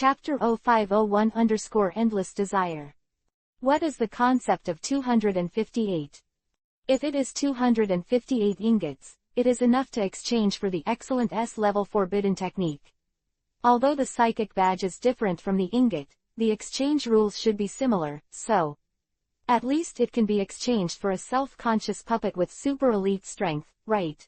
Chapter-501-Endless Desire. What is the concept of 258? If it is 258 ingots, it is enough to exchange for the excellent S-level forbidden technique. Although the psychic badge is different from the ingot, the exchange rules should be similar, so at least it can be exchanged for a self-conscious puppet with super elite strength, right?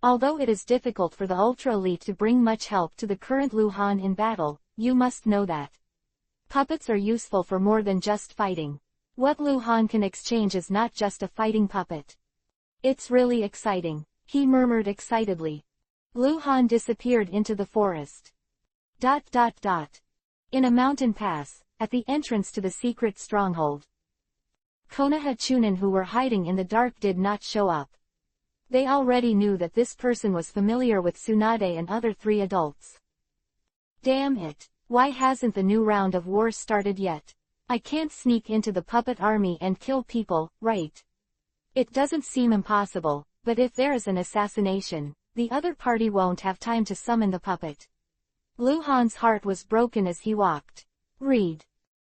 Although it is difficult for the ultra-elite to bring much help to the current Luhan in battle, you must know that puppets are useful for more than just fighting. What Luhan can exchange is not just a fighting puppet. It's really exciting, he murmured excitedly. Luhan disappeared into the forest. In a mountain pass, at the entrance to the secret stronghold. Konoha Chunin, who were hiding in the dark, did not show up. They already knew that this person was familiar with Tsunade and other 3 adults. Damn it, why hasn't the new round of war started yet? I can't sneak into the puppet army and kill people, right? It doesn't seem impossible, but if there is an assassination, the other party won't have time to summon the puppet. Luhan's heart was broken as he walked. Read.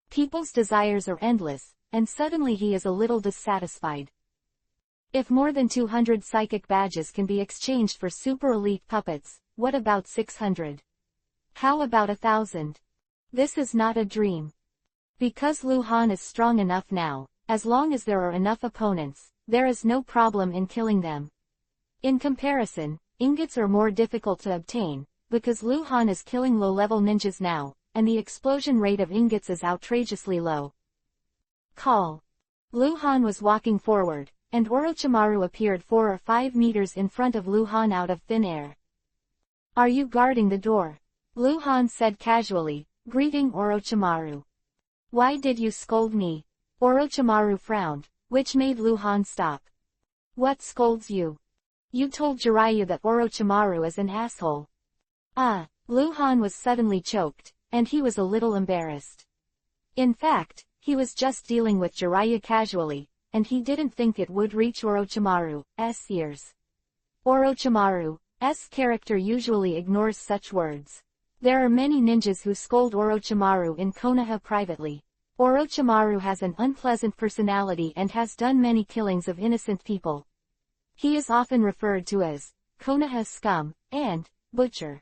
People's desires are endless, and suddenly he is a little dissatisfied. If more than 200 psychic badges can be exchanged for super elite puppets, what about 600? How about 1,000? This is not a dream. Because Luhan is strong enough now, as long as there are enough opponents, there is no problem in killing them. In comparison, ingots are more difficult to obtain, because Luhan is killing low-level ninjas now, and the explosion rate of ingots is outrageously low. Call. Luhan was walking forward, and Orochimaru appeared 4 or 5 meters in front of Luhan out of thin air. Are you guarding the door? Luhan said casually, greeting Orochimaru. Why did you scold me? Orochimaru frowned, which made Luhan stop. What scolds you? You told Jiraiya that Orochimaru is an asshole. Luhan was suddenly choked, and he was a little embarrassed. In fact, he was just dealing with Jiraiya casually, and he didn't think it would reach Orochimaru's ears. Orochimaru's character usually ignores such words. There are many ninjas who scold Orochimaru in Konoha privately. Orochimaru has an unpleasant personality and has done many killings of innocent people. He is often referred to as Konoha scum and butcher.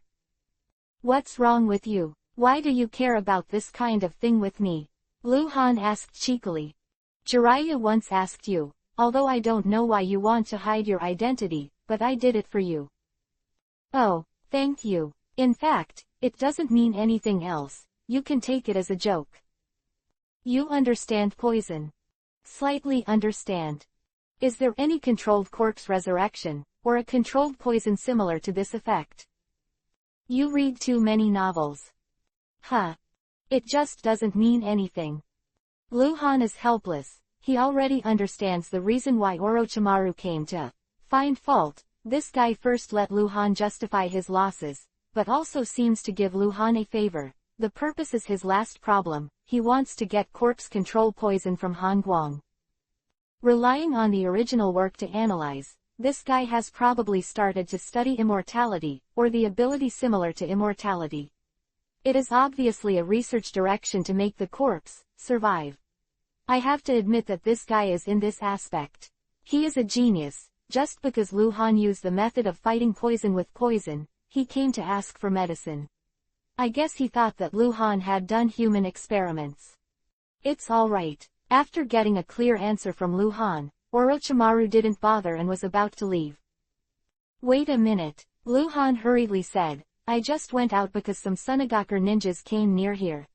What's wrong with you? Why do you care about this kind of thing with me? Luhan asked cheekily. Jiraiya once asked you, although I don't know why you want to hide your identity, but I did it for you. Oh, thank you. In fact, it doesn't mean anything else, you can take it as a joke. You understand poison? Slightly understand. Is there any controlled corpse resurrection, or a controlled poison similar to this effect? You read too many novels. It just doesn't mean anything. Luhan is helpless, he already understands the reason why Orochimaru came to find fault. This guy first let Luhan justify his losses, but also seems to give Luhan a favor. The purpose is his last problem, he wants to get corpse control poison from Han Guang. Relying on the original work to analyze, this guy has probably started to study immortality, or the ability similar to immortality. It is obviously a research direction to make the corpse survive. I have to admit that this guy is in this aspect. He is a genius. Just because Luhan used the method of fighting poison with poison, he came to ask for medicine. I guess he thought that Luhan had done human experiments. It's alright. After getting a clear answer from Luhan, Orochimaru didn't bother and was about to leave. Wait a minute, Luhan hurriedly said, I just went out because some Sunagaku ninjas came near here.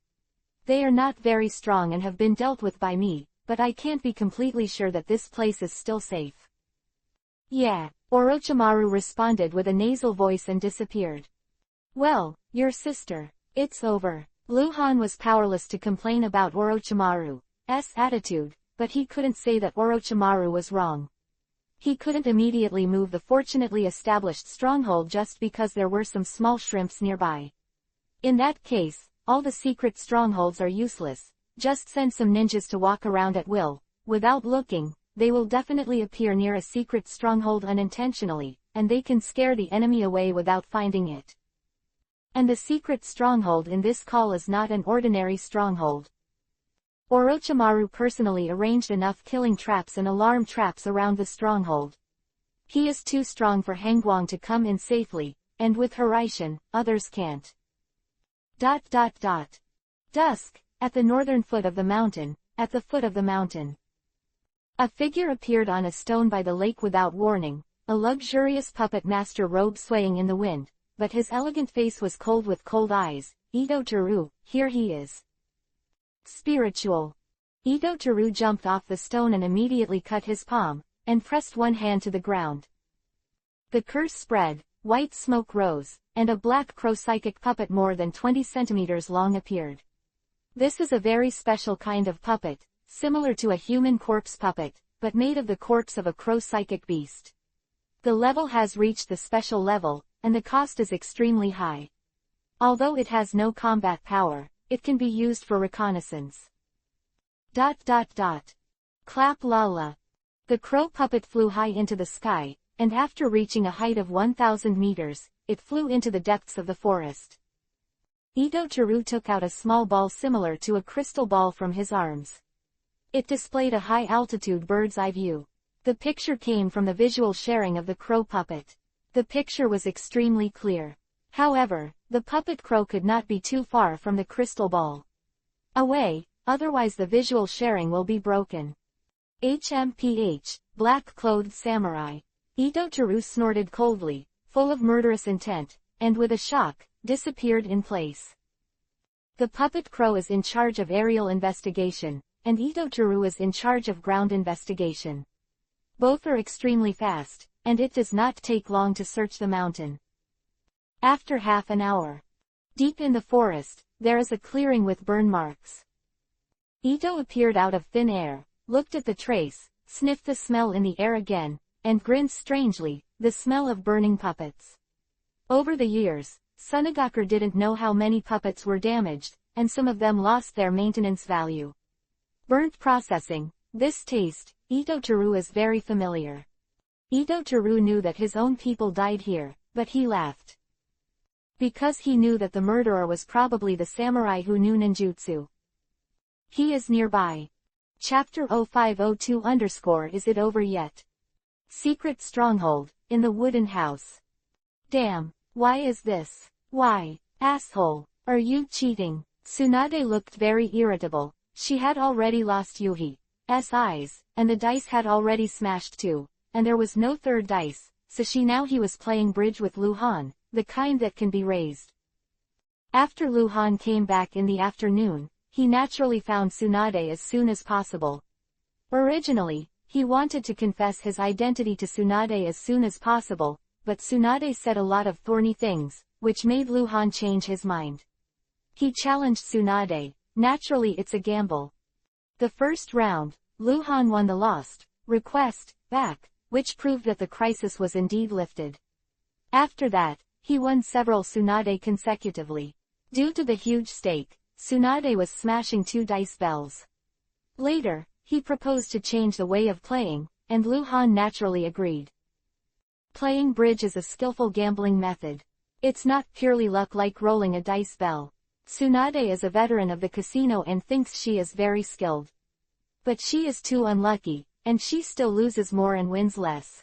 They are not very strong and have been dealt with by me, but I can't be completely sure that this place is still safe. Yeah, Orochimaru responded with a nasal voice and disappeared. Well, your sister. It's over. Luhan was powerless to complain about Orochimaru's attitude, but he couldn't say that Orochimaru was wrong. He couldn't immediately move the fortunately established stronghold just because there were some small shrimps nearby. In that case, all the secret strongholds are useless. Just send some ninjas to walk around at will, without looking. They will definitely appear near a secret stronghold unintentionally, and they can scare the enemy away without finding it. And the secret stronghold in this call is not an ordinary stronghold. Orochimaru personally arranged enough killing traps and alarm traps around the stronghold. He is too strong for Hangguang to come in safely, and with Hiraishin, others can't. Dusk, at the northern foot of the mountain, at the foot of the mountain. A figure appeared on a stone by the lake without warning, a luxurious puppet master robe swaying in the wind, but his elegant face was cold with cold eyes. Ito Teru, here he is. Spiritual. Ito Teru jumped off the stone and immediately cut his palm, and pressed one hand to the ground. The curse spread, white smoke rose, and a black crow psychic puppet more than 20 centimeters long appeared. This is a very special kind of puppet, similar to a human corpse puppet, but made of the corpse of a crow psychic beast. The level has reached the special level, and the cost is extremely high. Although it has no combat power, it can be used for reconnaissance. Clap Lala. The crow puppet flew high into the sky, and after reaching a height of 1,000 meters, it flew into the depths of the forest. Ito Teru took out a small ball similar to a crystal ball from his arms. It displayed a high-altitude bird's-eye view. The picture came from the visual sharing of the crow puppet. The picture was extremely clear. However, the puppet crow could not be too far from the crystal ball. Away, otherwise the visual sharing will be broken. HMPH, black-clothed samurai. Ito Teru snorted coldly, full of murderous intent, and with a shock, disappeared in place. The puppet crow is in charge of aerial investigation, and Ito Teru is in charge of ground investigation. Both are extremely fast, and it does not take long to search the mountain. After half an hour, deep in the forest, there is a clearing with burn marks. Ito appeared out of thin air, looked at the trace, sniffed the smell in the air again, and grinned strangely, the smell of burning puppets. Over the years, Sunagakur didn't know how many puppets were damaged, and some of them lost their maintenance value. Burnt processing, this taste, Ito Teru is very familiar. Ito Teru knew that his own people died here, but he laughed. Because he knew that the murderer was probably the samurai who knew ninjutsu. He is nearby. Chapter 0502 Is it over yet? Secret stronghold, in the wooden house. Damn, why is this? Why, asshole, are you cheating? Tsunade looked very irritable. She had already lost Yuhi's eyes, and the dice had already smashed too, and there was no third dice, so he was playing bridge with Luhan, the kind that can be raised. After Luhan came back in the afternoon, he naturally found Tsunade as soon as possible. Originally, he wanted to confess his identity to Tsunade as soon as possible, but Tsunade said a lot of thorny things, which made Luhan change his mind. He challenged Tsunade. Naturally it's a gamble. The first round, Luhan won the lost request back, which proved that the crisis was indeed lifted. After that, he won several Tsunade consecutively. Due to the huge stake, Tsunade was smashing 2 dice bells. Later, he proposed to change the way of playing, and Luhan naturally agreed. Playing bridge is a skillful gambling method. It's not purely luck like rolling a dice bell. Tsunade is a veteran of the casino and thinks she is very skilled. But she is too unlucky, and she still loses more and wins less.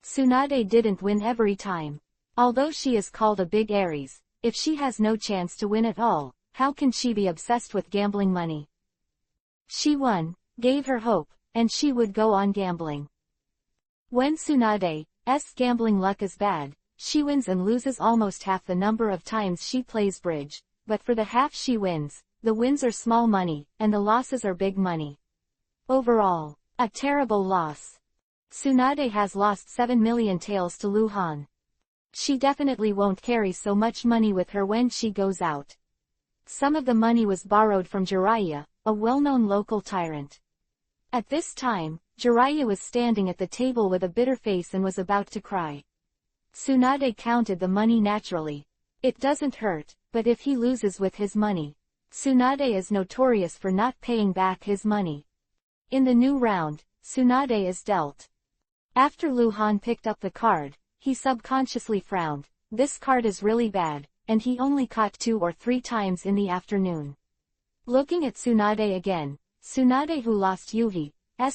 Tsunade didn't win every time. Although she is called a big Aries, if she has no chance to win at all, how can she be obsessed with gambling money? She won, gave her hope, and she would go on gambling. When Tsunade's gambling luck is bad, she wins and loses almost half the number of times she plays bridge, but for the half she wins, the wins are small money, and the losses are big money. Overall, a terrible loss. Tsunade has lost 7 million taels to Luhan. She definitely won't carry so much money with her when she goes out. Some of the money was borrowed from Jiraiya, a well-known local tyrant. At this time, Jiraiya was standing at the table with a bitter face and was about to cry. Tsunade counted the money naturally. It doesn't hurt, but if he loses with his money, Tsunade is notorious for not paying back his money. In the new round, Tsunade is dealt. After Luhan picked up the card, he subconsciously frowned. This card is really bad, and he only caught 2 or 3 times in the afternoon. Looking at Tsunade again, Tsunade, who lost Yuhi's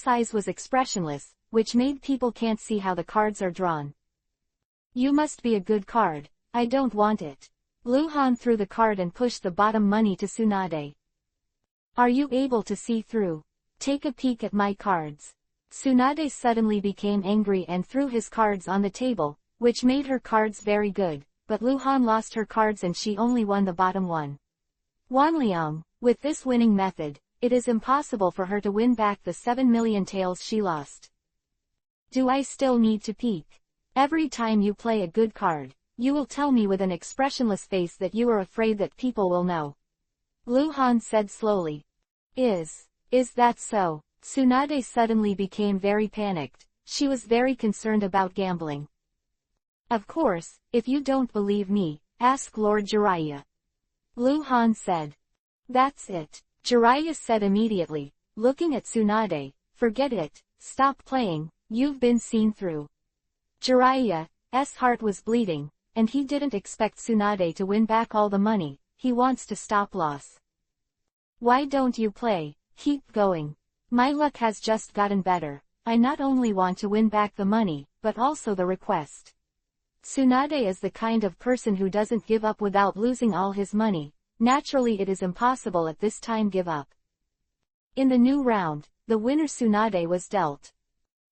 eyes, was expressionless, which made people can't see how the cards are drawn. You must be a good card. I don't want it. Luhan threw the card and pushed the bottom money to Tsunade. Are you able to see through? Take a peek at my cards. Tsunade suddenly became angry and threw his cards on the table, which made her cards very good, but Luhan lost her cards and she only won the bottom one. Wanliang, with this winning method, it is impossible for her to win back the 7 million taels she lost. Do I still need to peek? Every time you play a good card, you will tell me with an expressionless face that you are afraid that people will know. Luhan said slowly. Is that so? Tsunade suddenly became very panicked. She was very concerned about gambling. Of course, if you don't believe me, ask Lord Jiraiya. Luhan said. That's it, Jiraiya said immediately, looking at Tsunade. Forget it, stop playing, you've been seen through. Jiraiya's heart was bleeding, and he didn't expect Tsunade to win back all the money. He wants to stop loss. Why don't you play? Keep going. My luck has just gotten better. I not only want to win back the money, but also the request. Tsunade is the kind of person who doesn't give up without losing all his money. Naturally, it is impossible at this time give up. In the new round, the winner Tsunade was dealt.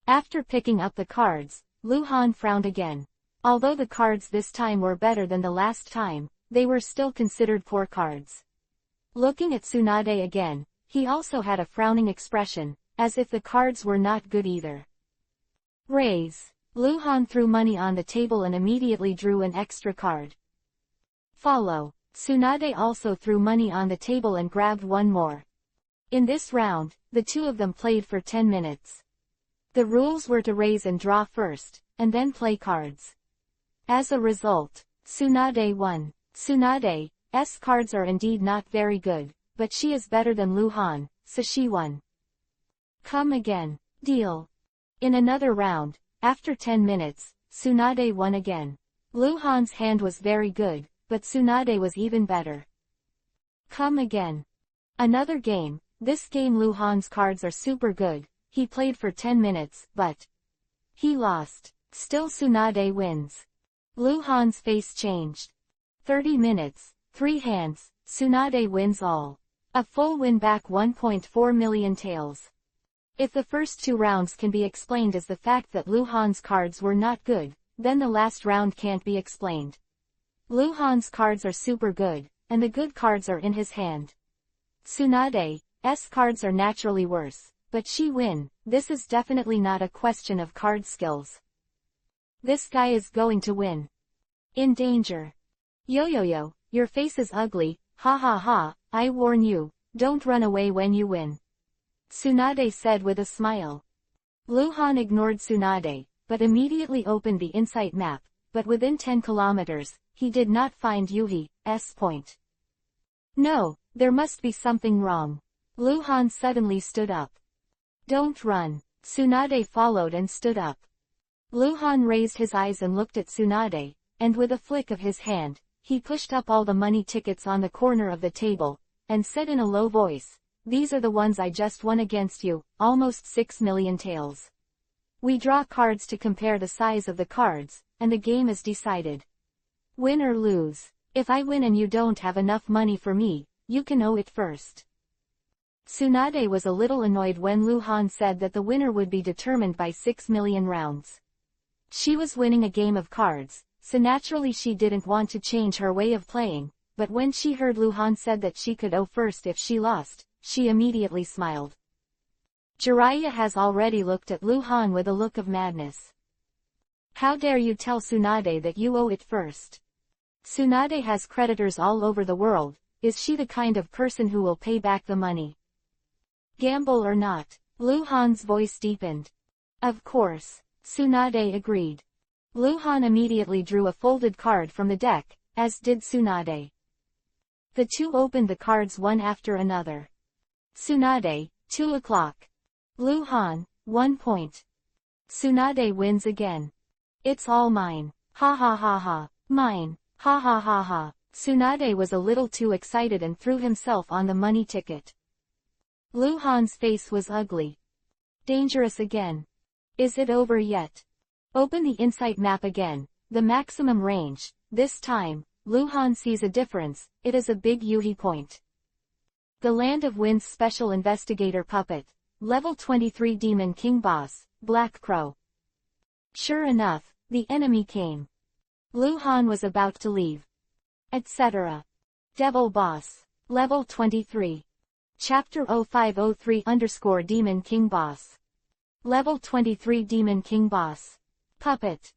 After picking up the cards, Luhan frowned again. Although the cards this time were better than the last time, they were still considered poor cards. Looking at Tsunade again, he also had a frowning expression, as if the cards were not good either. Raise. Luhan threw money on the table and immediately drew an extra card. Follow. Tsunade also threw money on the table and grabbed one more. In this round, the two of them played for 10 minutes. The rules were to raise and draw first, and then play cards. As a result, Tsunade won. Tsunade's cards are indeed not very good, but she is better than Luhan, so she won. Come again. Deal. In another round, after 10 minutes, Tsunade won again. Luhan's hand was very good, but Tsunade was even better. Come again. Another game. This game Luhan's cards are super good. He played for 10 minutes, but he lost. Still Tsunade wins. Luhan's face changed. 30 minutes, 3 hands, Tsunade wins all. A full win back 1.4 million taels. If the first 2 rounds can be explained as the fact that Luhan's cards were not good, then the last round can't be explained. Luhan's cards are super good, and the good cards are in his hand. Tsunade's cards are naturally worse, but she win. This is definitely not a question of card skills. This guy is going to win. In danger. Yo, your face is ugly, ha ha ha, I warn you, don't run away when you win. Tsunade said with a smile. Luhan ignored Tsunade, but immediately opened the insight map, but within 10 kilometers, he did not find Yuhi's point. No, there must be something wrong. Luhan suddenly stood up. Don't run. Tsunade followed and stood up. Luhan raised his eyes and looked at Tsunade, and with a flick of his hand, he pushed up all the money tickets on the corner of the table, and said in a low voice, "These are the ones I just won against you, almost 6 million taels. We draw cards to compare the size of the cards, and the game is decided. Win or lose. If I win and you don't have enough money for me, you can owe it first." Tsunade was a little annoyed when Luhan said that the winner would be determined by 6 million rounds. She was winning a game of cards, so naturally she didn't want to change her way of playing, but when she heard Luhan said that she could owe first if she lost, she immediately smiled. Jiraiya has already looked at Luhan with a look of madness. How dare you tell Tsunade that you owe it first? Tsunade has creditors all over the world. Is she the kind of person who will pay back the money? Gamble or not? Luhan's voice deepened. Of course. Tsunade agreed. Luhan immediately drew a folded card from the deck, as did Tsunade. The two opened the cards one after another. Tsunade, 2 o'clock. Luhan, 1 point. Tsunade wins again. It's all mine. Ha ha ha ha. Mine. Ha ha ha ha. Tsunade was a little too excited and threw himself on the money ticket. Lu Han's face was ugly. Dangerous again. Is it over yet? Open the insight map again. The maximum range. This time, Lu Han sees a difference. It is a big Yuhi point. The Land of Winds Special Investigator Puppet. Level 23 Demon King Boss, Black Crow. Sure enough, the enemy came. Lu Han was about to leave. Etc. Devil Boss. Level 23. Chapter-501-520 Demon King Boss. Level 23 Demon King Boss. Puppet.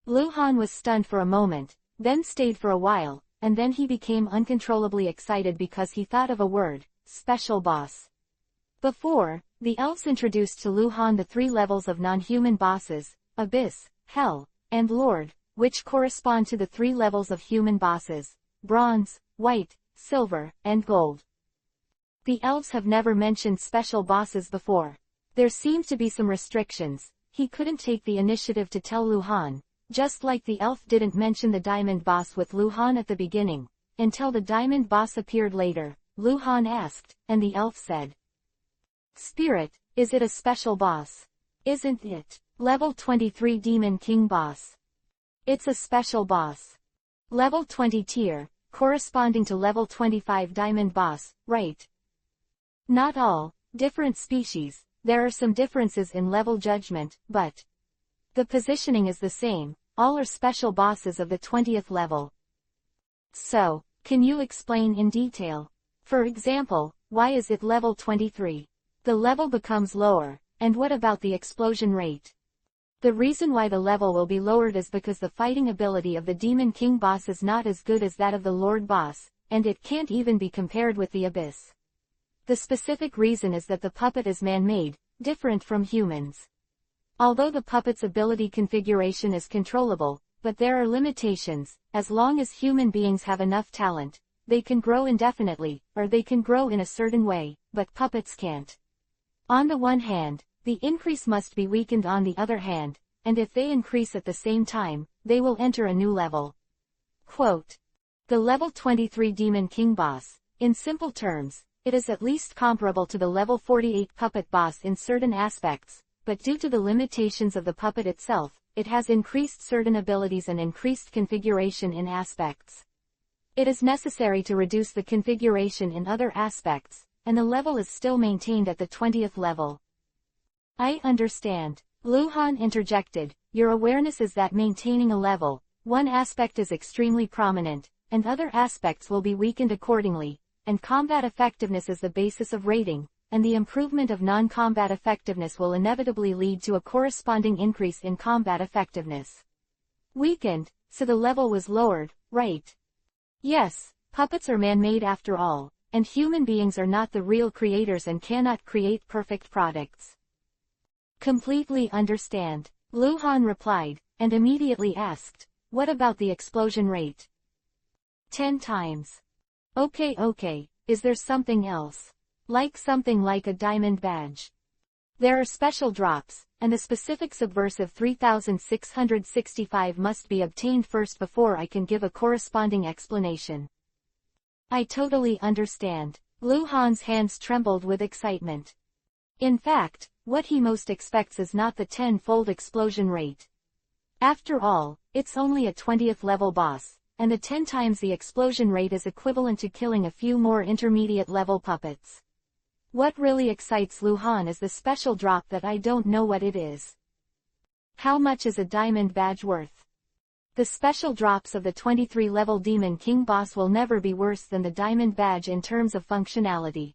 Lu Han was stunned for a moment, then stayed for a while, and then he became uncontrollably excited because he thought of a word, Special Boss. Before, the elves introduced to Lu Han the 3 levels of non-human bosses, Abyss, Hell, and Lord, which correspond to the 3 levels of human bosses, Bronze, White, Silver, and Gold. The elves have never mentioned special bosses before. There seemed to be some restrictions. He couldn't take the initiative to tell Lu Han, just like the elf didn't mention the diamond boss with Lu Han at the beginning, until the diamond boss appeared later. Lu Han asked, and the elf said, Spirit, is it a special boss? Isn't it? Level 23 Demon King Boss. It's a special boss. Level 20 tier, corresponding to level 25 Diamond Boss, right? Not all, different species, there are some differences in level judgment, but the positioning is the same, all are special bosses of the 20th level. So, can you explain in detail? For example, why is it level 23? The level becomes lower, and what about the explosion rate? The reason why the level will be lowered is because the fighting ability of the Demon King boss is not as good as that of the Lord boss, and it can't even be compared with the Abyss. The specific reason is that the puppet is man-made, different from humans. Although the puppet's ability configuration is controllable, but there are limitations. As long as human beings have enough talent, they can grow indefinitely, or they can grow in a certain way, but puppets can't. On the one hand, the increase must be weakened on the other hand, and if they increase at the same time, they will enter a new level. Quote. The level 23 Demon King boss, in simple terms, it is at least comparable to the level 48 puppet boss in certain aspects, but due to the limitations of the puppet itself, it has increased certain abilities and increased configuration in aspects. It is necessary to reduce the configuration in other aspects, and the level is still maintained at the 20th level. I understand. Lu Han interjected, your awareness is that maintaining a level, one aspect is extremely prominent, and other aspects will be weakened accordingly, and combat effectiveness is the basis of rating, and the improvement of non-combat effectiveness will inevitably lead to a corresponding increase in combat effectiveness. Weakened, so the level was lowered, right? Yes, puppets are man-made after all, and human beings are not the real creators and cannot create perfect products. Completely understand, Lu Han replied, and immediately asked, what about the explosion rate? 10 times. Okay, is there something else? Like something like a diamond badge? There are special drops, and the specific subversive 3665 must be obtained first before I can give a corresponding explanation. I totally understand. Lu Han's hands trembled with excitement. In fact, what he most expects is not the 10-fold explosion rate. After all, it's only a 20th level boss, and the 10 times the explosion rate is equivalent to killing a few more intermediate level puppets. What really excites Lu Han is the special drop that I don't know what it is. How much is a diamond badge worth? The special drops of the 23-level Demon King boss will never be worse than the diamond badge in terms of functionality. ...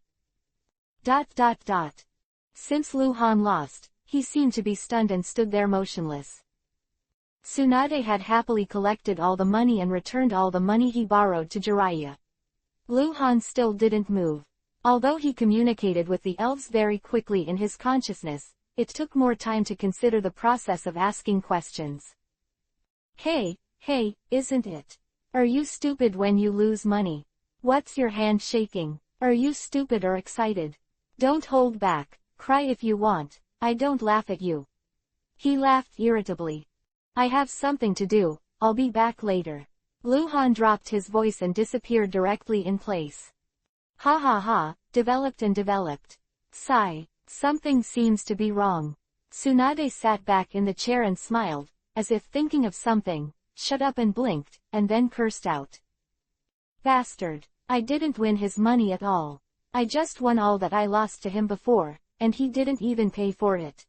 Since Lu Han lost, he seemed to be stunned and stood there motionless. Tsunade had happily collected all the money and returned all the money he borrowed to Jiraiya. Lu Han still didn't move. Although he communicated with the elves very quickly in his consciousness, it took more time to consider the process of asking questions. Hey, isn't it? Are you stupid when you lose money? What's your hand shaking? Are you stupid or excited? Don't hold back, cry if you want, I don't laugh at you. He laughed irritably. I have something to do, I'll be back later. Lu Han dropped his voice and disappeared directly in place. Ha ha ha, developed and developed. Sigh, something seems to be wrong. Tsunade sat back in the chair and smiled, as if thinking of something, shut up and blinked, and then cursed out. Bastard, I didn't win his money at all. I just won all that I lost to him before, and he didn't even pay for it.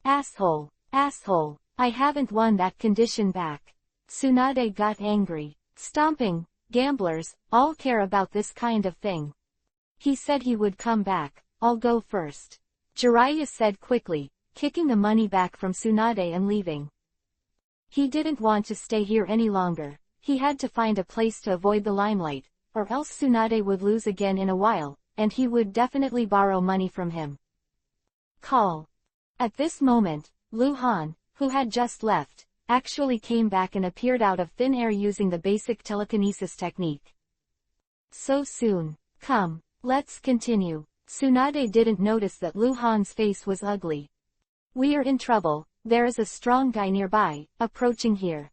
Asshole, asshole, I haven't won that condition back. Tsunade got angry. Stomping, gamblers, all care about this kind of thing. He said he would come back. I'll go first. Jiraiya said quickly, kicking the money back from Tsunade and leaving. He didn't want to stay here any longer. He had to find a place to avoid the limelight, or else Tsunade would lose again in a while, and he would definitely borrow money from him. Call. At this moment, Lu Han, who had just left, actually came back and appeared out of thin air using the basic telekinesis technique. So soon. Come, let's continue. Tsunade didn't notice that Lu Han's face was ugly. We're in trouble, there is a strong guy nearby, approaching here.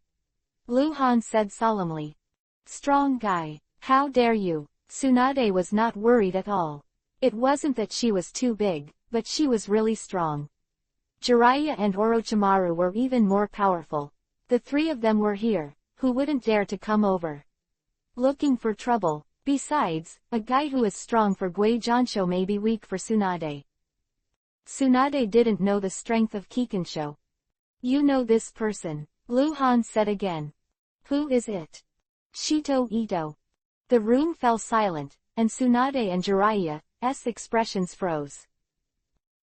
Lu Han said solemnly. Strong guy, how dare you? Tsunade was not worried at all. It wasn't that she was too big, but she was really strong. Jiraiya and Orochimaru were even more powerful. The three of them were here, who wouldn't dare to come over. Looking for trouble. Besides, a guy who is strong for Guijansho may be weak for Tsunade. Tsunade didn't know the strength of Kikansho. You know this person, Lu Han said again. Who is it? Shito Ito. The room fell silent, and Tsunade and Jiraiya's expressions froze.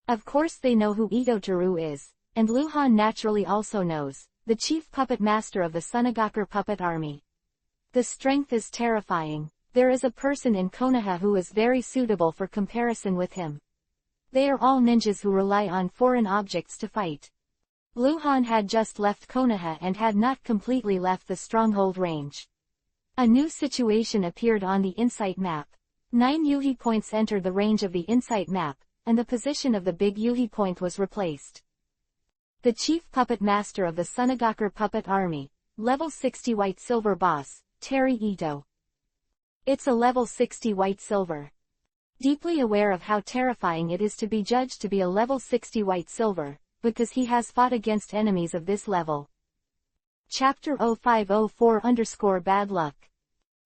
Of course they know who Ito Teru is, and Lu Han naturally also knows, the chief puppet master of the Sunagaku puppet army. The strength is terrifying. There is a person in Konoha who is very suitable for comparison with him. They are all ninjas who rely on foreign objects to fight. Lu Han had just left Konoha and had not completely left the stronghold range. A new situation appeared on the Insight map. 9 Yuhi points entered the range of the Insight map, and the position of the big Yuhi point was replaced. The chief puppet master of the Sunagaku puppet army, level 60 white silver boss, Terry Ito. It's a level 60 white silver. Deeply aware of how terrifying it is to be judged to be a level 60 white silver, because he has fought against enemies of this level. Chapter 0504-Bad Luck.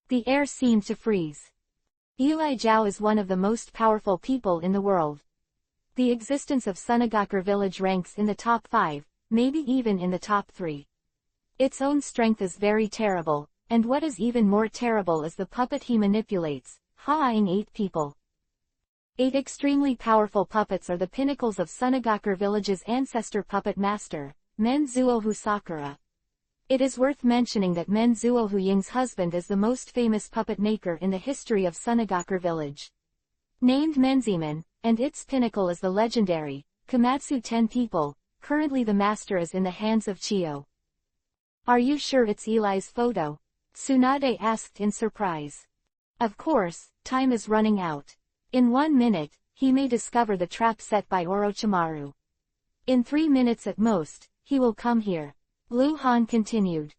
The air seemed to freeze. Eli Zhao is one of the most powerful people in the world. The existence of Sunagaku village ranks in the top 5, maybe even in the top 3. Its own strength is very terrible, and what is even more terrible is the puppet he manipulates, hawing 8 people. 8 extremely powerful puppets are the pinnacles of Sunagaku village's ancestor puppet master, Menzuo Sakura. It is worth mentioning that Menzuo Ying's husband is the most famous puppet maker in the history of Sunagaku village. Named Menziman, and its pinnacle is the legendary, Komatsu 10 people, currently the master is in the hands of Chiyo. Are you sure it's Eli's photo? Tsunade asked in surprise. Of course, time is running out. In 1 minute, he may discover the trap set by Orochimaru. In 3 minutes at most, he will come here. Lu Han continued.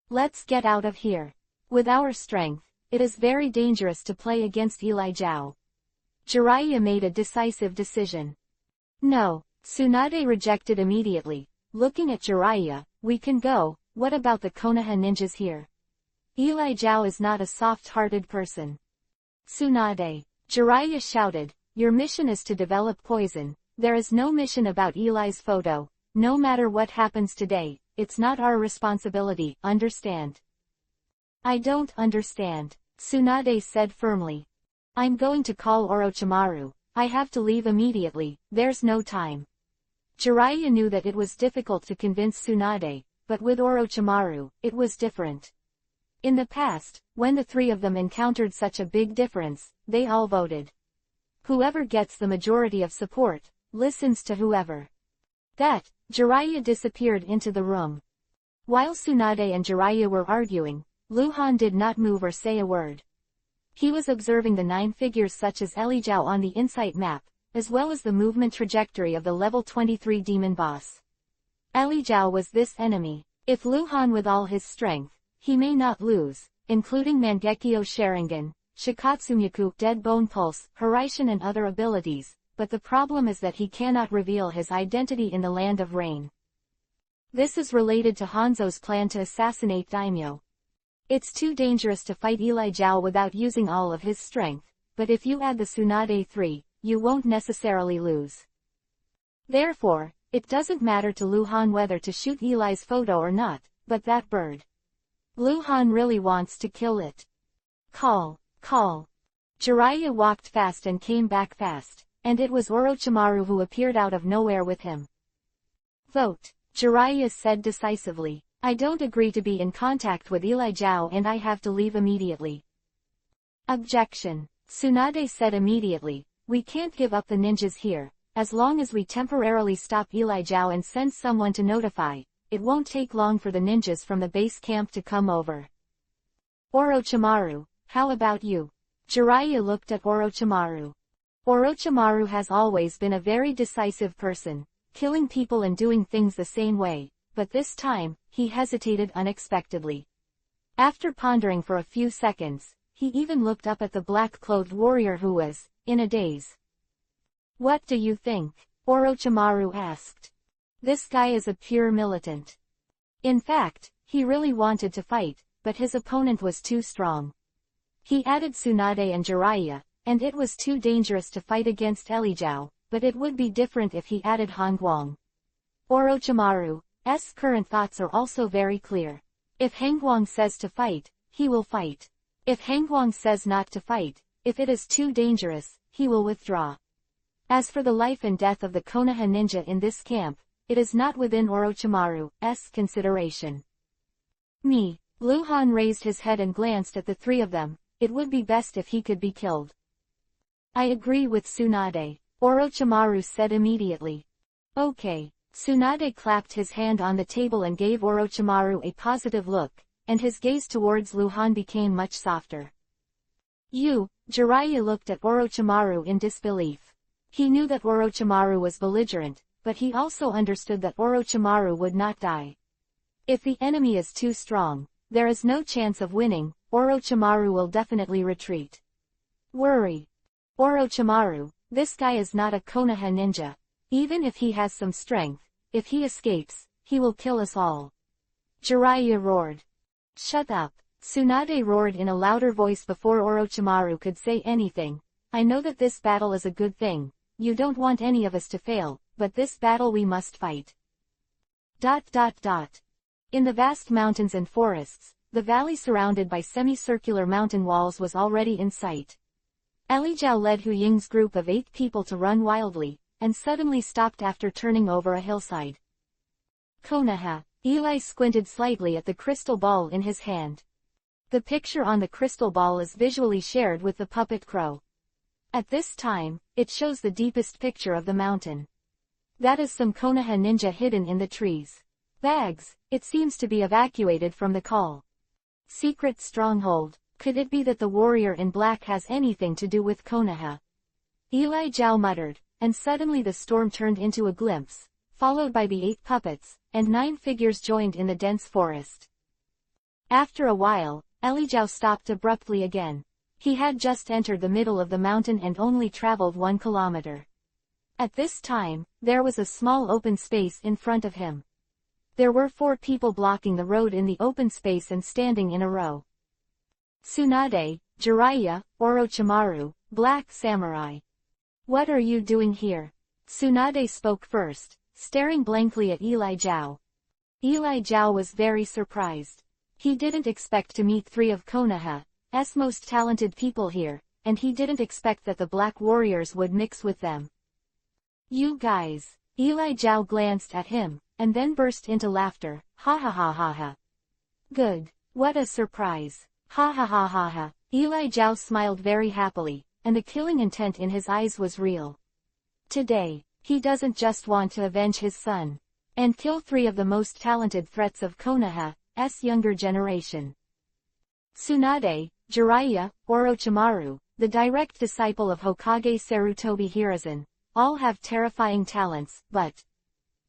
Let's get out of here. With our strength, it is very dangerous to play against Eli Zhao. Jiraiya made a decisive decision. No, Tsunade rejected immediately. Looking at Jiraiya, we can go, what about the Konoha ninjas here? Eli Zhao is not a soft-hearted person. Tsunade. Jiraiya shouted, your mission is to develop poison. There is no mission about Eli's photo. No matter what happens today, it's not our responsibility, understand? I don't understand, Tsunade said firmly. I'm going to call Orochimaru. I have to leave immediately, there's no time. Jiraiya knew that it was difficult to convince Tsunade, but with Orochimaru, it was different. In the past, when the 3 of them encountered such a big difference, they all voted. Whoever gets the majority of support, listens to whoever. That, Jiraiya disappeared into the room. While Tsunade and Jiraiya were arguing, Lu Han did not move or say a word. He was observing the 9 figures such as Eli Zhao on the Insight map, as well as the movement trajectory of the level 23 demon boss. Eli Zhao was this enemy. If Lu Han with all his strength, he may not lose, including Mangekyo Sharingan, Shikatsumyaku Dead Bone Pulse, Hiraishin and other abilities, but the problem is that he cannot reveal his identity in the Land of Rain. This is related to Hanzo's plan to assassinate Daimyo. It's too dangerous to fight Eli Zhao without using all of his strength, but if you add the Tsunade 3, you won't necessarily lose. Therefore, it doesn't matter to Luhan whether to shoot Eli's photo or not, but that bird. Luhan really wants to kill it. Call. Jiraiya walked fast and came back fast, and it was Orochimaru who appeared out of nowhere with him. Vote. Jiraiya said decisively. I don't agree to be in contact with Eli Zhao and I have to leave immediately. Objection. Tsunade said immediately, we can't give up the ninjas here, as long as we temporarily stop Eli Zhao and send someone to notify, it won't take long for the ninjas from the base camp to come over. Orochimaru, how about you? Jiraiya looked at Orochimaru. Orochimaru has always been a very decisive person, killing people and doing things the same way, but this time, he hesitated unexpectedly. After pondering for a few seconds, he even looked up at the black-clothed warrior who was, in a daze. What do you think? Orochimaru asked. This guy is a pure militant. In fact, he really wanted to fight, but his opponent was too strong. He added Tsunade and Jiraiya, and it was too dangerous to fight against Eli Zhao, but it would be different if he added Han Guang. Orochimaru's current thoughts are also very clear. If Han Guang says to fight, he will fight. If Han Guang says not to fight, if it is too dangerous, he will withdraw. As for the life and death of the Konoha ninja in this camp, it is not within Orochimaru's consideration. Luhan raised his head and glanced at the three of them. It would be best if he could be killed. I agree with Tsunade, Orochimaru said immediately. Okay. Tsunade clapped his hand on the table and gave Orochimaru a positive look, and his gaze towards Luhan became much softer. Jiraiya looked at Orochimaru in disbelief. He knew that Orochimaru was belligerent, but he also understood that Orochimaru would not die. If the enemy is too strong, there is no chance of winning, Orochimaru will definitely retreat. Worry. Orochimaru, this guy is not a Konoha ninja. Even if he has some strength, if he escapes, he will kill us all. Jiraiya roared. Shut up. Tsunade roared in a louder voice before Orochimaru could say anything. I know that this battle is a good thing. You don't want any of us to fail, but this battle we must fight. In the vast mountains and forests, the valley surrounded by semicircular mountain walls was already in sight. Eli Zhao led Hu Ying's group of 8 people to run wildly, and suddenly stopped after turning over a hillside. Konoha. Eli squinted slightly at the crystal ball in his hand. The picture on the crystal ball is visually shared with the puppet crow. At this time, it shows the deepest picture of the mountain. That is some Konoha ninja hidden in the trees. Bags, it seems to be evacuated from the call. Secret stronghold. Could it be that the warrior in black has anything to do with Konoha? Eli Zhao muttered, and suddenly the storm turned into a glimpse, followed by the 8 puppets, and 9 figures joined in the dense forest. After a while, Eli Zhao stopped abruptly again. He had just entered the middle of the mountain and only traveled 1 kilometer. At this time, there was a small open space in front of him. There were 4 people blocking the road in the open space and standing in a row. Tsunade, Jiraiya, Orochimaru, Black Samurai. What are you doing here? Tsunade spoke first, staring blankly at Eli Zhao. Eli Zhao was very surprised. He didn't expect to meet 3 of Konoha's most talented people here, and he didn't expect that the Black Warriors would mix with them. You guys. Eli Zhao glanced at him, and then burst into laughter. Ha ha ha ha ha. Good. What a surprise. Ha ha ha ha ha. Eli Zhao smiled very happily, and the killing intent in his eyes was real. Today, he doesn't just want to avenge his son, and kill 3 of the most talented threats of Konoha's younger generation. Tsunade, Jiraiya, Orochimaru, the direct disciple of Hokage Sarutobi Hiruzen, all have terrifying talents, but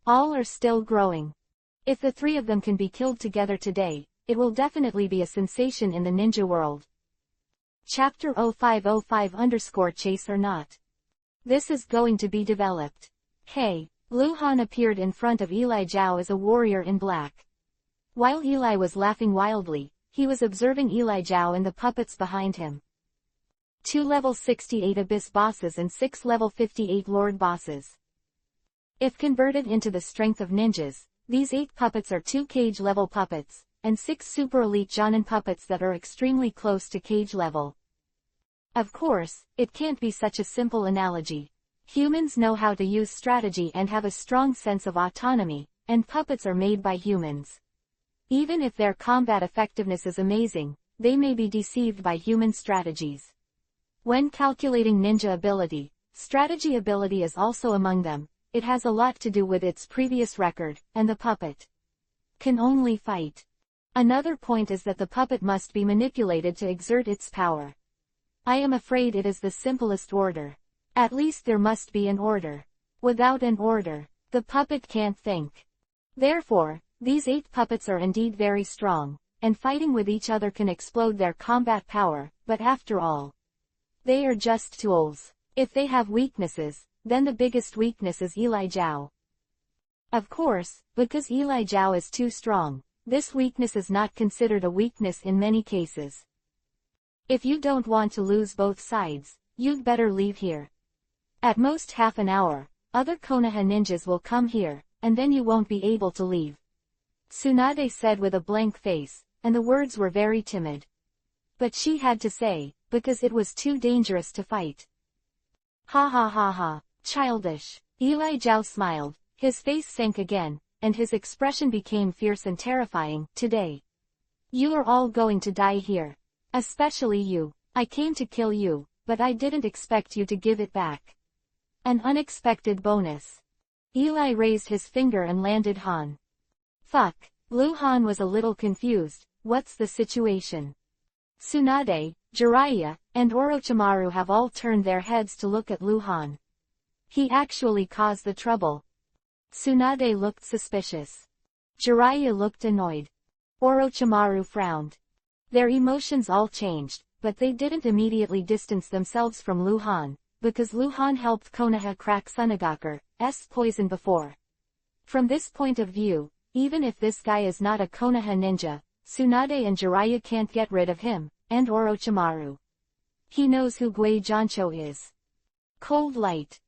all are still growing. If the 3 of them can be killed together today, it will definitely be a sensation in the ninja world. Chapter 0505_Chase or not. This is going to be developed. Hey! Lu Han appeared in front of Eli Zhao as a warrior in black. While Eli was laughing wildly, he was observing Eli Zhao and the puppets behind him. 2 level 68 Abyss bosses and 6 level 58 Lord bosses. If converted into the strength of ninjas, these 8 puppets are 2 cage level puppets, and 6 super elite Jonin puppets that are extremely close to cage level. Of course, it can't be such a simple analogy. Humans know how to use strategy and have a strong sense of autonomy, and puppets are made by humans. Even if their combat effectiveness is amazing, they may be deceived by human strategies. When calculating ninja ability, strategy ability is also among them. It has a lot to do with its previous record, and the puppet can only fight. Another point is that the puppet must be manipulated to exert its power. I am afraid it is the simplest order. At least there must be an order. Without an order, the puppet can't think. Therefore, these 8 puppets are indeed very strong, and fighting with each other can explode their combat power, but after all, they are just tools. If they have weaknesses, then the biggest weakness is Eli Zhao. Of course, because Eli Zhao is too strong, this weakness is not considered a weakness in many cases. If you don't want to lose both sides, you'd better leave here. At most half an hour, other Konoha ninjas will come here, and then you won't be able to leave. Tsunade said with a blank face, and the words were very timid. But she had to say, because it was too dangerous to fight. Ha ha ha ha, childish. Eli Zhao smiled, his face sank again, and his expression became fierce and terrifying. Today, you are all going to die here. Especially you. I came to kill you, but I didn't expect you to give it back. An unexpected bonus. Eli raised his finger and landed Han. Fuck. Lu Han was a little confused. What's the situation? Tsunade, Jiraiya, and Orochimaru have all turned their heads to look at Lu Han. He actually caused the trouble. Tsunade looked suspicious. Jiraiya looked annoyed. Orochimaru frowned. Their emotions all changed, but they didn't immediately distance themselves from Lu Han, because Lu Han helped Konoha crack Tsunagaku's poison before. From this point of view, even if this guy is not a Konoha ninja, Tsunade and Jiraiya can't get rid of him, and Orochimaru. He knows who Gui Jancho is. Cold light.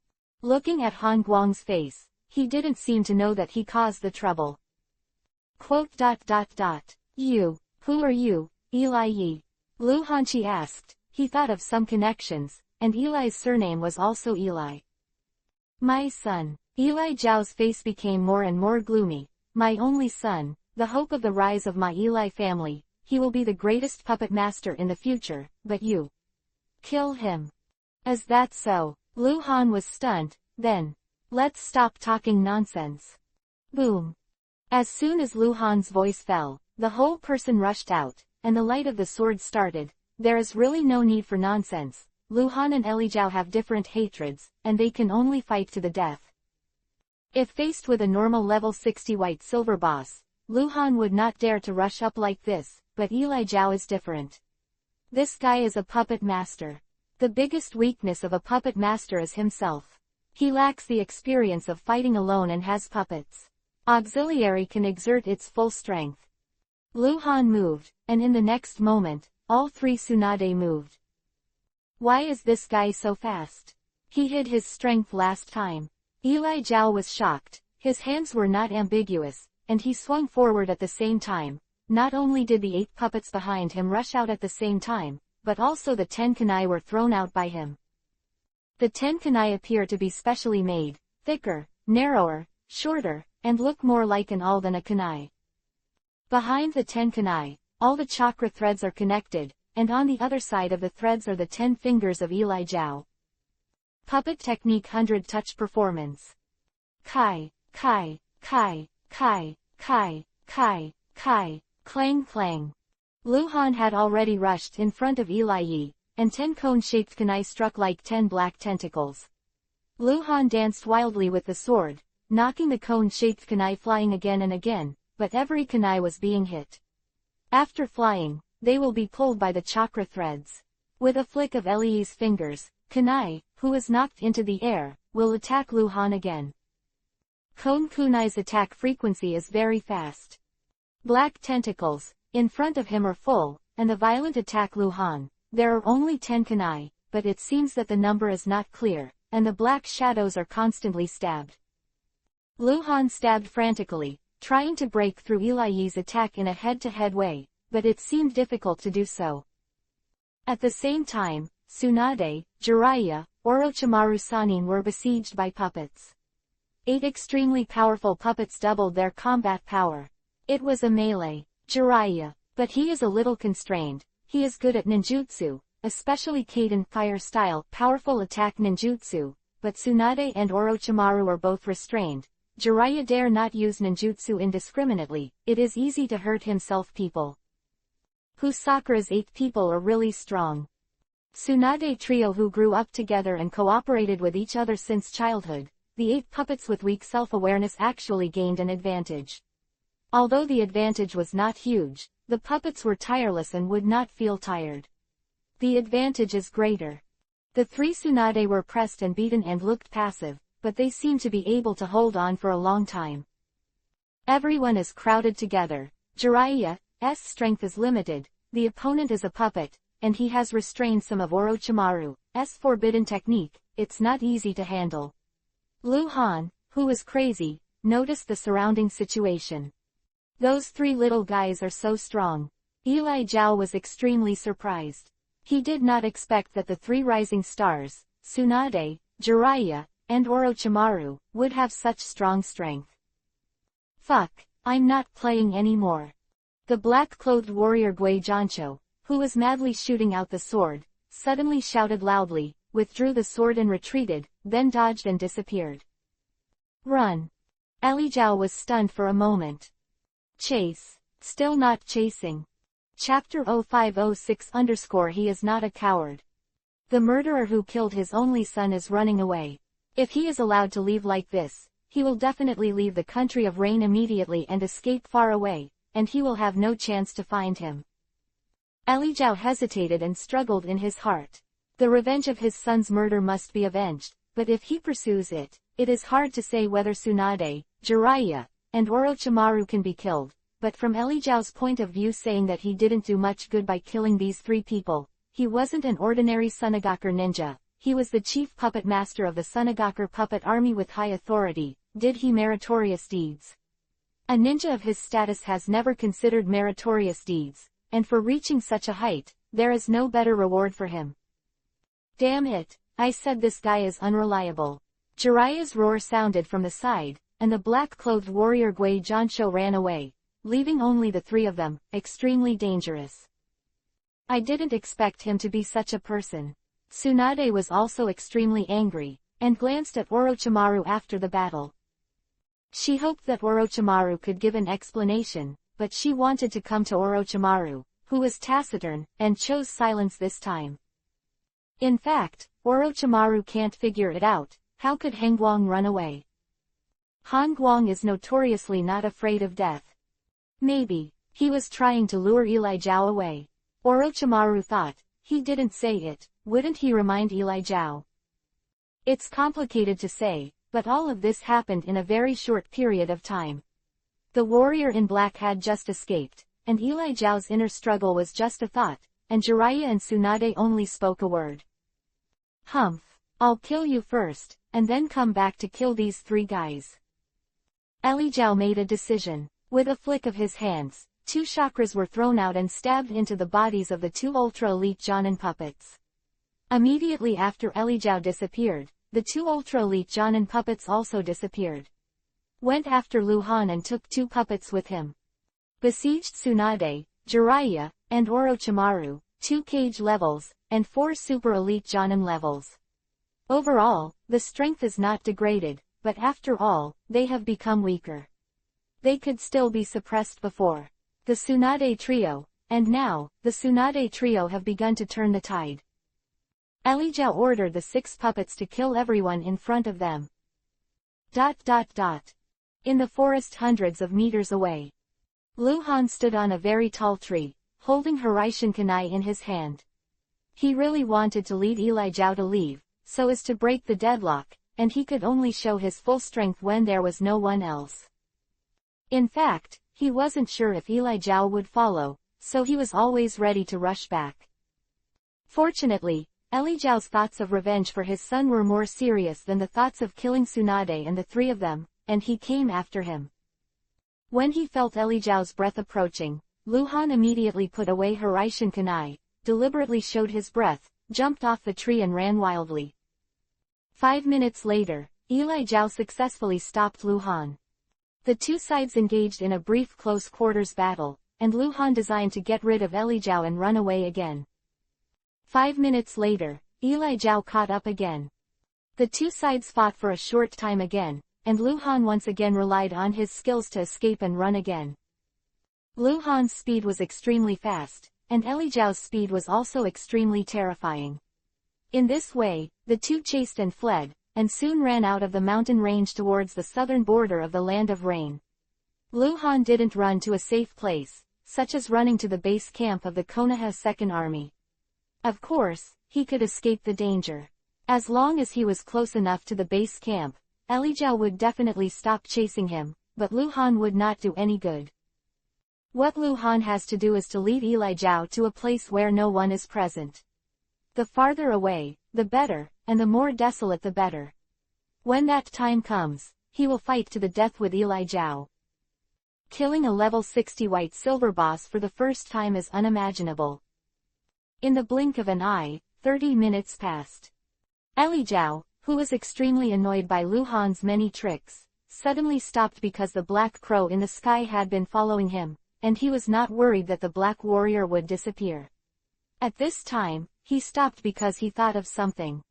Looking at Han Guang's face, he didn't seem to know that he caused the trouble. Quote. You, who are you, Eli Yi? Lu Hanchi asked. He thought of some connections, and Eli's surname was also Eli. My son. Eli Zhao's face became more and more gloomy. My only son, the hope of the rise of my Eli family, he will be the greatest puppet master in the future, but you kill him. Is that so? Lu Han was stunned. Then, let's stop talking nonsense. Boom. As soon as Lu Han's voice fell, the whole person rushed out, and the light of the sword started. There is really no need for nonsense. Lu Han and Eli Zhao have different hatreds, and they can only fight to the death. If faced with a normal level 60 white silver boss, Lu Han would not dare to rush up like this, but Eli Zhao is different. This guy is a puppet master. The biggest weakness of a puppet master is himself. He lacks the experience of fighting alone and has puppets. Auxiliary can exert its full strength. Lu Han moved, and in the next moment, all 3 Tsunade moved. Why is this guy so fast? He hid his strength last time. Eli Zhao was shocked. His hands were not ambiguous, and he swung forward at the same time. Not only did the 8 puppets behind him rush out at the same time, but also the 10 kunai were thrown out by him. The 10 kunai appear to be specially made, thicker, narrower, shorter, and look more like an awl than a kunai. Behind the 10 kunai, all the chakra threads are connected, and on the other side of the threads are the 10 fingers of Eli Zhao. Puppet Technique 100 Touch Performance. Kai, Kai, Kai, Kai, Kai, Kai, Kai, clang clang. Lu Han had already rushed in front of Eli Yi, and 10 cone-shaped kunai struck like 10 black tentacles. Lu Han danced wildly with the sword, knocking the cone-shaped kunai flying again and again, but every kunai was being hit. After flying, they will be pulled by the chakra threads. With a flick of Lie's fingers, Kunai, who is knocked into the air, will attack Lu Han again. Kunai's attack frequency is very fast. Black tentacles, in front of him are full, and the violent attack Lu Han. There are only 10 kunai, but it seems that the number is not clear, and the black shadows are constantly stabbed. Lu Han stabbed frantically, trying to break through Lie's attack in a head-to-head way, but it seemed difficult to do so. At the same time, Tsunade, Jiraiya, Orochimaru Sannin were besieged by puppets. 8 extremely powerful puppets doubled their combat power. It was a melee. Jiraiya, but he is a little constrained. He is good at ninjutsu, especially Kaden fire-style powerful attack ninjutsu, but Tsunade and Orochimaru are both restrained. Jiraiya dare not use ninjutsu indiscriminately, it is easy to hurt himself. People who Sakura's 8 people are really strong. Tsunade trio who grew up together and cooperated with each other since childhood. The 8 puppets with weak self-awareness actually gained an advantage. Although the advantage was not huge, the puppets were tireless and would not feel tired. The advantage is greater. The 3 Tsunade were pressed and beaten and looked passive, but they seemed to be able to hold on for a long time. Everyone is crowded together. Jiraiya's strength is limited, the opponent is a puppet, and he has restrained some of Orochimaru's forbidden technique. It's not easy to handle. Lu Han, who is crazy, noticed the surrounding situation. Those 3 little guys are so strong. Eli Zhao was extremely surprised. He did not expect that the 3 rising stars, Tsunade, Jiraiya, and Orochimaru, would have such strong strength. Fuck, I'm not playing anymore. The black-clothed warrior Gui Jancho, who was madly shooting out the sword, suddenly shouted loudly, withdrew the sword and retreated, then dodged and disappeared. Run. Eli Zhao was stunned for a moment. Chase. Still not chasing. Chapter 0506 _ He is not a coward. The murderer who killed his only son is running away. If he is allowed to leave like this, he will definitely leave the country of rain immediately and escape far away, and he will have no chance to find him. Eli Zhao hesitated and struggled in his heart. The revenge of his son's murder must be avenged, but if he pursues it, it is hard to say whether Tsunade, Jiraiya, and Orochimaru can be killed, but from Eli Zhao's point of view, saying that he didn't do much good by killing these 3 people, he wasn't an ordinary Sunagakur ninja, he was the chief puppet master of the Sunagakur puppet army with high authority. Did he meritorious deeds? A ninja of his status has never considered meritorious deeds, and for reaching such a height, there is no better reward for him. Damn it, I said this guy is unreliable. Jiraiya's roar sounded from the side, and the black-clothed warrior Gui Jancho ran away, leaving only the 3 of them, extremely dangerous. I didn't expect him to be such a person. Tsunade was also extremely angry, and glanced at Orochimaru after the battle. She hoped that Orochimaru could give an explanation, but she wanted to come to Orochimaru, who was taciturn, and chose silence this time. In fact, Orochimaru can't figure it out. How could Hangguang run away? Hangguang is notoriously not afraid of death. Maybe he was trying to lure Eli Zhao away. Orochimaru thought. He didn't say it, wouldn't he remind Eli Zhao? It's complicated to say, but all of this happened in a very short period of time. The warrior in black had just escaped, and Eli Zhao's inner struggle was just a thought, and Jiraiya and Tsunade only spoke a word. Humph, I'll kill you first, and then come back to kill these 3 guys. Eli Zhao made a decision. With a flick of his hands, 2 chakras were thrown out and stabbed into the bodies of the 2 ultra-elite Jonin puppets. Immediately after Eli Zhao disappeared, the 2 ultra-elite Jonin puppets also disappeared. Went after Lu Han and took 2 puppets with him. Besieged Tsunade, Jiraiya, and Orochimaru, 2 cage levels, and 4 super-elite Jonin levels. Overall, the strength is not degraded, but after all, they have become weaker. They could still be suppressed before. The Tsunade trio, and now, the Tsunade trio have begun to turn the tide. Eli Zhao ordered the 6 puppets to kill everyone in front of them. In the forest hundreds of meters away. Luhan stood on a very tall tree, holding Hiraishin Kunai in his hand. He really wanted to lead Eli Zhao to leave, so as to break the deadlock, and he could only show his full strength when there was no one else. In fact, he wasn't sure if Eli Zhao would follow, so he was always ready to rush back. Fortunately, Eli Zhao's thoughts of revenge for his son were more serious than the thoughts of killing Tsunade and the three of them, and he came after him. When he felt Eli Zhao's breath approaching, Luhan immediately put away Hiraishin Kunai, deliberately showed his breath, jumped off the tree and ran wildly. 5 minutes later, Eli Zhao successfully stopped Luhan. The two sides engaged in a brief close-quarters battle, and Luhan designed to get rid of Eli Zhao and run away again. 5 minutes later, Eli Zhao caught up again. The two sides fought for a short time again, and Luhan once again relied on his skills to escape and run again. Luhan's speed was extremely fast, and Eli Zhao's speed was also extremely terrifying. In this way, the two chased and fled, and soon ran out of the mountain range towards the southern border of the Land of Rain. Luhan didn't run to a safe place, such as running to the base camp of the Konoha Second Army. Of course, he could escape the danger. As long as he was close enough to the base camp, Eli Zhao would definitely stop chasing him, but Luhan would not do any good. What Luhan has to do is to lead Eli Zhao to a place where no one is present. The farther away, the better, and the more desolate the better. When that time comes, he will fight to the death with Eli Zhao. Killing a level 60 white silver boss for the first time is unimaginable. In the blink of an eye, 30 minutes passed. Eli Zhao, who was extremely annoyed by Luhan's many tricks, suddenly stopped because the black crow in the sky had been following him, and he was not worried that the black warrior would disappear. At this time, he stopped because he thought of something.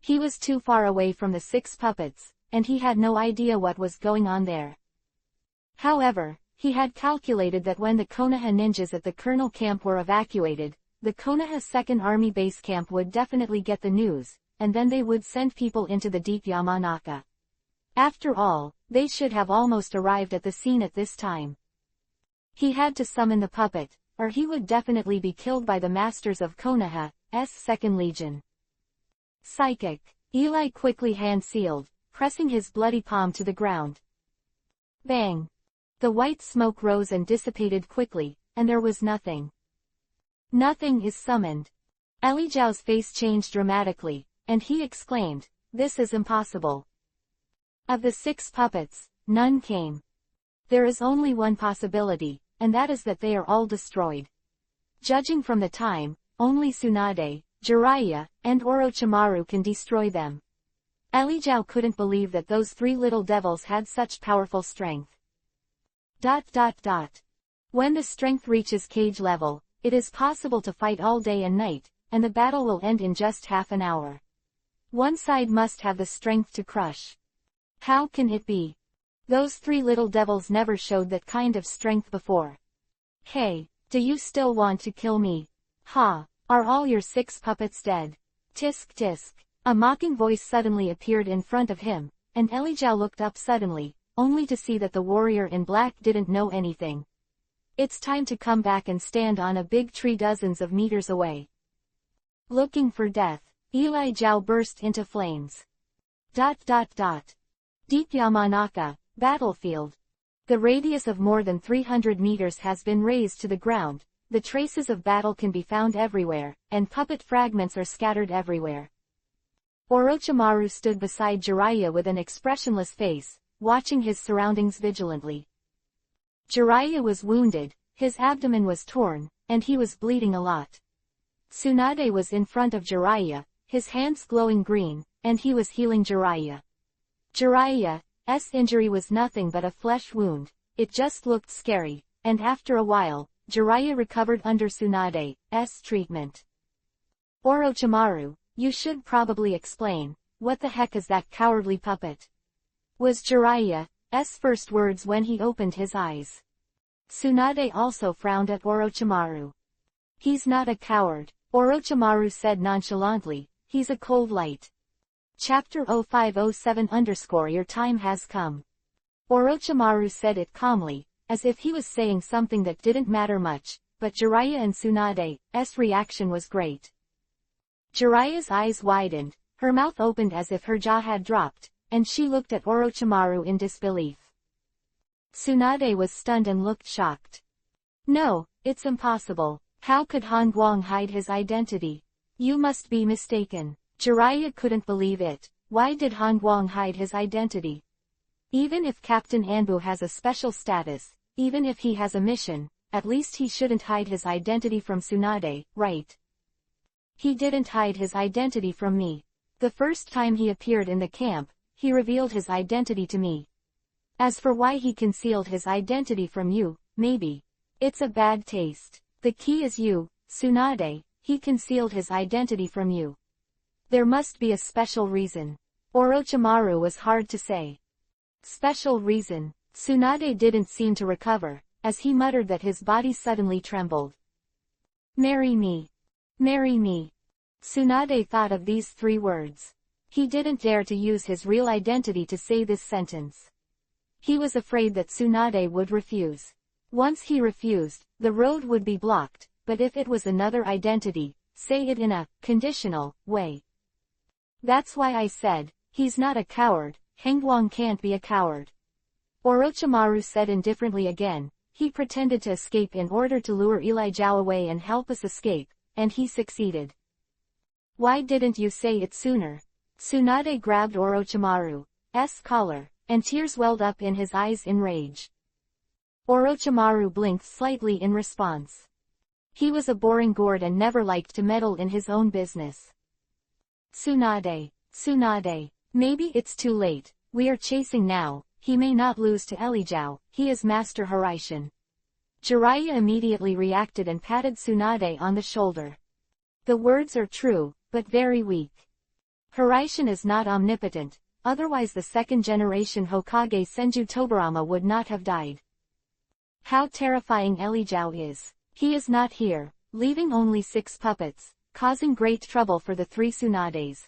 He was too far away from the 6 puppets, and he had no idea what was going on there. However, he had calculated that when the Konoha ninjas at the Colonel camp were evacuated, the Konoha Second Army base camp would definitely get the news, and then they would send people into the deep Yamanaka. After all, they should have almost arrived at the scene at this time. He had to summon the puppet, or he would definitely be killed by the masters of Konoha's Second Legion. Psychic. Eli quickly hand-sealed, pressing his bloody palm to the ground. Bang! The white smoke rose and dissipated quickly, and there was nothing. Nothing is summoned. Eli Zhao's face changed dramatically, and he exclaimed, "This is impossible." Of the 6 puppets, none came. There is only one possibility, and that is that they are all destroyed. Judging from the time, only Tsunade, Jiraiya, and Orochimaru can destroy them. Eli Zhao couldn't believe that those 3 little devils had such powerful strength. When the strength reaches cage level, it is possible to fight all day and night, and the battle will end in just half an hour. One side must have the strength to crush. How can it be? Those 3 little devils never showed that kind of strength before. Hey, do you still want to kill me? Ha, are all your 6 puppets dead? Tisk tisk. A mocking voice suddenly appeared in front of him, and Eli Zhao looked up suddenly, only to see that the warrior in black didn't know anything. It's time to come back and stand on a big tree dozens of meters away. Looking for death, Eli Zhao burst into flames. Deep Yamanaka, battlefield. The radius of more than 300 meters has been raised to the ground, the traces of battle can be found everywhere, and puppet fragments are scattered everywhere. Orochimaru stood beside Jiraiya with an expressionless face, watching his surroundings vigilantly. Jiraiya was wounded, his abdomen was torn, and he was bleeding a lot. Tsunade was in front of Jiraiya, his hands glowing green, and he was healing Jiraiya. Jiraiya's injury was nothing but a flesh wound, it just looked scary, and after a while, Jiraiya recovered under Tsunade's treatment. Orochimaru, you should probably explain, what the heck is that cowardly puppet? Was Jiraiya's first words when he opened his eyes. Tsunade also frowned at Orochimaru. He's not a coward, Orochimaru said nonchalantly, he's a cold light. Chapter-507 _ Your time has come. Orochimaru said it calmly, as if he was saying something that didn't matter much, but Jiraiya and Tsunade's reaction was great. Jiraiya's eyes widened, her mouth opened as if her jaw had dropped, and she looked at Orochimaru in disbelief. Tsunade was stunned and looked shocked. No, it's impossible. How could Han Guang hide his identity? You must be mistaken. Jiraiya couldn't believe it. Why did Han Guang hide his identity? Even if Captain Anbu has a special status, even if he has a mission, at least he shouldn't hide his identity from Tsunade, right? He didn't hide his identity from me. The first time he appeared in the camp, he revealed his identity to me. As for why he concealed his identity from you, maybe it's a bad taste. The key is you, Tsunade. He concealed his identity from you. There must be a special reason. Orochimaru was hard to say. Special reason. Tsunade didn't seem to recover, as he muttered that his body suddenly trembled. Marry me. Marry me. Tsunade thought of these 3 words. He didn't dare to use his real identity to say this sentence. He was afraid that Tsunade would refuse. Once he refused, the road would be blocked, but if it was another identity, say it in a conditional way. That's why I said, he's not a coward. Hengguang can't be a coward. Orochimaru said indifferently again. He pretended to escape in order to lure Eli Zhao away and help us escape, and he succeeded. Why didn't you say it sooner? Tsunade grabbed Orochimaru's collar, and tears welled up in his eyes in rage. Orochimaru blinked slightly in response. He was a boring gourd and never liked to meddle in his own business. Tsunade, maybe it's too late. We are chasing now. He may not lose to Elijao. He is Master Hiraishin. Jiraiya immediately reacted and patted Tsunade on the shoulder. The words are true, but very weak. Hiraishin is not omnipotent, otherwise the second-generation Hokage Senju Tobirama would not have died. How terrifying Elijao is. He is not here, leaving only 6 puppets, causing great trouble for the 3 Tsunades.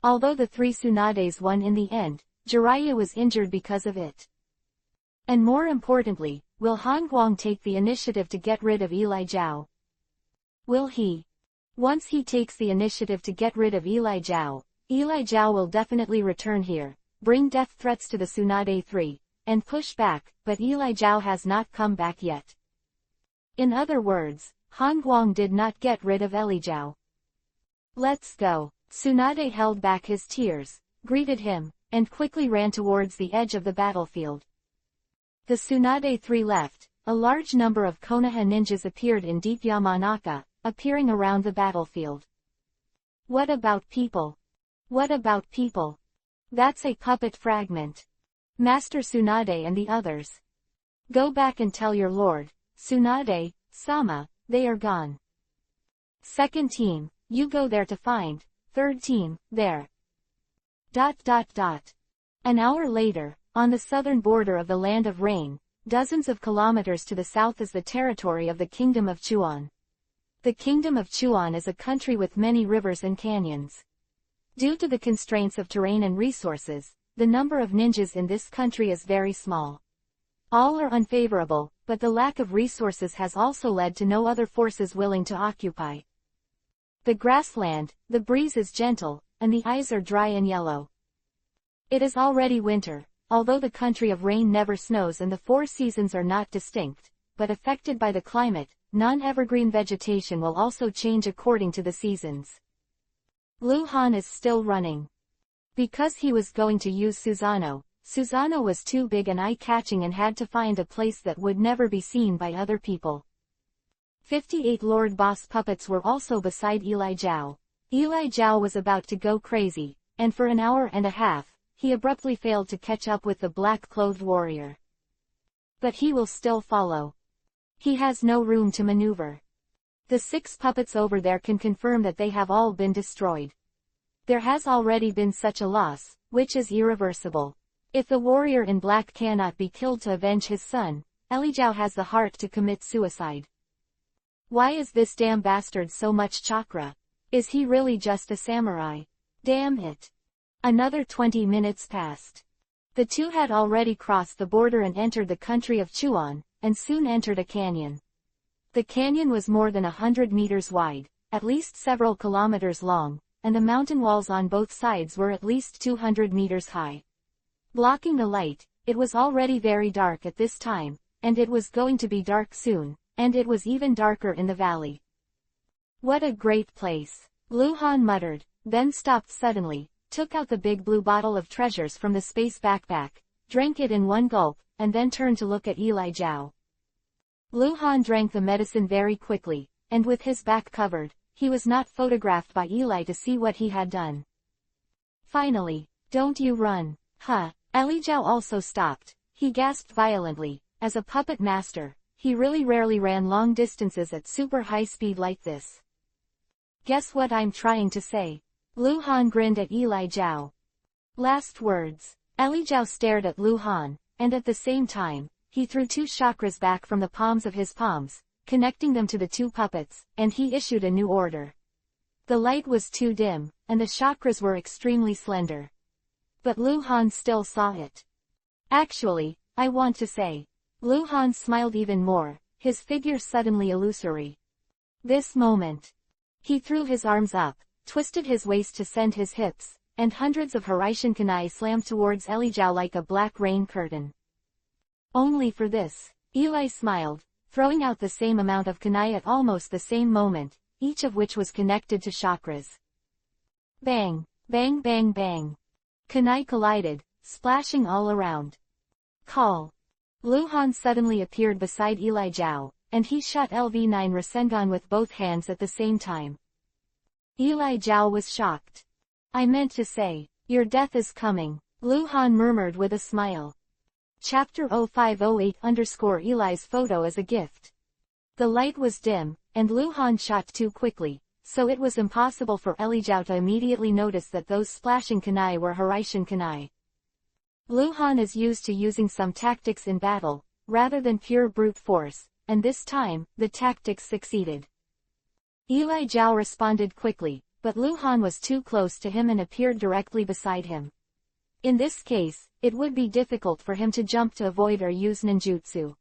Although the 3 Tsunades won in the end, Jiraiya was injured because of it. And more importantly, will Han Guang take the initiative to get rid of Eli Zhao? Will he? Once he takes the initiative to get rid of Eli Zhao will definitely return here, bring death threats to the Tsunade 3, and push back, but Eli Zhao has not come back yet. In other words, Han Guang did not get rid of Elijao. Let's go. Tsunade held back his tears, greeted him, and quickly ran towards the edge of the battlefield. The Tsunade 3 left. A large number of Konoha ninjas appeared in Deep Yamanaka, appearing around the battlefield. What about people? What about people? That's a puppet fragment. Master Tsunade and the others. Go back and tell your lord, Tsunade-sama, they are gone. Second team, you go there to find. Third team, there. An hour later, on the southern border of the Land of Rain, dozens of kilometers to the south is the territory of the Kingdom of Chuan. The Kingdom of Chuan is a country with many rivers and canyons. Due to the constraints of terrain and resources, the number of ninjas in this country is very small. All are unfavorable, but the lack of resources has also led to no other forces willing to occupy. The grassland, the breeze is gentle, and the eyes are dry and yellow. It is already winter, although the country of rain never snows and the 4 seasons are not distinct, but affected by the climate, non-evergreen vegetation will also change according to the seasons. Lu Han is still running. Because he was going to use Susanoo was too big and eye-catching and had to find a place that would never be seen by other people. 58 Lord Boss puppets were also beside Eli Zhao. Eli Zhao was about to go crazy, and for an hour and a half, he abruptly failed to catch up with the black-clothed warrior. But he will still follow. He has no room to maneuver. The 6 puppets over there can confirm that they have all been destroyed. There has already been such a loss, which is irreversible. If the warrior in black cannot be killed to avenge his son, Elijao has the heart to commit suicide. Why is this damn bastard so much chakra? Is he really just a samurai? Damn it. Another 20 minutes passed. The two had already crossed the border and entered the country of Chuan, and soon entered a canyon. The canyon was more than 100 meters wide, at least several kilometers long, and the mountain walls on both sides were at least 200 meters high. Blocking the light, it was already very dark at this time, and it was going to be dark soon, and it was even darker in the valley. What a great place, Lu Han muttered, then stopped suddenly, took out the big blue bottle of treasures from the space backpack, drank it in one gulp, and then turned to look at Eli Zhao. Lu Han drank the medicine very quickly, and with his back covered, he was not photographed by Eli to see what he had done. Finally, don't you run, huh? Eli Zhao also stopped. He gasped violently. As a puppet master, he really rarely ran long distances at super high speed like this. Guess what I'm trying to say? Lu Han grinned at Eli Zhao. Last words. Eli Zhao stared at Lu Han, and at the same time, he threw two chakras back from the palms of his palms, connecting them to the two puppets, and he issued a new order. The light was too dim, and the chakras were extremely slender. But Lu Han still saw it. Actually, I want to say. Lu Han smiled even more, his figure suddenly illusory. This moment. He threw his arms up, twisted his waist to send his hips, and hundreds of Hiraishin kunai slammed towards Eli Zhao like a black rain curtain. Only for this, Eli smiled, throwing out the same amount of kunai at almost the same moment, each of which was connected to chakras. Bang, bang bang bang. Kunai collided, splashing all around. Call. Lu Han suddenly appeared beside Eli Zhao, and he shot LV9 Rasengan with both hands at the same time. Eli Zhao was shocked. I meant to say, your death is coming, Lu Han murmured with a smile. Chapter 0508_ Eli's photo as a gift. The light was dim, and Lu Han shot too quickly, so it was impossible for Eli Zhao to immediately notice that those splashing kunai were Hiraishin kunai. Lu Han is used to using some tactics in battle, rather than pure brute force, and this time, the tactics succeeded. Eli Zhao responded quickly, but Lu Han was too close to him and appeared directly beside him. In this case, it would be difficult for him to jump to avoid or use ninjutsu.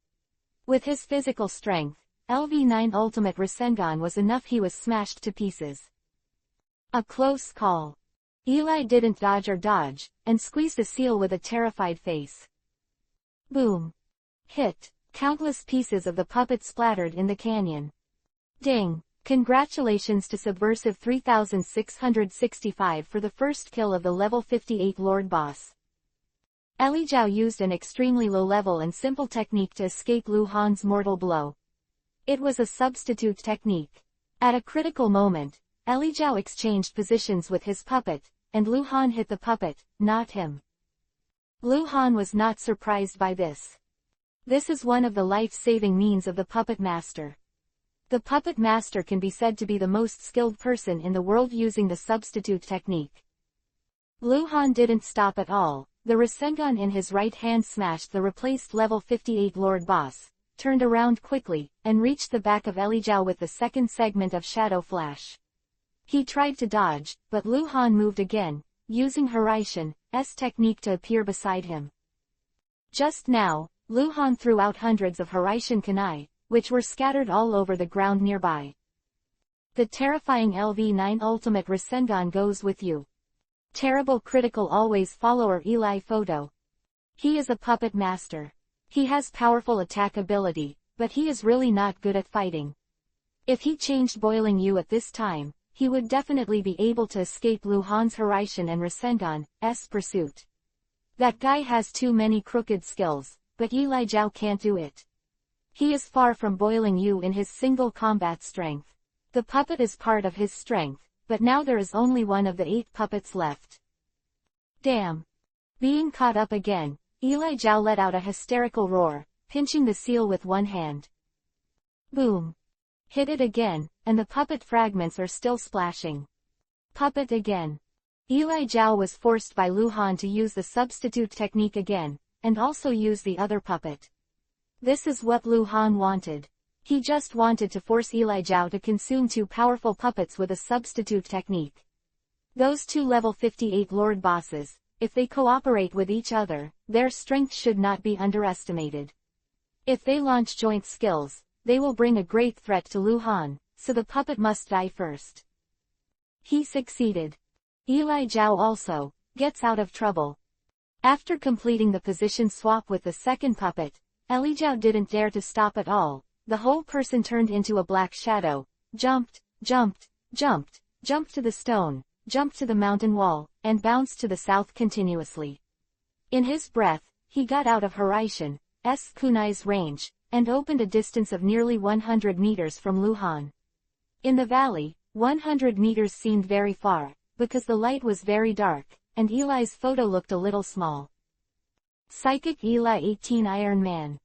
With his physical strength, LV9 Ultimate Rasengan was enough. He was smashed to pieces. A close call. Eli didn't dodge or dodge, and squeezed the seal with a terrified face. Boom. Hit. Countless pieces of the puppet splattered in the canyon. Ding. Congratulations to Subversive 3665 for the first kill of the level 58 Lord Boss. Eli Zhao used an extremely low-level and simple technique to escape Lu Han's mortal blow. It was a substitute technique. At a critical moment, Eli Zhao exchanged positions with his puppet, and Lu Han hit the puppet, not him. Lu Han was not surprised by this. This is one of the life-saving means of the puppet master. The puppet master can be said to be the most skilled person in the world using the substitute technique. Lu Han didn't stop at all. The Rasengan in his right hand smashed the replaced level 58 Lord Boss, turned around quickly, and reached the back of Eli Zhao with the second segment of Shadow Flash. He tried to dodge, but Lu Han moved again, using Hiraishin's technique to appear beside him. Just now, Lu Han threw out hundreds of Hiraishin kunai, which were scattered all over the ground nearby. The terrifying LV9 Ultimate Rasengan goes with you. Terrible critical always follower Eli photo. He is a puppet master. He has powerful attack ability, but he is really not good at fighting. If he changed Boiling You at this time, he would definitely be able to escape Lu Han's Hiraishin and Rasengan's pursuit. That guy has too many crooked skills, but Eli Zhao can't do it. He is far from Boiling You in his single combat strength. The puppet is part of his strength, but now there is only one of the 8 puppets left. Damn. Being caught up again, Eli Zhao let out a hysterical roar, pinching the seal with one hand. Boom. Hit it again, and the puppet fragments are still splashing. Puppet again. Eli Zhao was forced by Lu Han to use the substitute technique again, and also use the other puppet. This is what Lu Han wanted. He just wanted to force Eli Zhao to consume 2 powerful puppets with a substitute technique. Those 2 level 58 Lord Bosses, if they cooperate with each other, their strength should not be underestimated. If they launch joint skills, they will bring a great threat to Lu Han, so the puppet must die first. He succeeded. Eli Zhao also gets out of trouble. After completing the position swap with the second puppet, Eli Zhao didn't dare to stop at all. The whole person turned into a black shadow, jumped, jumped, jumped, jumped to the stone, jumped to the mountain wall, and bounced to the south continuously. In his breath, he got out of Horaishan's kunai's range, and opened a distance of nearly 100 meters from Lu Han. In the valley, 100 meters seemed very far, because the light was very dark, and Eli's photo looked a little small. Psychic Eli 18 Iron Man.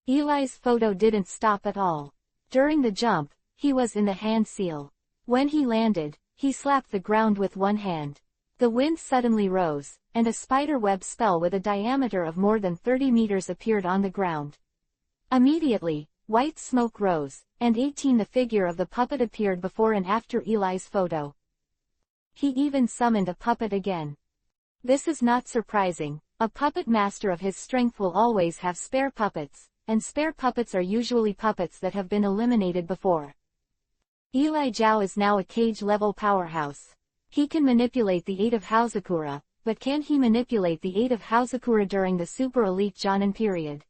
Eli's photo didn't stop at all. During the jump, he was in the hand seal. When he landed, he slapped the ground with one hand. The wind suddenly rose, and a spider web spell with a diameter of more than 30 meters appeared on the ground. Immediately, white smoke rose, and 18 the figure of the puppet appeared before and after Eli's photo. He even summoned a puppet again. This is not surprising. A puppet master of his strength will always have spare puppets, and spare puppets are usually puppets that have been eliminated before. Eli Zhao is now a cage-level powerhouse. He can manipulate the 8 of Haozakura, but can he manipulate the 8 of Haozakura during the super elite Jonin period?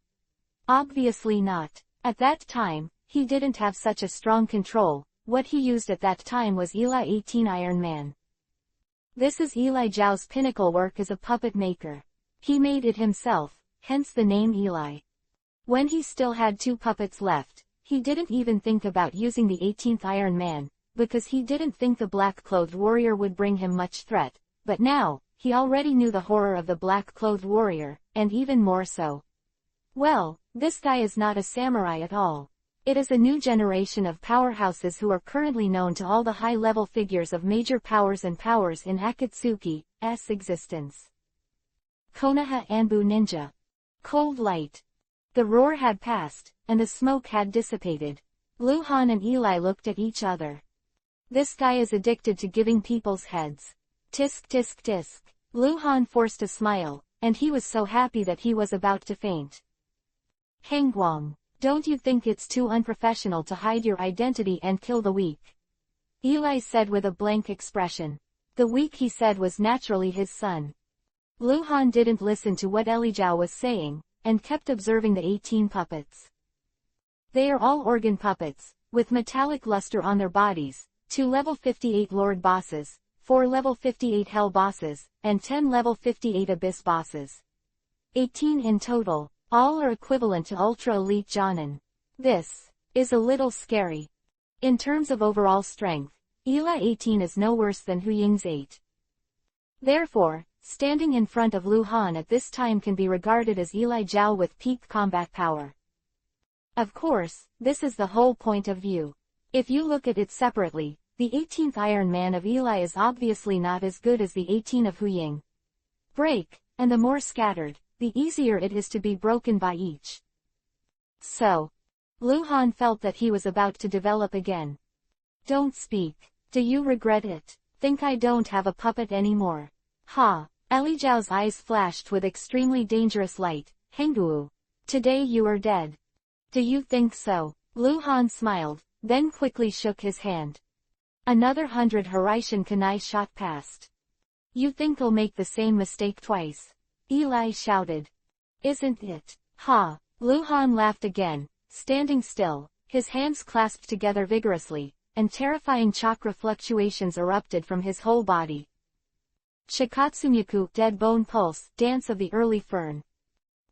Obviously not. At that time, he didn't have such a strong control. What he used at that time was Eli 18 Iron Man. This is Eli Zhao's pinnacle work as a puppet maker. He made it himself, hence the name Eli. When he still had 2 puppets left, he didn't even think about using the 18th Iron Man, because he didn't think the black-clothed warrior would bring him much threat, but now, he already knew the horror of the black-clothed warrior, and even more so. Well, this guy is not a samurai at all. It is a new generation of powerhouses who are currently known to all the high-level figures of major powers and powers in Akatsuki's existence. Konoha Anbu Ninja. Cold light. The roar had passed, and the smoke had dissipated. Lu Han and Eli looked at each other. This guy is addicted to giving people's heads. Tisk tisk tisk. Lu Han forced a smile, and he was so happy that he was about to faint. Hangguang. Don't you think it's too unprofessional to hide your identity and kill the weak? Eli said with a blank expression. The weak he said was naturally his son. Lu Han didn't listen to what Eli Zhao was saying, and kept observing the 18 puppets. They are all organ puppets, with metallic luster on their bodies, 2 level 58 Lord bosses, 4 level 58 Hell bosses, and 10 level 58 Abyss bosses. 18 in total. All are equivalent to ultra-elite Jonin. This is a little scary. In terms of overall strength, Eli 18 is no worse than Hu Ying's 8. Therefore, standing in front of Lu Han at this time can be regarded as Eli Zhao with peak combat power. Of course, this is the whole point of view. If you look at it separately, the 18th Iron Man of Eli is obviously not as good as the 18 of Hu Ying. Break, and the more scattered, the easier it is to be broken by each. So, Lu Han felt that he was about to develop again. Don't speak. Do you regret it? Think I don't have a puppet anymore? Ha! Eli Zhao's eyes flashed with extremely dangerous light. Hengguo. Today you are dead. Do you think so? Lu Han smiled, then quickly shook his hand. Another 100 Horaishan kunai shot past. You think I'll make the same mistake twice? Eli shouted. Isn't it? Ha! Lu Han laughed again, standing still, his hands clasped together vigorously, and terrifying chakra fluctuations erupted from his whole body. Shikatsumyaku Dead Bone Pulse, Dance of the Early Fern.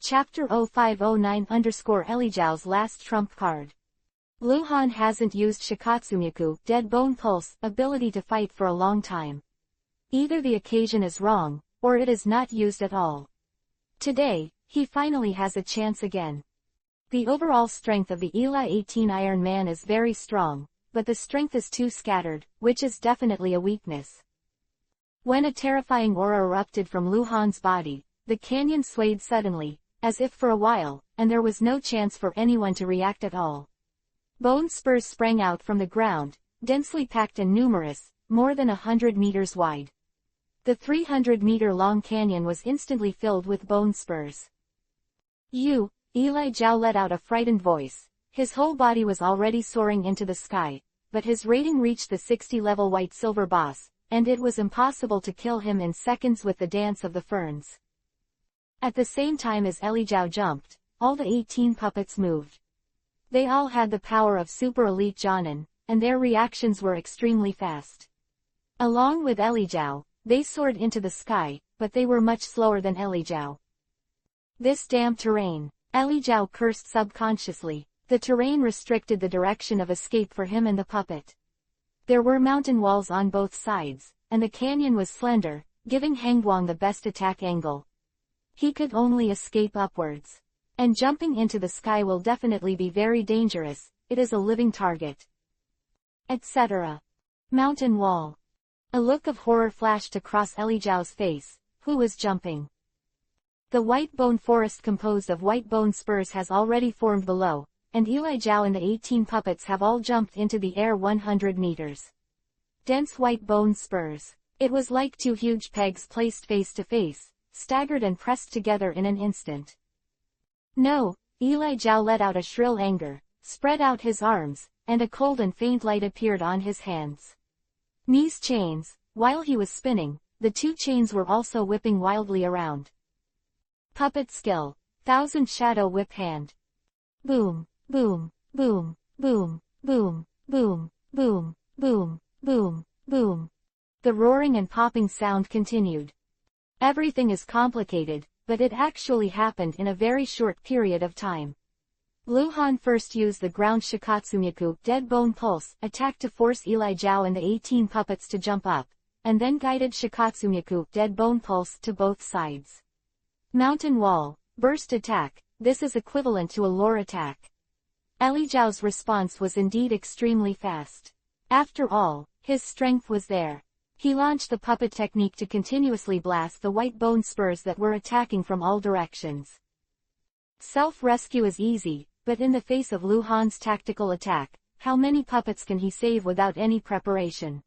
Chapter 0509_Eli Zhao's last trump card. Lu Han hasn't used Shikatsumyaku Dead Bone Pulse ability to fight for a long time. Either the occasion is wrong, or it is not used at all. Today, he finally has a chance again. The overall strength of the Eli 18 Iron Man is very strong, but the strength is too scattered, which is definitely a weakness. When a terrifying aura erupted from Lu Han's body, the canyon swayed suddenly, as if for a while, and there was no chance for anyone to react at all. Bone spurs sprang out from the ground, densely packed and numerous, more than 100 meters wide. The 300-meter-long canyon was instantly filled with bone spurs. You, Eli Zhao let out a frightened voice. His whole body was already soaring into the sky, but his rating reached the 60-level white-silver boss, and it was impossible to kill him in seconds with the Dance of the Ferns. At the same time as Eli Zhao jumped, all the 18 puppets moved. They all had the power of super elite Jonin, and their reactions were extremely fast. Along with Eli Zhao, they soared into the sky, but they were much slower than Eli Zhao. This damn terrain! Eli Zhao cursed subconsciously. The terrain restricted the direction of escape for him and the puppet. There were mountain walls on both sides, and the canyon was slender, giving Hangguang the best attack angle. He could only escape upwards. And jumping into the sky will definitely be very dangerous, it is a living target. Etc. Mountain wall. A look of horror flashed across Eli Zhao's face, who was jumping. The white bone forest composed of white bone spurs has already formed below, and Eli Zhao and the 18 puppets have all jumped into the air 100 meters. Dense white bone spurs. It was like two huge pegs placed face to face, staggered and pressed together in an instant. No, Eli Zhao let out a shrill anger, spread out his arms, and a cold and faint light appeared on his hands. Knees chains. While he was spinning, the two chains were also whipping wildly around. Puppet skill. 1000 shadow whip hand. Boom, boom, boom, boom, boom, boom, boom, boom, boom, boom. The roaring and popping sound continued. Everything is complicated, but it actually happened in a very short period of time. Lu Han first used the ground Shikatsumyaku Dead Bone Pulse attack to force Eli Zhao and the 18 puppets to jump up, and then guided Shikatsumyaku Dead Bone Pulse to both sides. Mountain Wall, Burst Attack. This is equivalent to a lore attack. Eli Zhao's response was indeed extremely fast. After all, his strength was there. He launched the puppet technique to continuously blast the white bone spurs that were attacking from all directions. Self-rescue is easy, but in the face of Lu Han's tactical attack, how many puppets can he save without any preparation?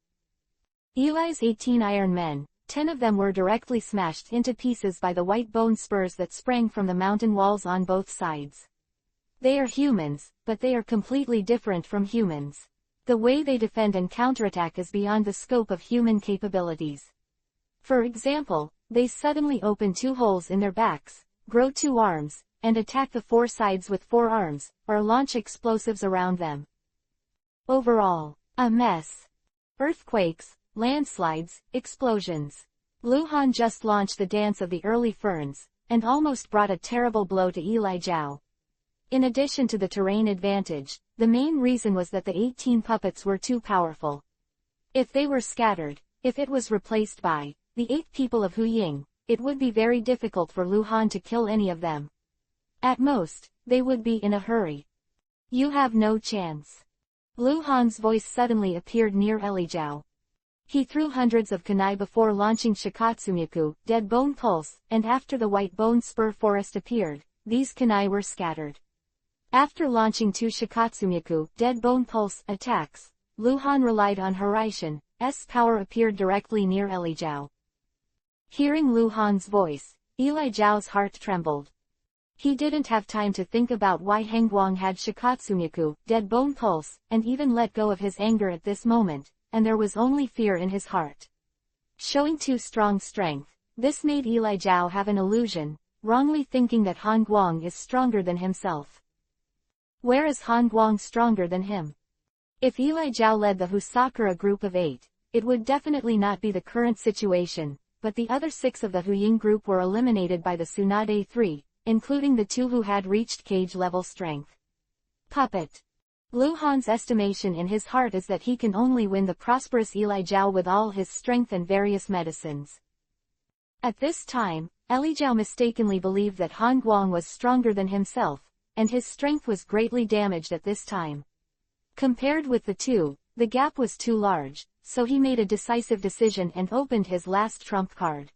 Eli's 18 iron men, 10 of them were directly smashed into pieces by the white bone spurs that sprang from the mountain walls on both sides. They are humans, but they are completely different from humans. The way they defend and counterattack is beyond the scope of human capabilities. For example, they suddenly open 2 holes in their backs, grow 2 arms, and attack the 4 sides with 4 arms, or launch explosives around them. Overall, a mess. Earthquakes, landslides, explosions. Lu Han just launched the Dance of the Early Ferns, and almost brought a terrible blow to Eli Zhao. In addition to the terrain advantage, the main reason was that the 18 puppets were too powerful. If they were scattered, if it was replaced by the 8 people of Hu Ying, it would be very difficult for Lu Han to kill any of them. At most, they would be in a hurry. You have no chance. Lu Han's voice suddenly appeared near Eli Zhao. He threw hundreds of kunai before launching Shikatsumyaku, Dead Bone Pulse, and after the white bone spur forest appeared, these kunai were scattered. After launching 2 Shikatsumyaku, Dead Bone Pulse, attacks, Lu Han relied on Horaishin's power appeared directly near Eli Zhao. Hearing Lu Han's voice, Eli Zhao's heart trembled. He didn't have time to think about why Hangguang had Shikatsumyaku, Dead Bone Pulse, and even let go of his anger at this moment, and there was only fear in his heart. Showing too strong strength, this made Eli Zhao have an illusion, wrongly thinking that Hangguang is stronger than himself. Where is Hangguang stronger than him? If Eli Zhao led the Husakura group of 8, it would definitely not be the current situation, but the other 6 of the Huying group were eliminated by the Tsunade 3, including the 2 who had reached cage-level strength. Puppet. Lu Han's estimation in his heart is that he can only win the prosperous Eli Zhao with all his strength and various medicines. At this time, Eli Zhao mistakenly believed that Hangguang was stronger than himself, and his strength was greatly damaged at this time. Compared with the 2, the gap was too large, so he made a decisive decision and opened his last trump card.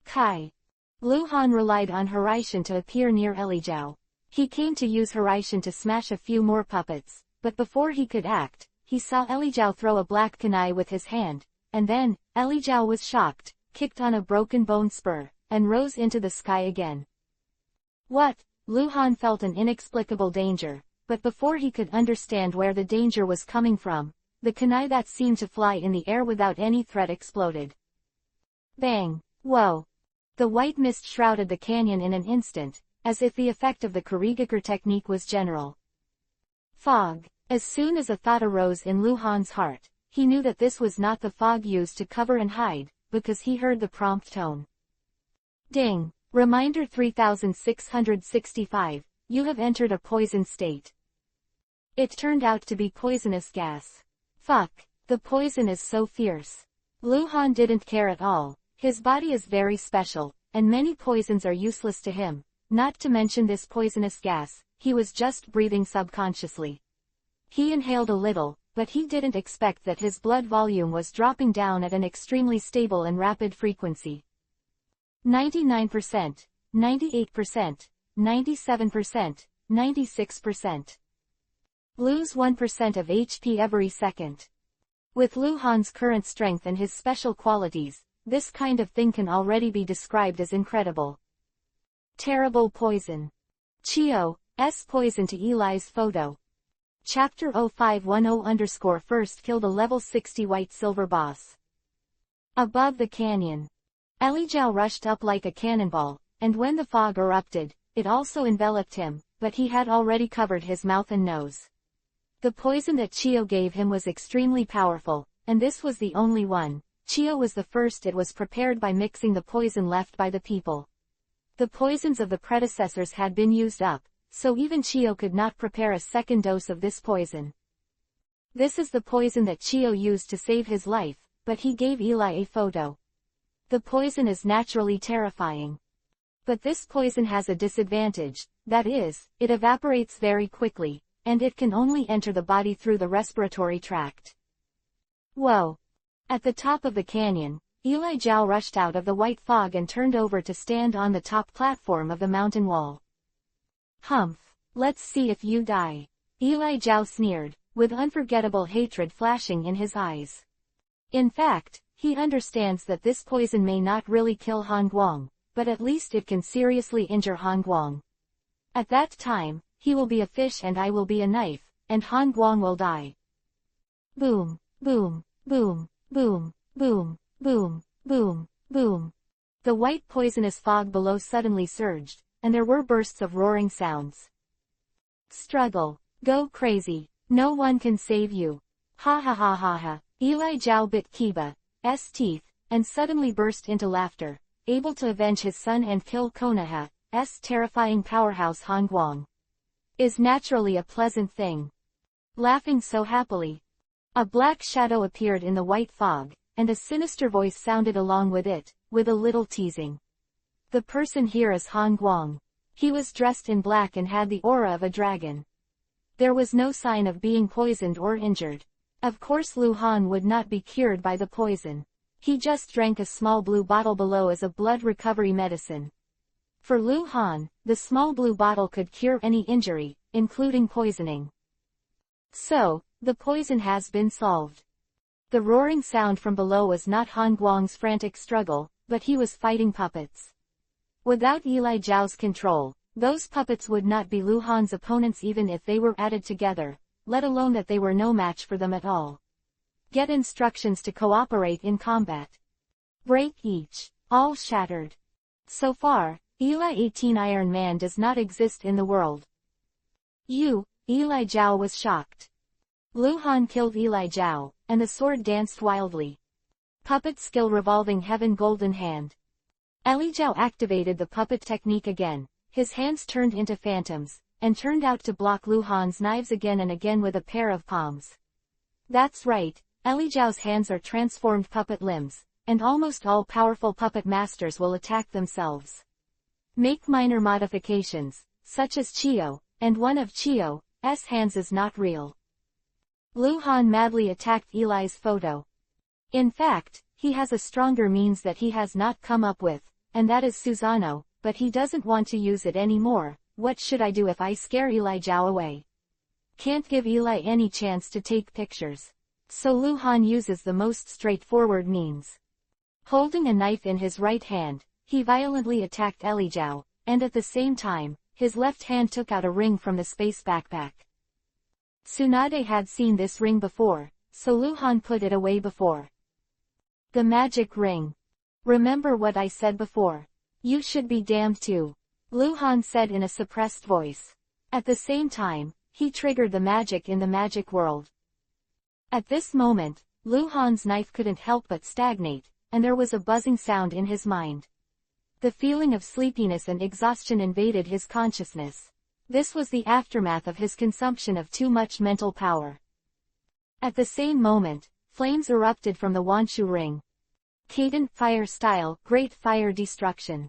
Kai. Lu Han relied on Horaishin to appear near Eli Zhao. He came to use Horaishin to smash a few more puppets, but before he could act, he saw Eli Zhao throw a black kunai with his hand, and then, Elijao was shocked, kicked on a broken bone spur, and rose into the sky again. What? Lu Han felt an inexplicable danger, but before he could understand where the danger was coming from, the kunai that seemed to fly in the air without any threat exploded. Bang! Whoa! The white mist shrouded the canyon in an instant, as if the effect of the Kurigakure technique was general. Fog. As soon as a thought arose in Lu Han's heart, he knew that this was not the fog used to cover and hide, because he heard the prompt tone. Ding! Reminder 3665, you have entered a poison state. It turned out to be poisonous gas. Fuck, the poison is so fierce. Lu Han didn't care at all, his body is very special, and many poisons are useless to him, not to mention this poisonous gas, he was just breathing subconsciously. He inhaled a little, but he didn't expect that his blood volume was dropping down at an extremely stable and rapid frequency. 99%, 98%, 97%, 96%. Lose 1% of HP every second. With Lu Han's current strength and his special qualities, this kind of thing can already be described as incredible. Terrible poison. Chio's poison to Eli's photo. Chapter-501-1 killed a level 60 white silver boss. Above the canyon. Elijao rushed up like a cannonball, and when the fog erupted, it also enveloped him, but he had already covered his mouth and nose. The poison that Chio gave him was extremely powerful, and this was the only one. Chio was the first. It was prepared by mixing the poison left by the people. The poisons of the predecessors had been used up, so even Chio could not prepare a second dose of this poison. This is the poison that Chio used to save his life, but he gave Eli a photo. The poison is naturally terrifying. But this poison has a disadvantage, that is, it evaporates very quickly, and it can only enter the body through the respiratory tract. Whoa! At the top of the canyon, Elijao rushed out of the white fog and turned over to stand on the top platform of the mountain wall. Humph! Let's see if you die. Elijao sneered, with unforgettable hatred flashing in his eyes. In fact, he understands that this poison may not really kill Han Guang, but at least it can seriously injure Han Guang. At that time, he will be a fish and I will be a knife, and Han Guang will die. Boom, boom, boom, boom, boom, boom, boom, boom. The white poisonous fog below suddenly surged, and there were bursts of roaring sounds. Struggle. Go crazy. No one can save you. Ha ha ha ha ha. Elijao bit Kiba's teeth, and suddenly burst into laughter, able to avenge his son and kill Konoha's terrifying powerhouse Han Guang. Is naturally a pleasant thing. Laughing so happily. A black shadow appeared in the white fog, and a sinister voice sounded along with it, with a little teasing. The person here is Han Guang. He was dressed in black and had the aura of a dragon. There was no sign of being poisoned or injured. Of course Lu Han would not be cured by the poison. He just drank a small blue bottle below as a blood recovery medicine. For Lu Han, the small blue bottle could cure any injury, including poisoning. So, the poison has been solved. The roaring sound from below was not Han Guang's frantic struggle, but he was fighting puppets. Without Elijau's control, those puppets would not be Lu Han's opponents even if they were added together, let alone that they were no match for them at all. Get instructions to cooperate in combat. Break each. All shattered. So far, Eli 18 Iron Man does not exist in the world. Elijao was shocked. Lu Han killed Elijao, and the sword danced wildly. Puppet skill revolving heaven golden hand. Elijao activated the puppet technique again, his hands turned into phantoms, and turned out to block Lu Han's knives again and again with a pair of palms. That's right, Elijau's hands are transformed puppet limbs, and almost all powerful puppet masters will attack themselves. Make minor modifications, such as Chio, and one of Chio's hands is not real. Lu Han madly attacked Eli's photo. In fact, he has a stronger means that he has not come up with, and that is Susano, but he doesn't want to use it anymore. What should I do if I scare Elijao away? Can't give Eli any chance to take pictures. So Lu Han uses the most straightforward means. Holding a knife in his right hand, he violently attacked Elijao, and at the same time, his left hand took out a ring from the space backpack. Tsunade had seen this ring before, so Lu Han put it away before. The magic ring. Remember what I said before. You should be damned too. Lu Han said in a suppressed voice. At the same time, he triggered the magic in the magic world. At this moment, Lu Han's knife couldn't help but stagnate, and there was a buzzing sound in his mind. The feeling of sleepiness and exhaustion invaded his consciousness. This was the aftermath of his consumption of too much mental power. At the same moment, flames erupted from the Wanshu ring. Kaden fire style, great fire destruction.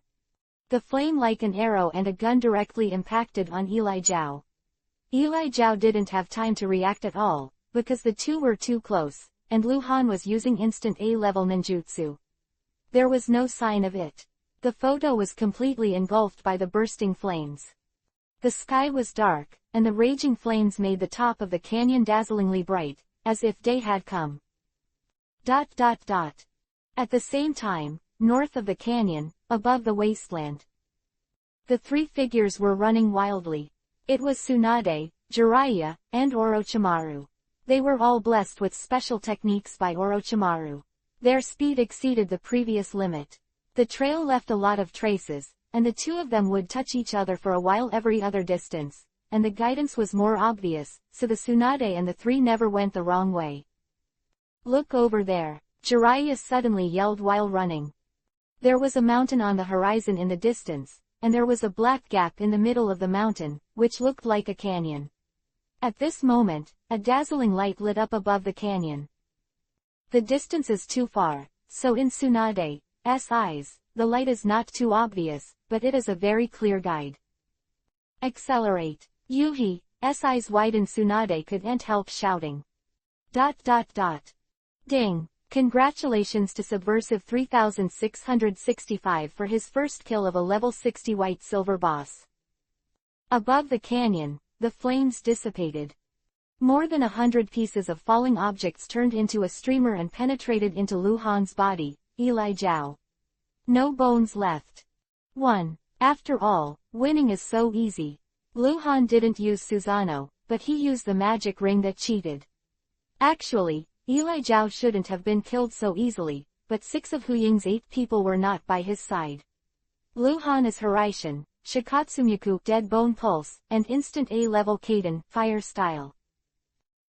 The flame like an arrow and a gun directly impacted on Elijao. Elijao didn't have time to react at all, because the two were too close, and Lu Han was using instant A-level ninjutsu. There was no sign of it. The photo was completely engulfed by the bursting flames. The sky was dark, and the raging flames made the top of the canyon dazzlingly bright, as if day had come. At the same time, north of the canyon, above the wasteland, the three figures were running wildly. It was Tsunade, Jiraiya, and Orochimaru. They were all blessed with special techniques by Orochimaru. Their speed exceeded the previous limit. The trail left a lot of traces, and the two of them would touch each other for a while every other distance, and the guidance was more obvious, so the Tsunade and the three never went the wrong way. Look over there, Jiraiya suddenly yelled while running. There was a mountain on the horizon in the distance, and there was a black gap in the middle of the mountain, which looked like a canyon. At this moment, a dazzling light lit up above the canyon. The distance is too far, so in Tsunade's eyes, the light is not too obvious, but it is a very clear guide. Accelerate. Yuhi's eyes widened. Tsunade couldn't help shouting. Ding! Congratulations to Subversive 3665 for his first kill of a level 60 white silver boss. Above the canyon, the flames dissipated. More than 100 pieces of falling objects turned into a streamer and penetrated into Lu Han's body, Elijao. No bones left. 1. After all, winning is so easy. Lu Han didn't use Susanoo, but he used the magic ring that cheated. Actually, Elijao shouldn't have been killed so easily, but 6 of Hu Ying's 8 people were not by his side. Lu Han is Hiraishin, Shikatsumyaku Dead Bone Pulse, and Instant A-level Kaden Fire Style.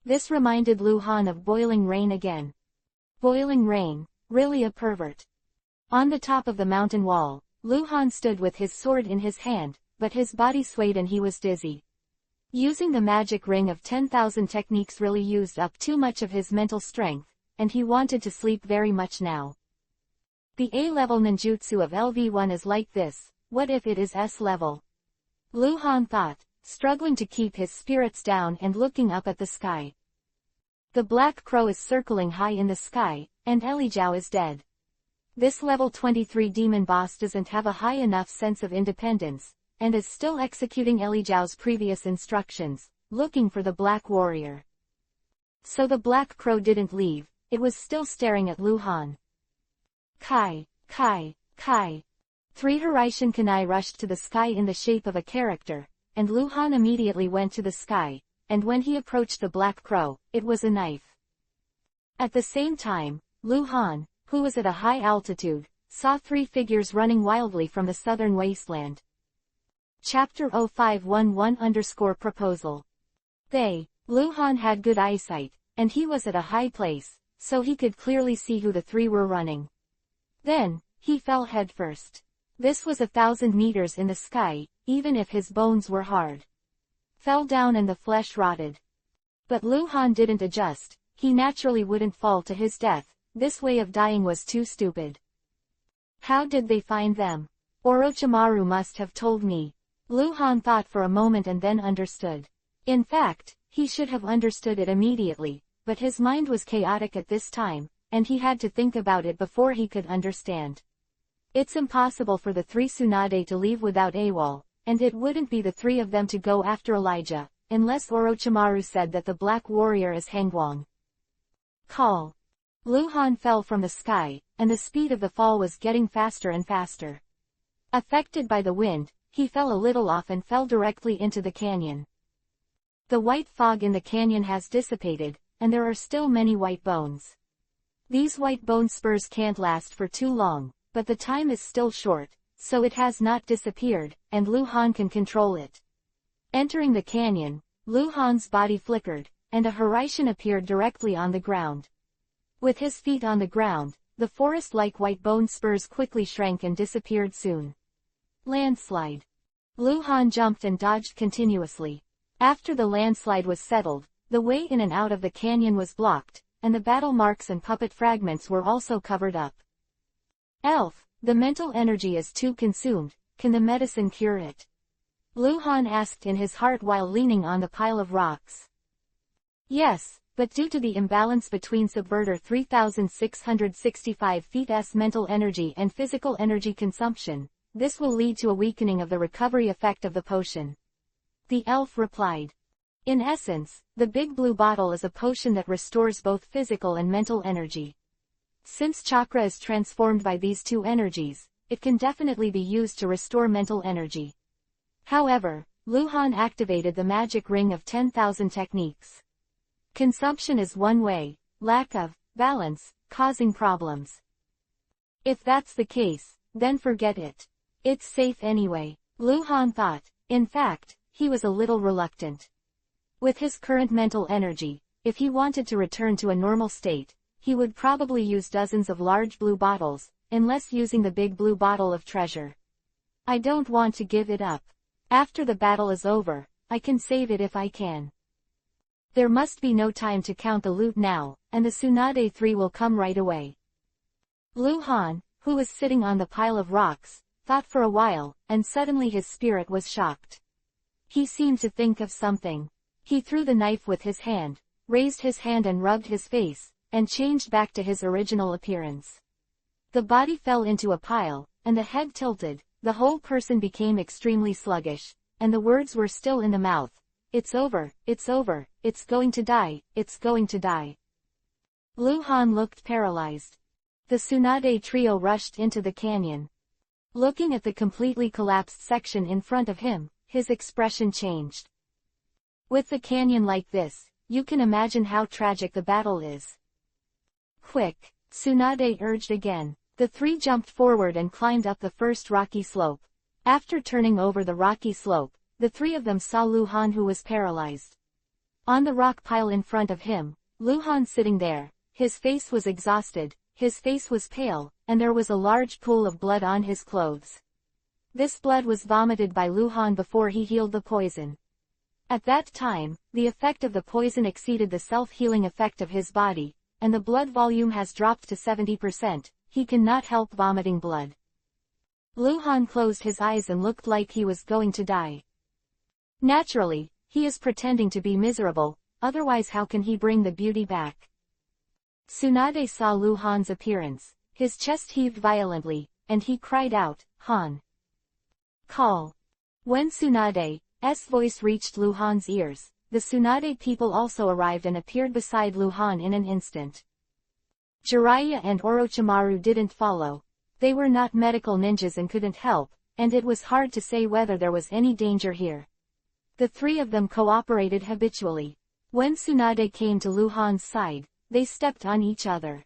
This reminded Lu Han of Boiling Rain again. Boiling Rain, really a pervert. On the top of the mountain wall, Lu Han stood with his sword in his hand, but his body swayed and he was dizzy. Using the magic ring of 10,000 techniques really used up too much of his mental strength, and he wanted to sleep very much now. The A-level ninjutsu of LV1 is like this, what if it is S-level? Lu Han thought, struggling to keep his spirits down and looking up at the sky. The black crow is circling high in the sky, and Elijao is dead. This level 23 demon boss doesn't have a high enough sense of independence, and is still executing Elijao's previous instructions, looking for the Black Warrior. So the Black Crow didn't leave, it was still staring at Lu Han. Kai. 3 Hiraishin Kunai rushed to the sky in the shape of a character, and Lu Han immediately went to the sky, and when he approached the Black Crow, it was a knife. At the same time, Lu Han, who was at a high altitude, saw 3 figures running wildly from the southern wasteland. Chapter-501-1-proposal. Lu Han had good eyesight, and he was at a high place, so he could clearly see who the 3 were running. Then, he fell headfirst. This was 1,000 meters in the sky, even if his bones were hard. Fell down and the flesh rotted. But Lu Han didn't adjust, he naturally wouldn't fall to his death, this way of dying was too stupid. How did they find them? Orochimaru must have told me. Lu Han thought for a moment and then understood. In fact, he should have understood it immediately, but his mind was chaotic at this time, and he had to think about it before he could understand. It's impossible for the 3 Tsunade to leave without AWOL, and it wouldn't be the 3 of them to go after Elijah, unless Orochimaru said that the Black Warrior is Hangguang. Call. Lu Han fell from the sky, and the speed of the fall was getting faster and faster. Affected by the wind, he fell a little off and fell directly into the canyon. The white fog in the canyon has dissipated, and there are still many white bones. These white bone spurs can't last for too long, but the time is still short, so it has not disappeared, and Lu Han can control it. Entering the canyon, Lu Han's body flickered, and a Horizon appeared directly on the ground. With his feet on the ground, the forest-like white bone spurs quickly shrank and disappeared soon. Landslide. Lu Han jumped and dodged continuously. After the landslide was settled, the way in and out of the canyon was blocked, and the battle marks and puppet fragments were also covered up. Elf, the mental energy is too consumed, can the medicine cure it? Lu Han asked in his heart while leaning on the pile of rocks. Yes, but due to the imbalance between Subverter 3665 feet's mental energy and physical energy consumption, this will lead to a weakening of the recovery effect of the potion. The elf replied. In essence, the big blue bottle is a potion that restores both physical and mental energy. Since chakra is transformed by these two energies, it can definitely be used to restore mental energy. However, Lu Han activated the magic ring of 10,000 techniques. Consumption is one way, lack of balance, causing problems. If that's the case, then forget it. It's safe anyway, Lu Han thought. In fact, he was a little reluctant. With his current mental energy, if he wanted to return to a normal state, he would probably use dozens of large blue bottles, unless using the big blue bottle of treasure. I don't want to give it up. After the battle is over, I can save it if I can. There must be no time to count the loot now, and the Tsunade 3 will come right away. Lu Han, who was sitting on the pile of rocks, thought for a while, and suddenly his spirit was shocked. He seemed to think of something. He threw the knife with his hand, raised his hand and rubbed his face, and changed back to his original appearance. The body fell into a pile, and the head tilted, the whole person became extremely sluggish, and the words were still in the mouth. It's over, it's over, it's going to die, it's going to die. Lu Han looked paralyzed. The Tsunade trio rushed into the canyon. Looking at the completely collapsed section in front of him, his expression changed. With the canyon like this, you can imagine how tragic the battle is. Quick, Tsunade urged again. The three jumped forward and climbed up the first rocky slope. After turning over the rocky slope, the three of them saw Lu Han, who was paralyzed. On the rock pile in front of him, Lu Han sitting there, his face was exhausted, his face was pale, and there was a large pool of blood on his clothes. This blood was vomited by Lu Han before he healed the poison. At that time, the effect of the poison exceeded the self-healing effect of his body, and the blood volume has dropped to 70%, he cannot help vomiting blood. Lu Han closed his eyes and looked like he was going to die. Naturally, he is pretending to be miserable, otherwise how can he bring the beauty back? Tsunade saw Lu Han's appearance, his chest heaved violently, and he cried out, Han. Call. When Tsunade's voice reached Lu Han's ears, the Tsunade people also arrived and appeared beside Lu Han in an instant. Jiraiya and Orochimaru didn't follow. They were not medical ninjas and couldn't help, and it was hard to say whether there was any danger here. The three of them cooperated habitually. When Tsunade came to Lu Han's side, they stepped on each other.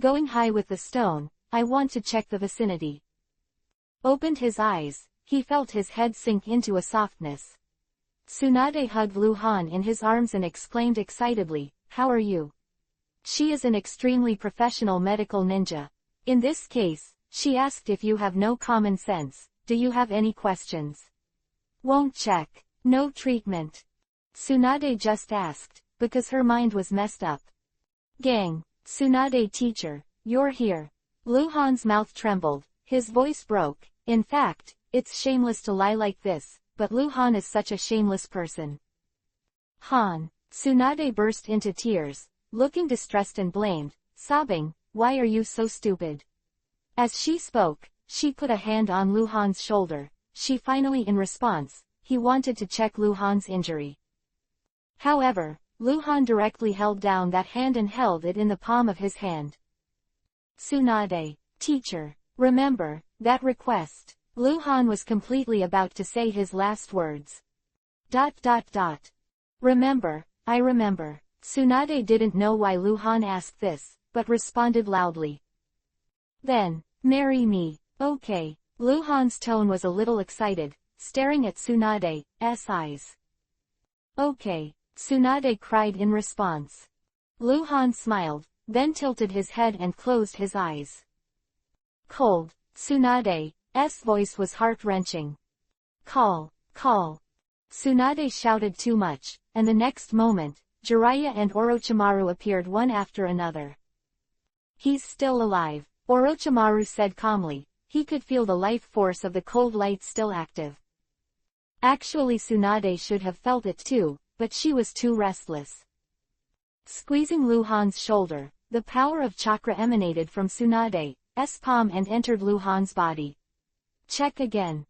Going high with the stone, I want to check the vicinity. Opened his eyes, he felt his head sink into a softness. Tsunade hugged Lu Han in his arms and exclaimed excitedly, "How are you?" She is an extremely professional medical ninja. In this case, she asked, if you have no common sense, do you have any questions? Won't check. No treatment. Tsunade just asked, because her mind was messed up. Gang. Tsunade teacher, you're here. Lu Han's mouth trembled, his voice broke. In fact, it's shameless to lie like this, but Lu Han is such a shameless person. Han. Tsunade burst into tears, looking distressed and blamed, sobbing, "Why are you so stupid?" As she spoke, she put a hand on Lu Han's shoulder. She finally, in response, he wanted to check Lu Han's injury. However, Luhan directly held down that hand and held it in the palm of his hand. Tsunade, teacher, remember that request. Luhan was completely about to say his last words. ... Remember, I remember. Tsunade didn't know why Luhan asked this, but responded loudly. Then, marry me, okay. Luhan's tone was a little excited, staring at Tsunade's eyes. Okay, Tsunade cried in response. Luhan smiled, then tilted his head and closed his eyes. Cold, Tsunade's voice was heart-wrenching. Call. Tsunade shouted too much, and the next moment, Jiraiya and Orochimaru appeared one after another. He's still alive, Orochimaru said calmly. He could feel the life force of the cold light still active. Actually Tsunade should have felt it too, but she was too restless. Squeezing Luhan's shoulder, the power of chakra emanated from Tsunade's palm and entered Luhan's body. Check again.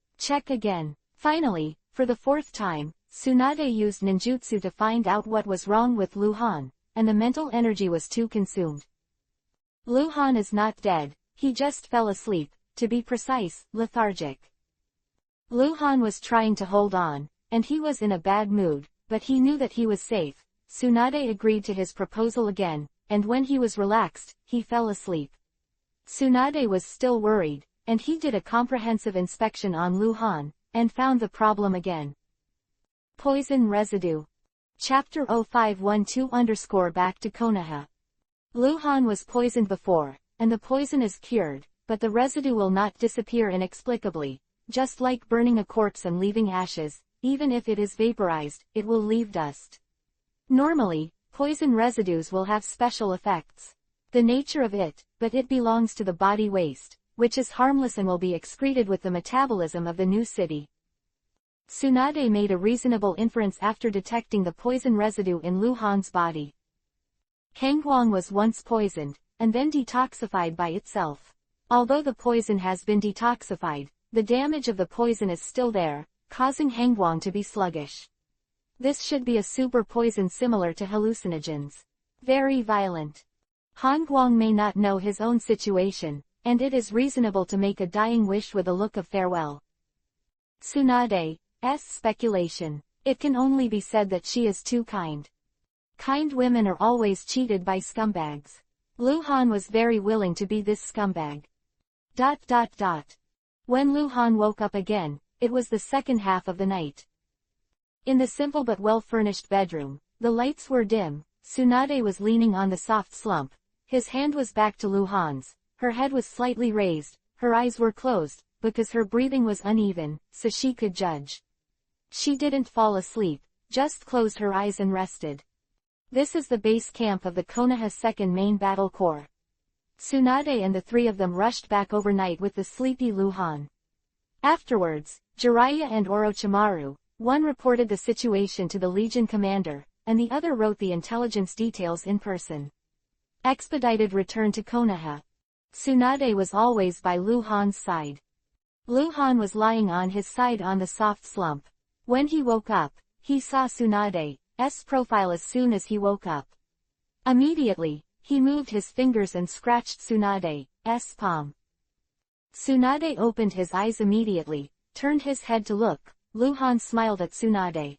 Finally, for the fourth time, Tsunade used ninjutsu to find out what was wrong with Luhan, and the mental energy was too consumed. Luhan is not dead, he just fell asleep, to be precise, lethargic. Luhan was trying to hold on, and he was in a bad mood, but he knew that he was safe. Tsunade agreed to his proposal again, and when he was relaxed, he fell asleep. Tsunade was still worried, and he did a comprehensive inspection on Luhan, and found the problem again. Poison residue. Chapter 0512 back to Konoha. Luhan was poisoned before, and the poison is cured, but the residue will not disappear inexplicably, just like burning a corpse and leaving ashes. Even if it is vaporized, it will leave dust. Normally, poison residues will have special effects. The nature of it, but it belongs to the body waste, which is harmless and will be excreted with the metabolism of the new city. Tsunade made a reasonable inference after detecting the poison residue in Luhan's body. Hangwang was once poisoned, and then detoxified by itself. Although the poison has been detoxified, the damage of the poison is still there, causing Hangwang to be sluggish. This should be a super poison similar to hallucinogens. Very violent. Hangwang may not know his own situation, and it is reasonable to make a dying wish with a look of farewell. Tsunade's speculation. It can only be said that she is too kind. Kind women are always cheated by scumbags. Luhan was very willing to be this scumbag. When Luhan woke up again, it was the second half of the night. In the simple but well-furnished bedroom, the lights were dim. Tsunade was leaning on the soft slump. His hand was back to Luhan's. Her head was slightly raised, her eyes were closed, because her breathing was uneven, so she could judge. She didn't fall asleep, just closed her eyes and rested. This is the base camp of the Konoha 2nd Main Battle Corps. Tsunade and the three of them rushed back overnight with the sleepy Luhan. Afterwards, Jiraiya and Orochimaru, one reported the situation to the Legion commander, and the other wrote the intelligence details in person. Expedited return to Konoha. Tsunade was always by Luhan's side. Luhan was lying on his side on the soft slump. When he woke up, he saw Tsunade's profile as soon as he woke up. Immediately, he moved his fingers and scratched Tsunade's palm. Tsunade opened his eyes immediately, turned his head to look. Luhan smiled at Tsunade.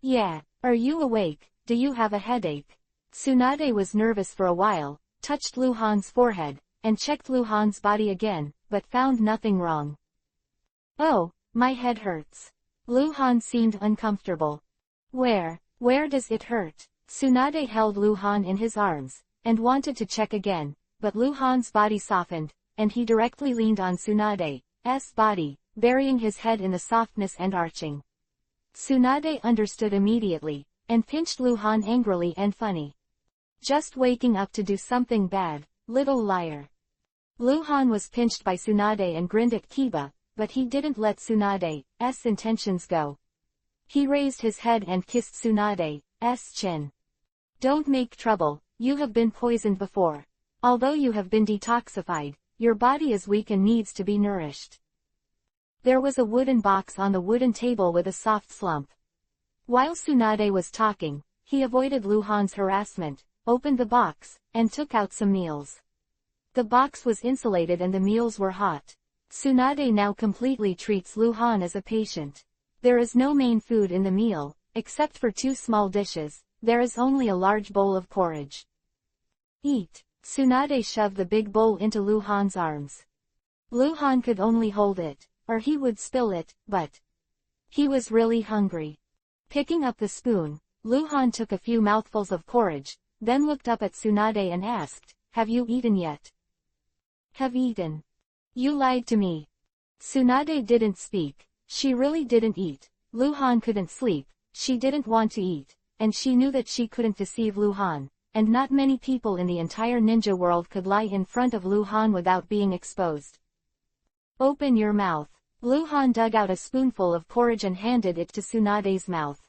Yeah, are you awake? Do you have a headache? Tsunade was nervous for a while, touched Luhan's forehead, and checked Luhan's body again, but found nothing wrong. Oh, my head hurts. Luhan seemed uncomfortable. Where does it hurt? Tsunade held Luhan in his arms, and wanted to check again, but Luhan's body softened, and he directly leaned on Tsunade's body, burying his head in the softness and arching. Tsunade understood immediately, and pinched Luhan angrily and funny. Just waking up to do something bad, little liar. Luhan was pinched by Tsunade and grinned at Kiba, but he didn't let Tsunade's intentions go. He raised his head and kissed Tsunade's chin. Don't make trouble, you have been poisoned before. Although you have been detoxified, your body is weak and needs to be nourished. There was a wooden box on the wooden table with a soft slump. While Tsunade was talking, he avoided Lu Han's harassment, opened the box, and took out some meals. The box was insulated and the meals were hot. Tsunade now completely treats Lu Han as a patient. There is no main food in the meal, except for 2 small dishes. There is only a large bowl of porridge. Eat. Tsunade shoved the big bowl into Lu Han's arms. Lu Han could only hold it, or he would spill it, but he was really hungry. Picking up the spoon, Lu Han took a few mouthfuls of porridge, then looked up at Tsunade and asked, "Have you eaten yet?" "Have eaten. You lied to me." Tsunade didn't speak. She really didn't eat. Lu Han couldn't sleep, she didn't want to eat, and she knew that she couldn't deceive Lu Han, and not many people in the entire ninja world could lie in front of Lu Han without being exposed. "Open your mouth." Lu Han dug out a spoonful of porridge and handed it to Tsunade's mouth.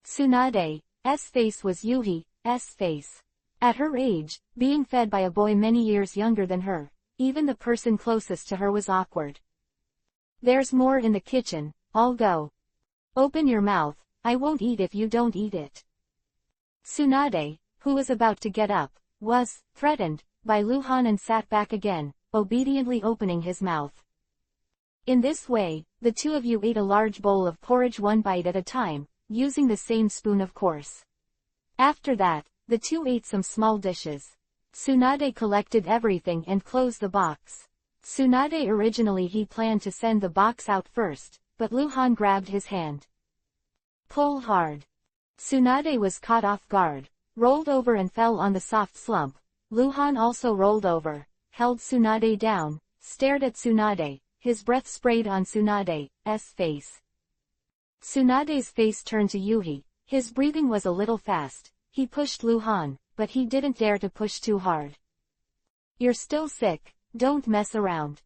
Tsunade's face was Yuhi's face. At her age, being fed by a boy many years younger than her, even the person closest to her was awkward. "There's more in the kitchen, I'll go." "Open your mouth, I won't eat if you don't eat it." Tsunade, who was about to get up, was threatened by Lu Han and sat back again, obediently opening his mouth. In this way, the 2 of you ate a large bowl of porridge 1 bite at a time, using the same spoon of course. After that, the 2 ate some small dishes. Tsunade collected everything and closed the box. Tsunade originally he planned to send the box out first, but Lu Han grabbed his hand. "Pull hard." Tsunade was caught off guard, rolled over and fell on the soft slump. Lu Han also rolled over, held Tsunade down, stared at Tsunade, his breath sprayed on Tsunade's face. Tsunade's face turned to Yuhi. His breathing was a little fast. He pushed Lu Han, but he didn't dare to push too hard. "You're still sick, don't mess around."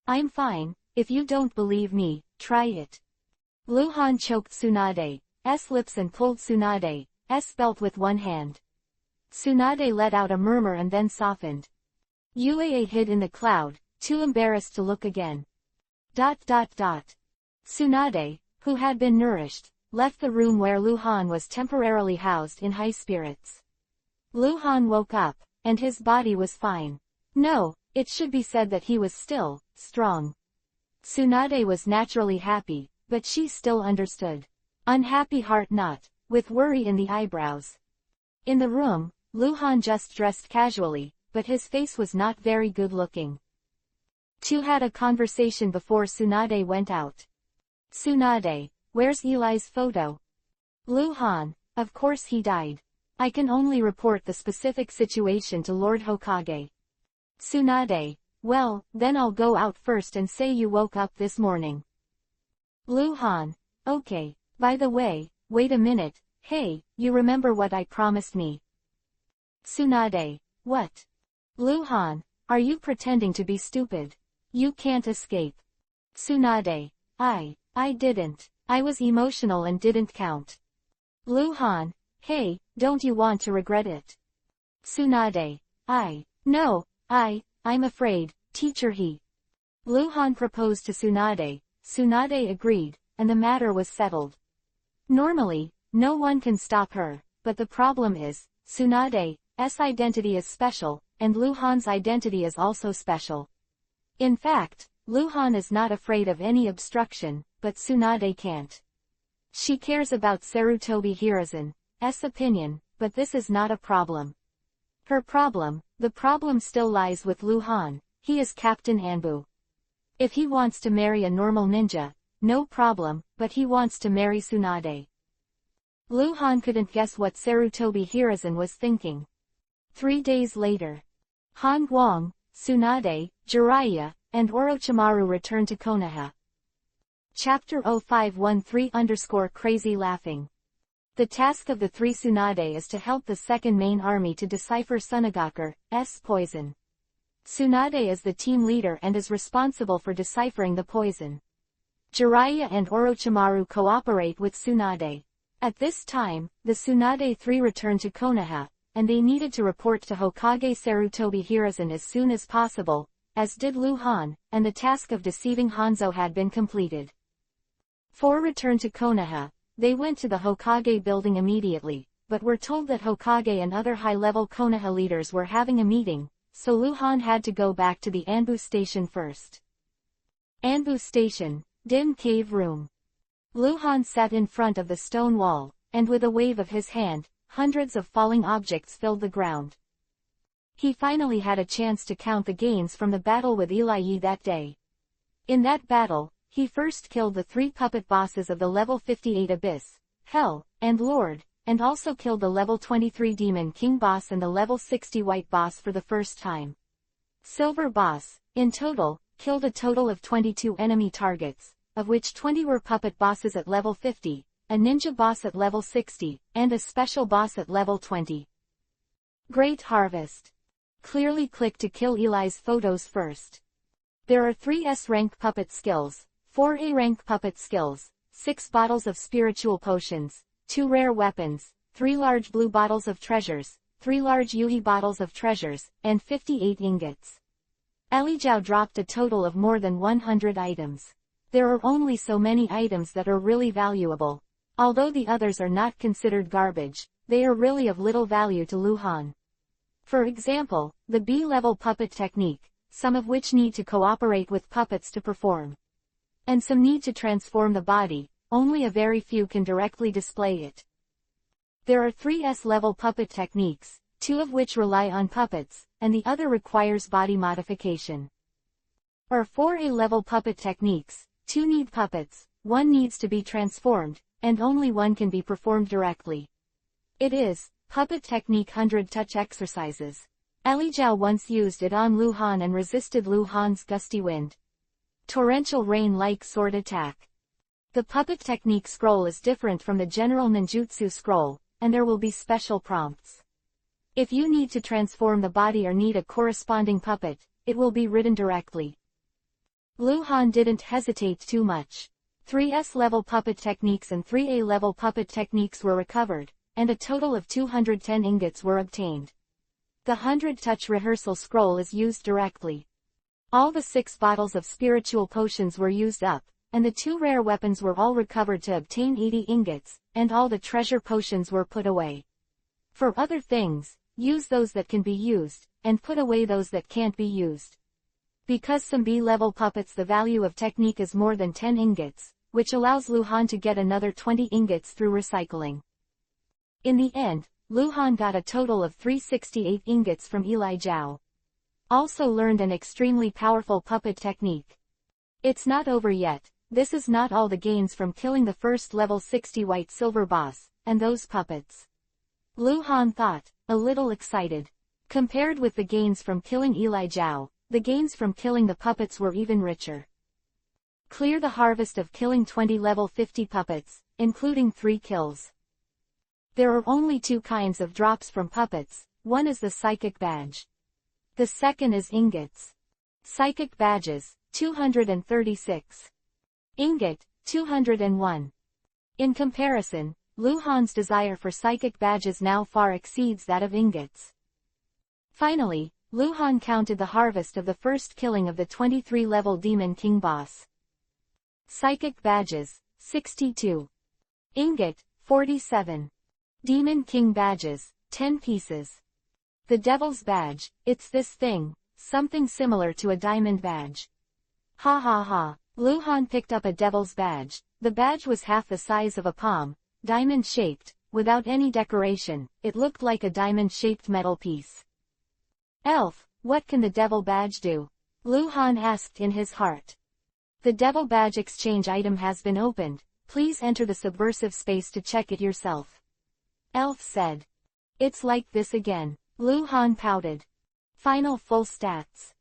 "I'm fine, if you don't believe me, try it." Lu Han choked Tsunade's lips and pulled Tsunade's belt with one hand. Tsunade let out a murmur and then softened. Yue hid in the cloud, too embarrassed to look again. Tsunade, who had been nourished, left the room where Lu Han was temporarily housed in high spirits. Lu Han woke up, and his body was fine. No, it should be said that he was still strong. Tsunade was naturally happy, but she still understood. Unhappy heart not, with worry in the eyebrows. In the room, Lu Han just dressed casually, but his face was not very good looking. 2 had a conversation before Tsunade went out. "Tsunade, where's Eli's photo?" Lu Han, "Of course he died. I can only report the specific situation to Lord Hokage." Tsunade, "Well, then I'll go out first and say you woke up this morning." Lu Han, "Okay, by the way, wait a minute, hey, you remember what I promised me?" Tsunade, "What?" Lu Han, "Are you pretending to be stupid? You can't escape." Tsunade, I didn't. I was emotional and didn't count." Lu Han, "Hey, don't you want to regret it?" Tsunade, No, I'm afraid, teacher he." Lu Han proposed to Tsunade, Tsunade agreed, and the matter was settled. Normally, no one can stop her, but the problem is, Tsunade's identity is special, and Lu Han's identity is also special. In fact, Lu Han is not afraid of any obstruction, but Tsunade can't. She cares about Sarutobi Hiruzen's opinion, but this is not a problem. The problem still lies with Lu Han. He is Captain Anbu. If he wants to marry a normal ninja, no problem, but he wants to marry Tsunade. Lu Han couldn't guess what Sarutobi Hiruzen was thinking. 3 days later, Han Guang, Tsunade, Jiraiya, and Orochimaru returned to Konoha. Chapter 0513_Crazy Laughing. The task of the 3 Tsunade is to help the second main army to decipher Sunagaku's poison. Tsunade is the team leader and is responsible for deciphering the poison. Jiraiya and Orochimaru cooperate with Tsunade. At this time, the Tsunade 3 returned to Konoha, and they needed to report to Hokage Sarutobi Hiruzen as soon as possible, as did Lu Han, and the task of deceiving Hanzo had been completed. 4 returned to Konoha, they went to the Hokage building immediately, but were told that Hokage and other high-level Konoha leaders were having a meeting, so Luhan had to go back to the Anbu station first. Anbu station, dim cave room. Luhan sat in front of the stone wall, and with a wave of his hand, hundreds of falling objects filled the ground. He finally had a chance to count the gains from the battle with Eli Yi that day. In that battle, he first killed the 3 puppet bosses of the level 58 Abyss, Hell, and Lord, and also killed the level 23 Demon King boss and the level 60 White boss for the first time. Silver boss, in total, killed a total of 22 enemy targets, of which 20 were puppet bosses at level 50, a ninja boss at level 60, and a special boss at level 20. Great Harvest. Clearly click to kill Eli's photos first. There are 3 S-rank puppet skills, 4 A-rank puppet skills, 6 bottles of spiritual potions, 2 rare weapons, 3 large blue bottles of treasures, 3 large Yuhi bottles of treasures, and 58 ingots. Li Jiao dropped a total of more than 100 items. There are only so many items that are really valuable. Although the others are not considered garbage, they are really of little value to Luhan. For example, the B-level puppet technique, some of which need to cooperate with puppets to perform. And some need to transform the body, only a very few can directly display it. There are 3 S-level puppet techniques, 2 of which rely on puppets, and the other requires body modification. Or 4 A-level puppet techniques, 2 need puppets, 1 needs to be transformed, and only 1 can be performed directly. It is Puppet Technique 100 Touch Exercises. Li Jiao once used it on Luhan and resisted Luhan's gusty wind. Torrential rain-like sword attack. The Puppet Technique scroll is different from the general ninjutsu scroll, and there will be special prompts. If you need to transform the body or need a corresponding puppet, it will be written directly. Luhan didn't hesitate too much. 3 S-level puppet techniques and 3 A-level puppet techniques were recovered, and a total of 210 ingots were obtained. The 100-touch rehearsal scroll is used directly. All the 6 bottles of spiritual potions were used up, and the 2 rare weapons were all recovered to obtain 80 ingots, and all the treasure potions were put away. For other things, use those that can be used, and put away those that can't be used. Because some B-level puppets the value of technique is more than 10 ingots, which allows Luhan to get another 20 ingots through recycling. In the end, Luhan got a total of 368 ingots from Li Jiao. Also learned an extremely powerful puppet technique. It's not over yet. This is not all the gains from killing the first level 60 white silver boss, and those puppets. Luhan thought, a little excited. Compared with the gains from killing Li Jiao, the gains from killing the puppets were even richer. Clear the harvest of killing 20 level 50 puppets, including 3 kills. There are only 2 kinds of drops from puppets, one is the psychic badge. The second is ingots. Psychic badges, 236. Ingot, 201. In comparison, Luhan's desire for psychic badges now far exceeds that of ingots. Finally, Luhan counted the harvest of the first killing of the 23-level Demon King boss. Psychic badges, 62. Ingot, 47. Demon King badges, 10 pieces. The Devil's badge, it's this thing, something similar to a diamond badge. Ha ha ha, Luhan picked up a Devil's badge. The badge was half the size of a palm, diamond-shaped, without any decoration. It looked like a diamond-shaped metal piece. Elf, what can the Devil badge do? Luhan asked in his heart. The Devil badge exchange item has been opened. Please enter the subversive space to check it yourself. Elf said. It's like this again. Luhan pouted. Final full stats.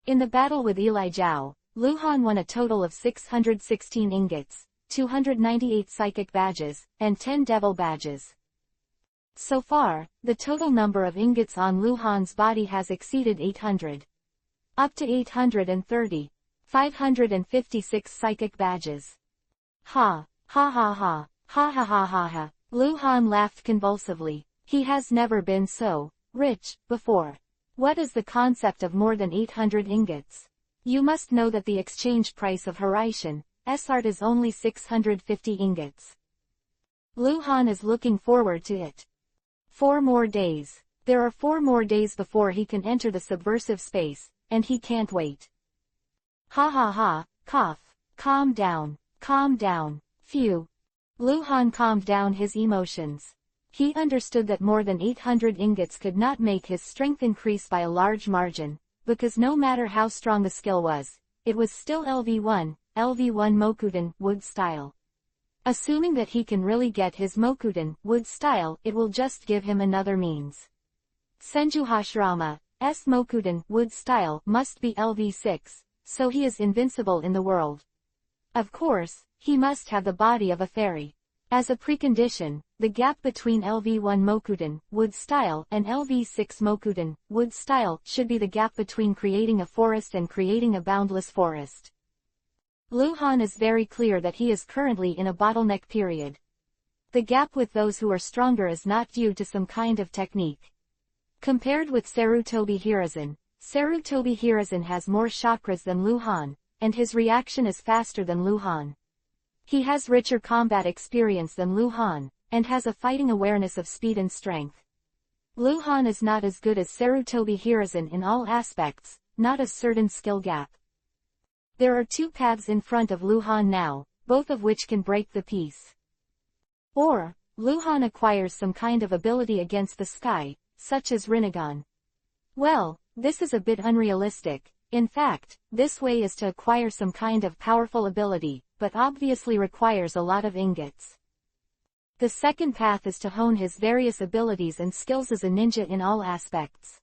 In the battle with Li Jiao, Luhan won a total of 616 ingots, 298 psychic badges, and 10 devil badges. So far, the total number of ingots on Luhan's body has exceeded 800. Up to 830. 556 psychic badges. Ha, ha ha ha, ha ha ha ha ha. Luhan laughed convulsively. He has never been so rich before. What is the concept of more than 800 ingots? You must know that the exchange price of Hiraishin, S-art is only 650 ingots. Lu Han is looking forward to it. 4 more days. There are 4 more days before he can enter the subversive space, and he can't wait. Ha ha ha, cough. Calm down. Calm down. Phew. Lu Han calmed down his emotions. He understood that more than 800 ingots could not make his strength increase by a large margin, because no matter how strong the skill was, it was still LV1 Mokuden wood style. Assuming that he can really get his Mokuden wood style, it will just give him another means. Senju Hashirama's Mokuden wood style must be LV6, so he is invincible in the world. Of course, he must have the body of a fairy. As a precondition, the gap between LV1 Mokuden wood style and LV6 Mokuden wood style should be the gap between creating a forest and creating a boundless forest. Lu Han is very clear that he is currently in a bottleneck period. The gap with those who are stronger is not due to some kind of technique. Compared with Sarutobi Hiruzen has more chakras than Lu Han, and his reaction is faster than Lu Han. He has richer combat experience than Lu Han, and has a fighting awareness of speed and strength. Lu Han is not as good as Sarutobi Hiruzen in all aspects, not a certain skill gap. There are 2 paths in front of Lu Han now, both of which can break the peace. Or, Lu Han acquires some kind of ability against the sky, such as Rinnegan. Well, this is a bit unrealistic. In fact, this way is to acquire some kind of powerful ability, but obviously requires a lot of ingots. The second path is to hone his various abilities and skills as a ninja in all aspects.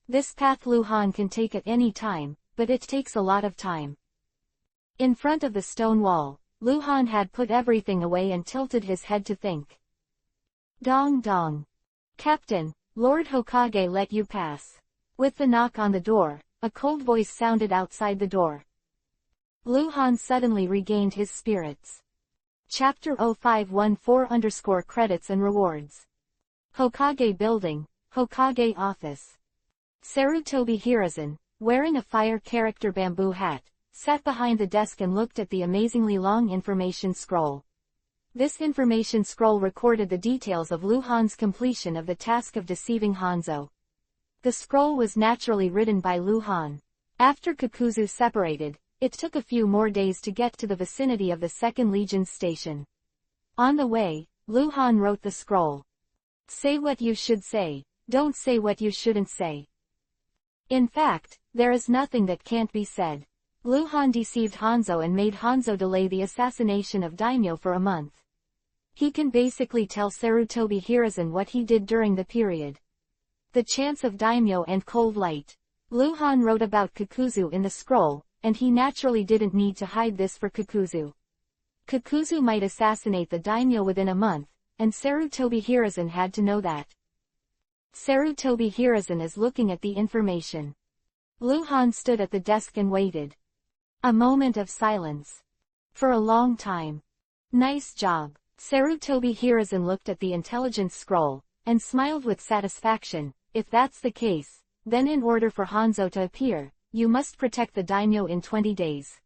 This path Lu Han can take at any time, but it takes a lot of time. In front of the stone wall, Lu Han had put everything away and tilted his head to think. Dong dong. Captain, Lord Hokage let you pass. With the knock on the door, a cold voice sounded outside the door. Lu Han suddenly regained his spirits. Chapter 0514 Credits and Rewards. Hokage Building, Hokage Office. Sarutobi Hiruzen, wearing a fire character bamboo hat, sat behind the desk and looked at the amazingly long information scroll. This information scroll recorded the details of Lu Han's completion of the task of deceiving Hanzo. The scroll was naturally written by Lu Han. After Kakuzu separated, it took a few more days to get to the vicinity of the 2nd Legion's station. On the way, Lu Han wrote the scroll. Say what you should say, don't say what you shouldn't say. In fact, there is nothing that can't be said. Lu Han deceived Hanzo and made Hanzo delay the assassination of Daimyo for a month. He can basically tell Sarutobi Hiruzen what he did during the period. The chance of Daimyo and cold light. Lu Han wrote about Kakuzu in the scroll, and he naturally didn't need to hide this for Kakuzu. Kakuzu might assassinate the Daimyo within a month, and Sarutobi Hiruzen had to know that. Sarutobi Hiruzen is looking at the information. Lu Han stood at the desk and waited. A moment of silence. For a long time. Nice job. Sarutobi Hiruzen looked at the intelligence scroll, and smiled with satisfaction. If that's the case, then in order for Hanzo to appear, you must protect the daimyo in 20 days.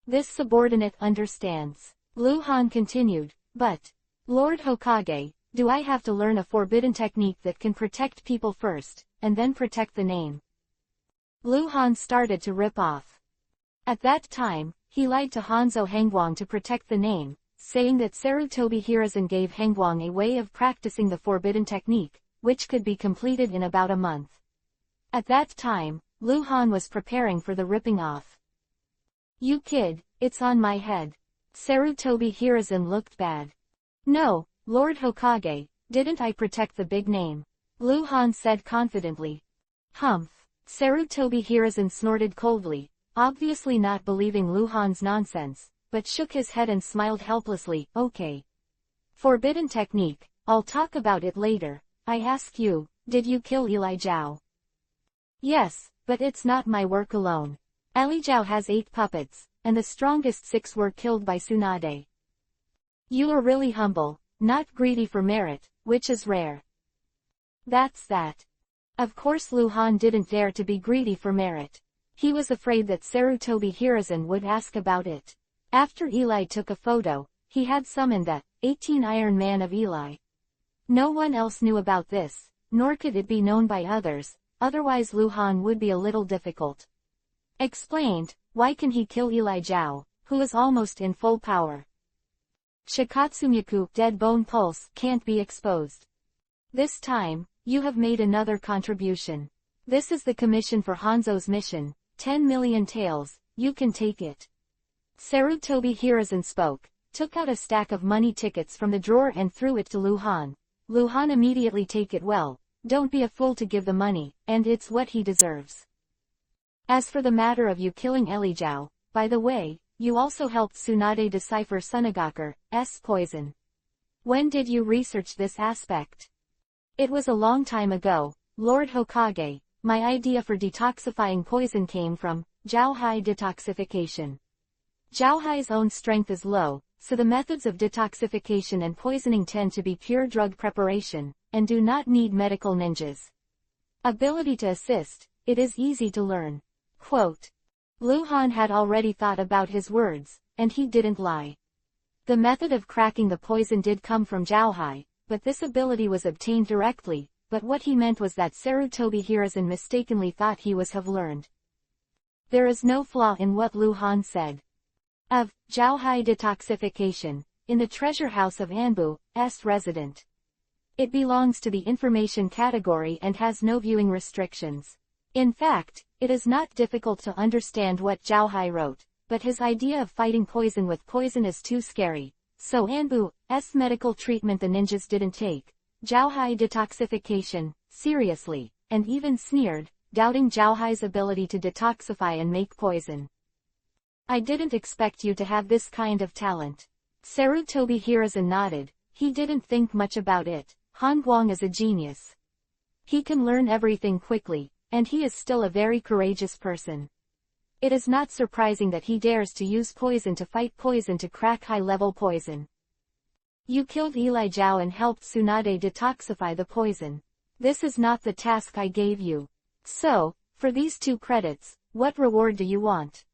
This subordinate understands. Lu Han continued, but, Lord Hokage, do I have to learn a forbidden technique that can protect people first, and then protect the name? Lu Han started to rip off. At that time, he lied to Hanzo Hangguang to protect the name, saying that Sarutobi Hiruzen gave Hangguang a way of practicing the forbidden technique, which could be completed in about a month. At that time, Lu Han was preparing for the ripping off. You kid, it's on my head. Sarutobi Hiruzen looked bad. No, Lord Hokage, didn't I protect the big name? Lu Han said confidently. Humph. Sarutobi Hiruzen snorted coldly, obviously not believing Lu Han's nonsense, but shook his head and smiled helplessly. Okay. Forbidden technique, I'll talk about it later. I ask you, did you kill Li Jiao? Yes, but it's not my work alone. Li Jiao has 8 puppets, and the strongest 6 were killed by Tsunade. You are really humble, not greedy for merit, which is rare. That's that. Of course Lu Han didn't dare to be greedy for merit. He was afraid that Sarutobi Hiruzen would ask about it. After Eli took a photo, He had summoned the 18 Iron Man of Eli. No one else knew about this, nor could it be known by others, otherwise Luhan would be a little difficult. Explained, why can he kill Eli Zhao, who is almost in full power? Shikatsumyaku, dead bone pulse, can't be exposed. This time, you have made another contribution. This is the commission for Hanzo's mission, 10 million taels, you can take it. Sarutobi Hiruzen spoke, took out a stack of money tickets from the drawer and threw it to Luhan. Luhan immediately take it. Well, don't be a fool to give the money, and it's what he deserves. As for the matter of you killing Elijao, by the way, you also helped Tsunade decipher Sunagakur's poison. When did you research this aspect? It was a long time ago, Lord Hokage. My idea for detoxifying poison came from Zhaohai detoxification. Zhaohai's own strength is low, so the methods of detoxification and poisoning tend to be pure drug preparation, and do not need medical ninjas. Ability to assist, it is easy to learn. Quote. Luhan had already thought about his words, and he didn't lie. The method of cracking the poison did come from Zhaohai, but this ability was obtained directly, but what he meant was that Sarutobi Hiruzen mistakenly thought he was have learned. There is no flaw in what Luhan said. Of Zhaohai detoxification, in the treasure house of Anbu's resident. It belongs to the information category and has no viewing restrictions. In fact, it is not difficult to understand what Zhaohai wrote, but his idea of fighting poison with poison is too scary, so Anbu's medical treatment the ninjas didn't take Zhaohai detoxification seriously, and even sneered, doubting Zhaohai's ability to detoxify and make poison. I didn't expect you to have this kind of talent. Sarutobi Hiruzen nodded, he didn't think much about it. Han Guang is a genius. He can learn everything quickly, and he is still a very courageous person. It is not surprising that he dares to use poison to fight poison to crack high-level poison. You killed Eli Zhao and helped Tsunade detoxify the poison. This is not the task I gave you. So, for these 2 credits, what reward do you want?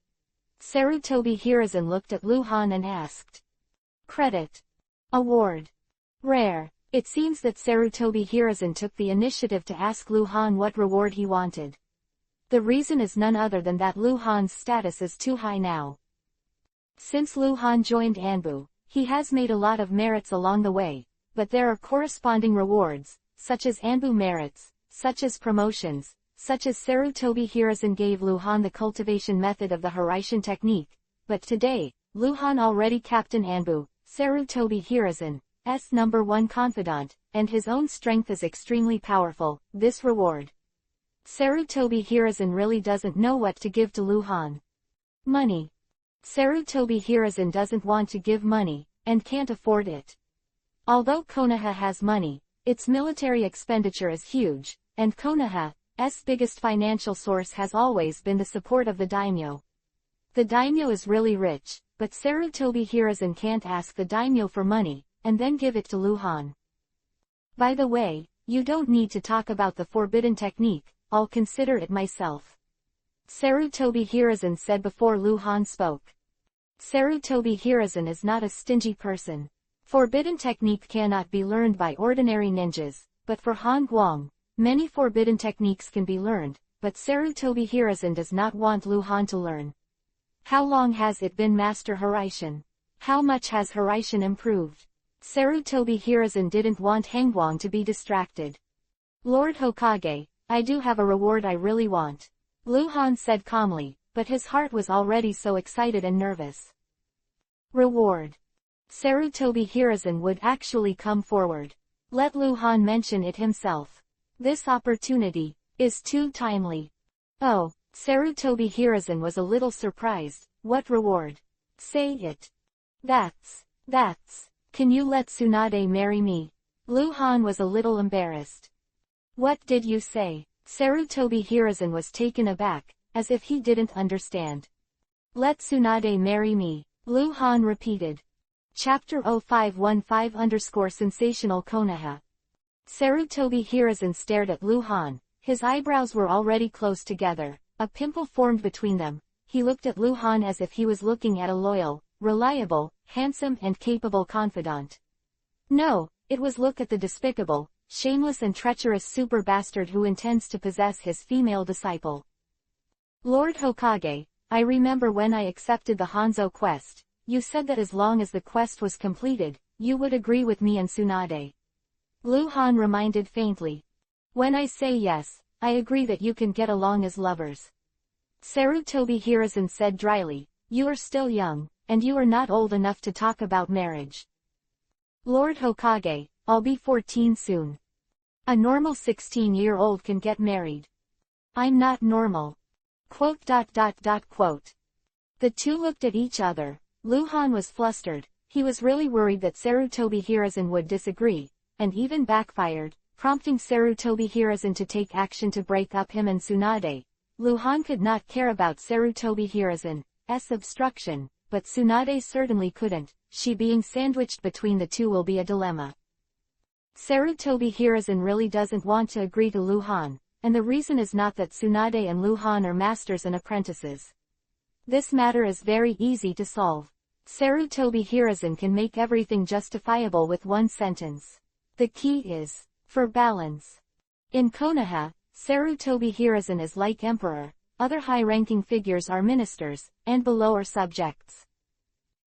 Sarutobi Hiruzen looked at Luhan and asked. Credit. Award. Rare. It seems that Sarutobi Hiruzen took the initiative to ask Luhan what reward he wanted. The reason is none other than that Luhan's status is too high now. Since Luhan joined Anbu, he has made a lot of merits along the way, but there are corresponding rewards, such as Anbu merits, such as promotions, such as Sarutobi Hiruzen gave Luhan the cultivation method of the Hiraishin technique, but today, Luhan already Captain Anbu, Sarutobi Hiruzen's #1 confidant, and his own strength is extremely powerful. This reward. Sarutobi Hiruzen really doesn't know what to give to Luhan. Money. Sarutobi Hiruzen doesn't want to give money, and can't afford it. Although Konoha has money, its military expenditure is huge, and Konoha's biggest financial source has always been the support of the daimyo. The daimyo is really rich, but Sarutobi Hiruzen can't ask the daimyo for money, and then give it to Luhan. By the way, you don't need to talk about the forbidden technique, I'll consider it myself. Sarutobi Hiruzen said before Luhan spoke. Sarutobi Hiruzen is not a stingy person. Forbidden technique cannot be learned by ordinary ninjas, but for Han Guang, many forbidden techniques can be learned, but Sarutobi Hiruzen does not want Luhan to learn. How long has it been Master Hiraishin? How much has Hiraishin improved? Sarutobi Hiruzen didn't want Hangguang to be distracted. Lord Hokage, I do have a reward I really want. Luhan said calmly, but his heart was already so excited and nervous. Reward. Sarutobi Hiruzen would actually come forward. Let Luhan mention it himself. This opportunity is too timely. Oh, Sarutobi Hiruzen was a little surprised. What reward? Say it. That's. Can you let Tsunade marry me? Luhan was a little embarrassed. What did you say? Sarutobi Hiruzen was taken aback, as if he didn't understand. Let Tsunade marry me, Luhan repeated. Chapter-501-520 Konoha. Sarutobi Hiruzen stared at Luhan. His eyebrows were already close together. A pimple formed between them. He looked at Luhan as if he was looking at a loyal, reliable, handsome and capable confidant. No, it was look at the despicable, shameless and treacherous super bastard who intends to possess his female disciple. Lord Hokage, I remember when I accepted the Hanzo quest, you said that as long as the quest was completed, you would agree with me and Tsunade. Lu Han reminded faintly. When I say yes, I agree that you can get along as lovers. Sarutobi Hiruzen said dryly, you are still young, and you are not old enough to talk about marriage. Lord Hokage, I'll be 14 soon. A normal 16-year-old can get married. I'm not normal. Quote. The two looked at each other. Lu Han was flustered. He was really worried that Sarutobi Hiruzen would disagree, and even backfired, prompting Sarutobi Hiruzen to take action to break up him and Tsunade. Lu Han could not care about Sarutobi Hiruzen's obstruction, but Tsunade certainly couldn't. She being sandwiched between the two will be a dilemma. Sarutobi Hiruzen really doesn't want to agree to Lu Han, and the reason is not that Tsunade and Lu Han are masters and apprentices. This matter is very easy to solve. Sarutobi Hiruzen can make everything justifiable with one sentence. The key is, for balance. In Konoha, Sarutobi Hiruzen is like emperor, other high-ranking figures are ministers, and below are subjects.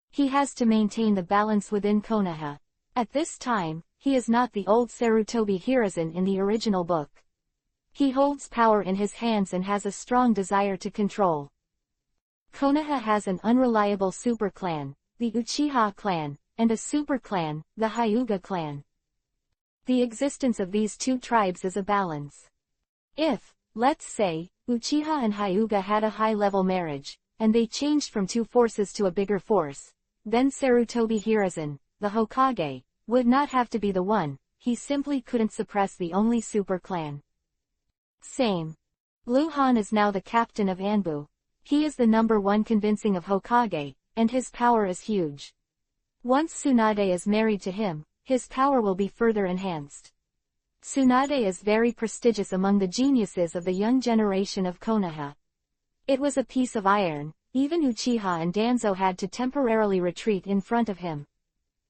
He has to maintain the balance within Konoha. At this time, he is not the old Sarutobi Hiruzen in the original book. He holds power in his hands and has a strong desire to control. Konoha has an unreliable super clan, the Uchiha clan, and a super clan, the Hyuga clan. The existence of these two tribes is a balance. If, let's say, Uchiha and Hyuga had a high-level marriage, and they changed from two forces to a bigger force, then Sarutobi Hiruzen, the Hokage, would not have to be the one, he simply couldn't suppress the only super clan. Same. Lu Han is now the captain of Anbu. He is the #1 convincing of Hokage, and his power is huge. Once Tsunade is married to him, his power will be further enhanced. Tsunade is very prestigious among the geniuses of the young generation of Konoha. It was a piece of iron, even Uchiha and Danzo had to temporarily retreat in front of him.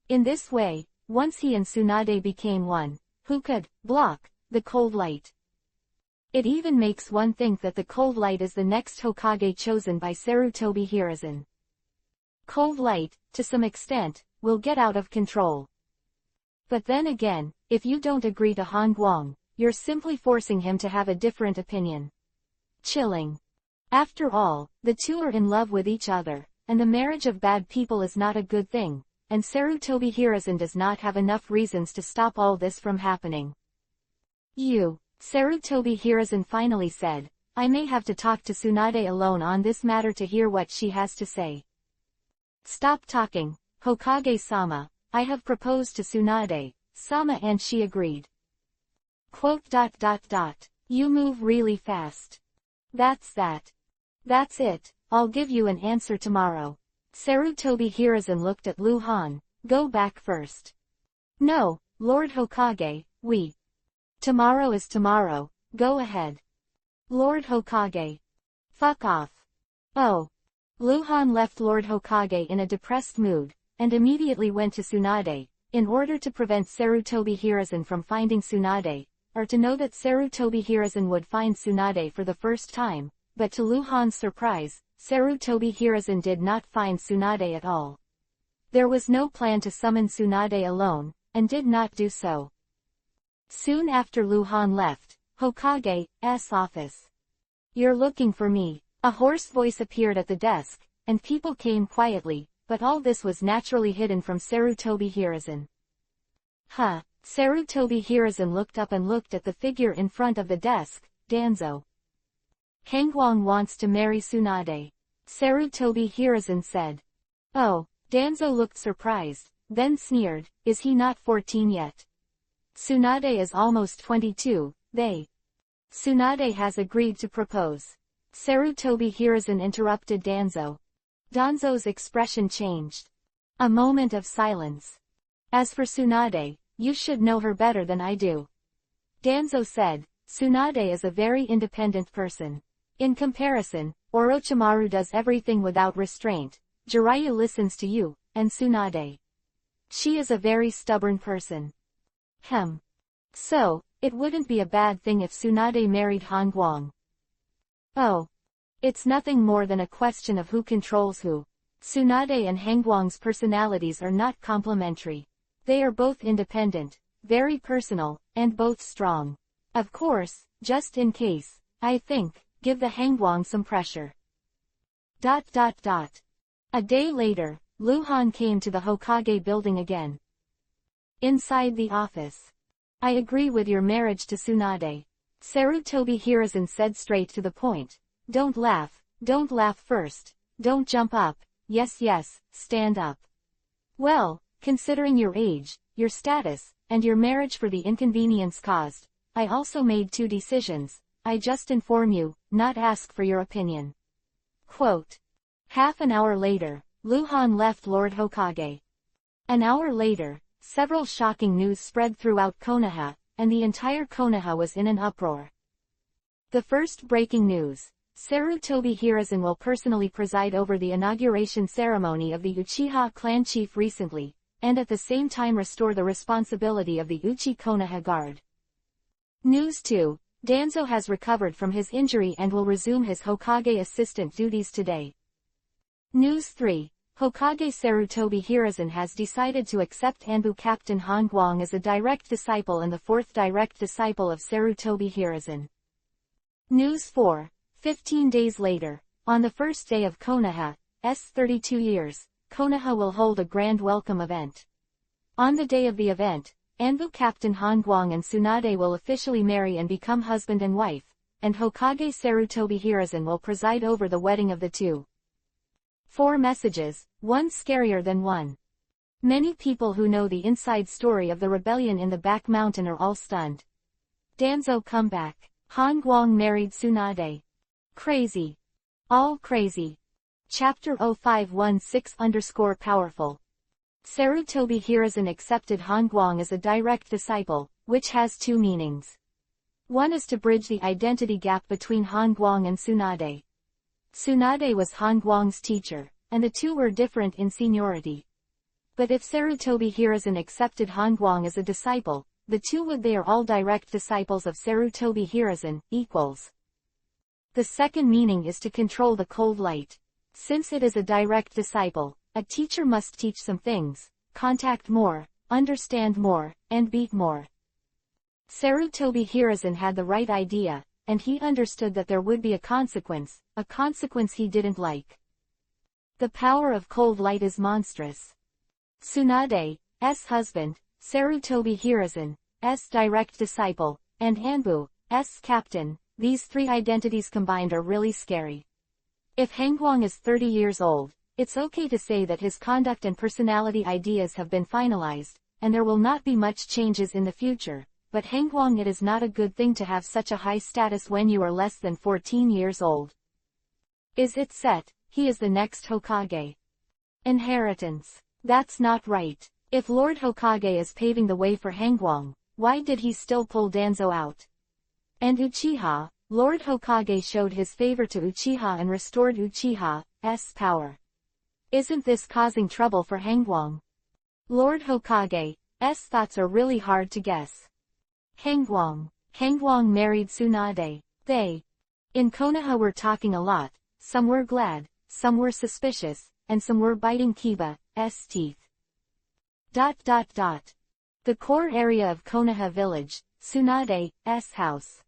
In this way, once he and Tsunade became one, who could block the cold light? It even makes one think that the cold light is the next Hokage chosen by Sarutobi Hiruzen. Cold light, to some extent, will get out of control. But then again, if you don't agree to Han Guang, you're simply forcing him to have a different opinion. Chilling. After all, the two are in love with each other, and the marriage of bad people is not a good thing, and Sarutobi Hiruzen does not have enough reasons to stop all this from happening. Sarutobi Hiruzen finally said, I may have to talk to Tsunade alone on this matter to hear what she has to say. Stop talking, Hokage-sama, I have proposed to Tsunade-sama and she agreed. Quote. You move really fast. That's that. That's it, I'll give you an answer tomorrow. Sarutobi Hiruzen looked at Lu Han, go back first. No, Lord Hokage, Tomorrow is tomorrow, go ahead. Lord Hokage. Fuck off. Oh. Lu Han left Lord Hokage in a depressed mood, and immediately went to Tsunade, in order to prevent Sarutobi Hiruzen from finding Tsunade, or to know that Sarutobi Hiruzen would find Tsunade for the first time, but to Lu Han's surprise, Sarutobi Hiruzen did not find Tsunade at all. There was no plan to summon Tsunade alone, and did not do so. Soon after Lu Han left Hokage's office. You're looking for me. A hoarse voice appeared at the desk, and people came quietly, but all this was naturally hidden from Sarutobi Hiruzen. Sarutobi Hiruzen looked up and looked at the figure in front of the desk, Danzo. Hangguang wants to marry Tsunade. Sarutobi Hiruzen said. Oh, Danzo looked surprised, then sneered, is he not 14 yet? Tsunade is almost 22, Tsunade has agreed to propose. Sarutobi Hiruzen interrupted Danzo. Danzo's expression changed. A moment of silence. As for Tsunade, you should know her better than I do. Danzo said, Tsunade is a very independent person. In comparison, Orochimaru does everything without restraint, Jiraiya listens to you, and Tsunade. She is a very stubborn person. So, it wouldn't be a bad thing if Tsunade married Han Guang. Oh. It's nothing more than a question of who controls who. Tsunade and Han Guang's personalities are not complementary. They are both independent, very personal, and both strong. Of course, just in case, I think, give the Han Guang some pressure. A day later, Luhan came to the Hokage building again. Inside the office. I agree with your marriage to Tsunade. Sarutobi Hiruzen said straight to the point. Don't laugh first. Don't jump up. Yes, stand up. Well, considering your age, your status, and your marriage for the inconvenience caused, I also made 2 decisions. I just inform you, not ask for your opinion. Quote. Half an hour later, Luhan left Lord Hokage. An hour later, several shocking news spread throughout Konoha, and the entire Konoha was in an uproar. The first breaking news. Sarutobi Hiruzen will personally preside over the inauguration ceremony of the Uchiha clan chief recently, and at the same time restore the responsibility of the Uchi Konoha Guard. News 2. Danzo has recovered from his injury and will resume his Hokage assistant duties today. News 3. Hokage Sarutobi Hiruzen has decided to accept Anbu Captain Han Guang as a direct disciple and the 4th direct disciple of Sarutobi Hiruzen. News 4. 15 days later, on the first day of Konoha's 32 years, Konoha will hold a grand welcome event. On the day of the event, Anbu Captain Han Guang and Tsunade will officially marry and become husband and wife, and Hokage Sarutobi Hiruzen will preside over the wedding of the two. 4 messages, one scarier than one. Many people who know the inside story of the rebellion in the back mountain are all stunned. Danzo comeback. Han Guang married Tsunade. Crazy. All crazy. Chapter-501-6_powerful. Sarutobi Hiruzen accepted Han Guang as a direct disciple, which has 2 meanings. One is to bridge the identity gap between Han Guang and Tsunade. Tsunade was Han Guang's teacher, and the two were different in seniority. But if Sarutobi Hiruzen accepted Han Guang as a disciple, the two they are all direct disciples of Sarutobi Hiruzen, equals. The second meaning is to control the cold light. Since it is a direct disciple, a teacher must teach some things, contact more, understand more, and beat more. Sarutobi Hiruzen had the right idea, and he understood that there would be a consequence he didn't like. The power of cold light is monstrous. Tsunade's husband, Sarutobi Hiruzen's direct disciple, and Anbu's captain, these 3 identities combined are really scary. If Han Guang is 30 years old, it's okay to say that his conduct and personality ideas have been finalized, and there will not be much changes in the future, but Han Guang, it is not a good thing to have such a high status when you are less than 14 years old. Is it set, he is the next Hokage? Inheritance. That's not right. If Lord Hokage is paving the way for Han Guang, why did he still pull Danzo out? And Uchiha, Lord Hokage showed his favor to Uchiha and restored Uchiha's power. Isn't this causing trouble for Han Guang? Lord Hokage's thoughts are really hard to guess. Han Guang married Tsunade. They. In Konoha were talking a lot, some were glad, some were suspicious, and some were biting Kiba's teeth. The core area of Konoha village, Tsunade's house.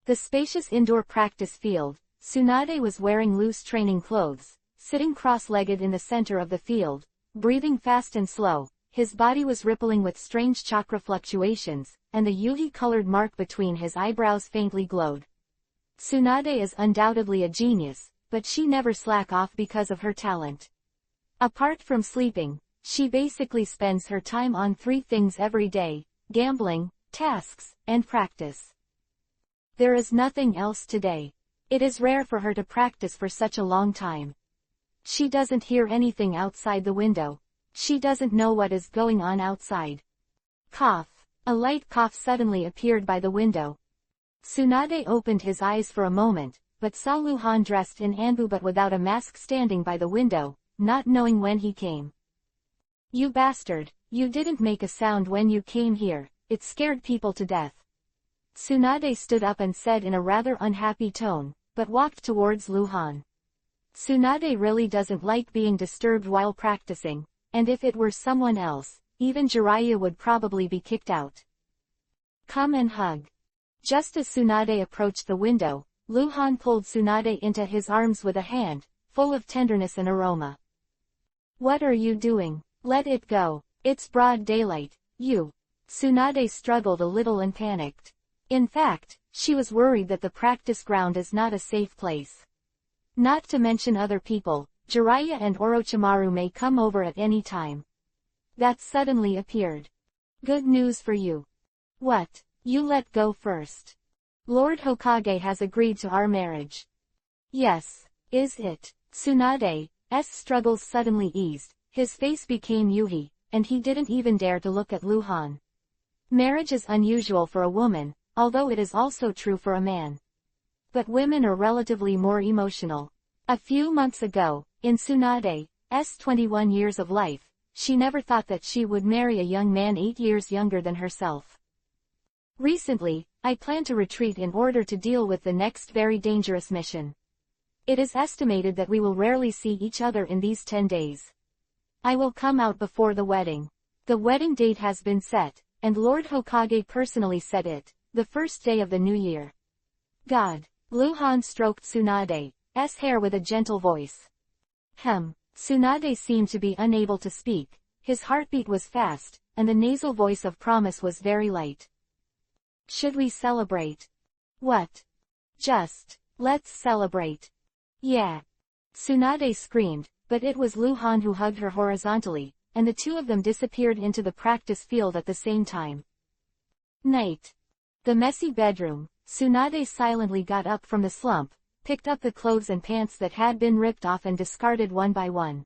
The spacious indoor practice field. Tsunade was wearing loose training clothes, sitting cross-legged in the center of the field, breathing fast and slow. His body was rippling with strange chakra fluctuations, and the yuhi-colored mark between his eyebrows faintly glowed. Tsunade is undoubtedly a genius, but she never slack off because of her talent. Apart from sleeping, she basically spends her time on 3 things every day: gambling, tasks, and practice. There is nothing else today. It is rare for her to practice for such a long time. She doesn't hear anything outside the window. She doesn't know what is going on outside. Cough. A light cough suddenly appeared by the window. Tsunade opened his eyes for a moment, but saw Luhan dressed in Anbu but without a mask standing by the window, not knowing when he came. "You bastard, you didn't make a sound when you came here, it scared people to death." Tsunade stood up and said in a rather unhappy tone, but walked towards Luhan. Tsunade really doesn't like being disturbed while practicing, and if it were someone else, even Jiraiya would probably be kicked out. "Come and hug." Just as Tsunade approached the window, Luhan pulled Tsunade into his arms with a hand, full of tenderness and aroma. "What are you doing? Let it go. It's broad daylight, you." Tsunade struggled a little and panicked. In fact, she was worried that the practice ground is not a safe place. Not to mention other people, Jiraiya and Orochimaru may come over at any time. That suddenly appeared. "Good news for you." "What? You let go first. Lord Hokage has agreed to our marriage." "Yes, is it?" Tsunade's struggles suddenly eased, his face became Yuhi, and he didn't even dare to look at Luhan. Marriage is unusual for a woman, although it is also true for a man. But women are relatively more emotional. A few months ago, in Tsunade's 21 years of life, she never thought that she would marry a young man 8 years younger than herself. "Recently, I plan to retreat in order to deal with the next very dangerous mission. It is estimated that we will rarely see each other in these 10 days. I will come out before the wedding. The wedding date has been set, and Lord Hokage personally set it, the first day of the new year." "God." Luhan stroked Tsunade's hair with a gentle voice. Tsunade seemed to be unable to speak, his heartbeat was fast, and the nasal voice of promise was very light. "Should we celebrate?" "What? Just, let's celebrate." "Yeah." Tsunade screamed, but it was Luhan who hugged her horizontally, and the two of them disappeared into the practice field at the same time. Night. The messy bedroom. Tsunade silently got up from the slump, picked up the clothes and pants that had been ripped off and discarded one by one.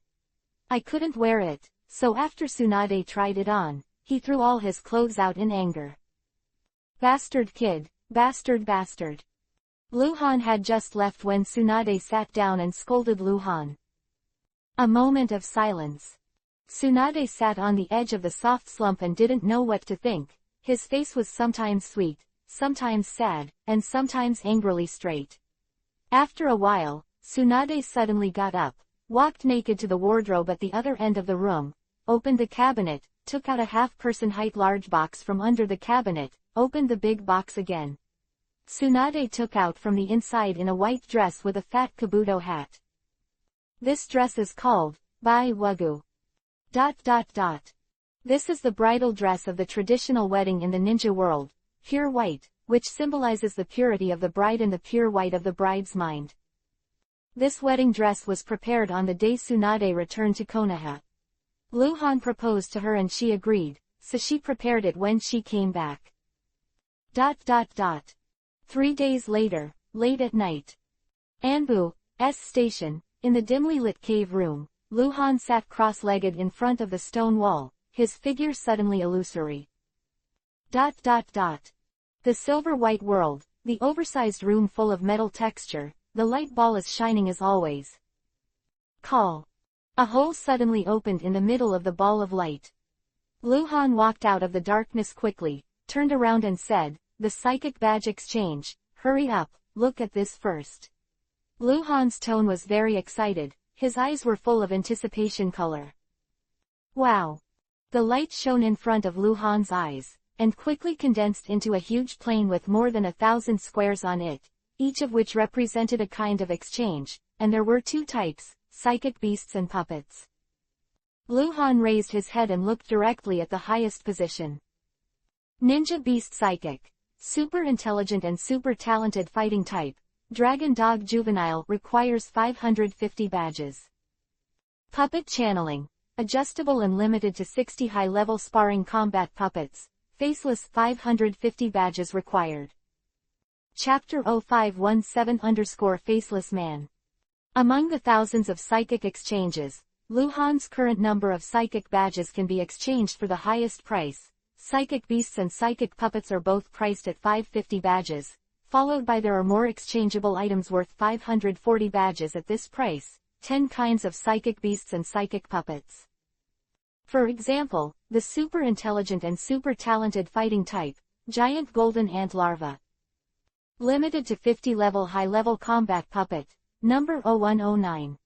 "I couldn't wear it," so after Tsunade tried it on, he threw all his clothes out in anger. "Bastard kid, bastard bastard." Luhan had just left when Tsunade sat down and scolded Luhan. A moment of silence. Tsunade sat on the edge of the soft slump and didn't know what to think. His face was sometimes sweet, sometimes sad, and sometimes angrily straight. After a while, Tsunade suddenly got up, walked naked to the wardrobe at the other end of the room, opened the cabinet, took out a half-person height large box from under the cabinet, opened the big box again. Tsunade took out from the inside in a white dress with a fat kabuto hat. "This dress is called, Bai Wagu. ... This is the bridal dress of the traditional wedding in the ninja world, pure white, which symbolizes the purity of the bride and the pure white of the bride's mind. This wedding dress was prepared on the day Tsunade returned to Konoha. Luhan proposed to her and she agreed, so she prepared it when she came back. 3 days later, late at night. Anbu's station, in the dimly lit cave room, Luhan sat cross-legged in front of the stone wall, his figure suddenly illusory. The silver-white world, the oversized room full of metal texture, the light ball is shining as always. Call. A hole suddenly opened in the middle of the ball of light. Luhan walked out of the darkness quickly, turned around and said, "The psychic badge exchange, hurry up, look at this first." Luhan's tone was very excited, his eyes were full of anticipation color. Wow! The light shone in front of Luhan's eyes, and quickly condensed into a huge plane with more than 1,000 squares on it, each of which represented a kind of exchange, and there were 2 types, psychic beasts and puppets. Luhan raised his head and looked directly at the highest position. Ninja Beast Psychic. Super intelligent and super talented fighting type. Dragon Dog Juvenile requires 550 badges. Puppet Channeling. Adjustable and limited to 60 high-level sparring combat puppets. Faceless 550 badges required. Chapter-501-520 Faceless Man. Among the thousands of psychic exchanges, Luhan's current number of psychic badges can be exchanged for the highest price. Psychic beasts and psychic puppets are both priced at 550 badges, followed by there are more exchangeable items worth 540 badges at this price, 10 kinds of psychic beasts and psychic puppets. For example, the super intelligent and super talented fighting type, giant golden ant larva. Limited to 50 level high-level combat puppet, number 0109.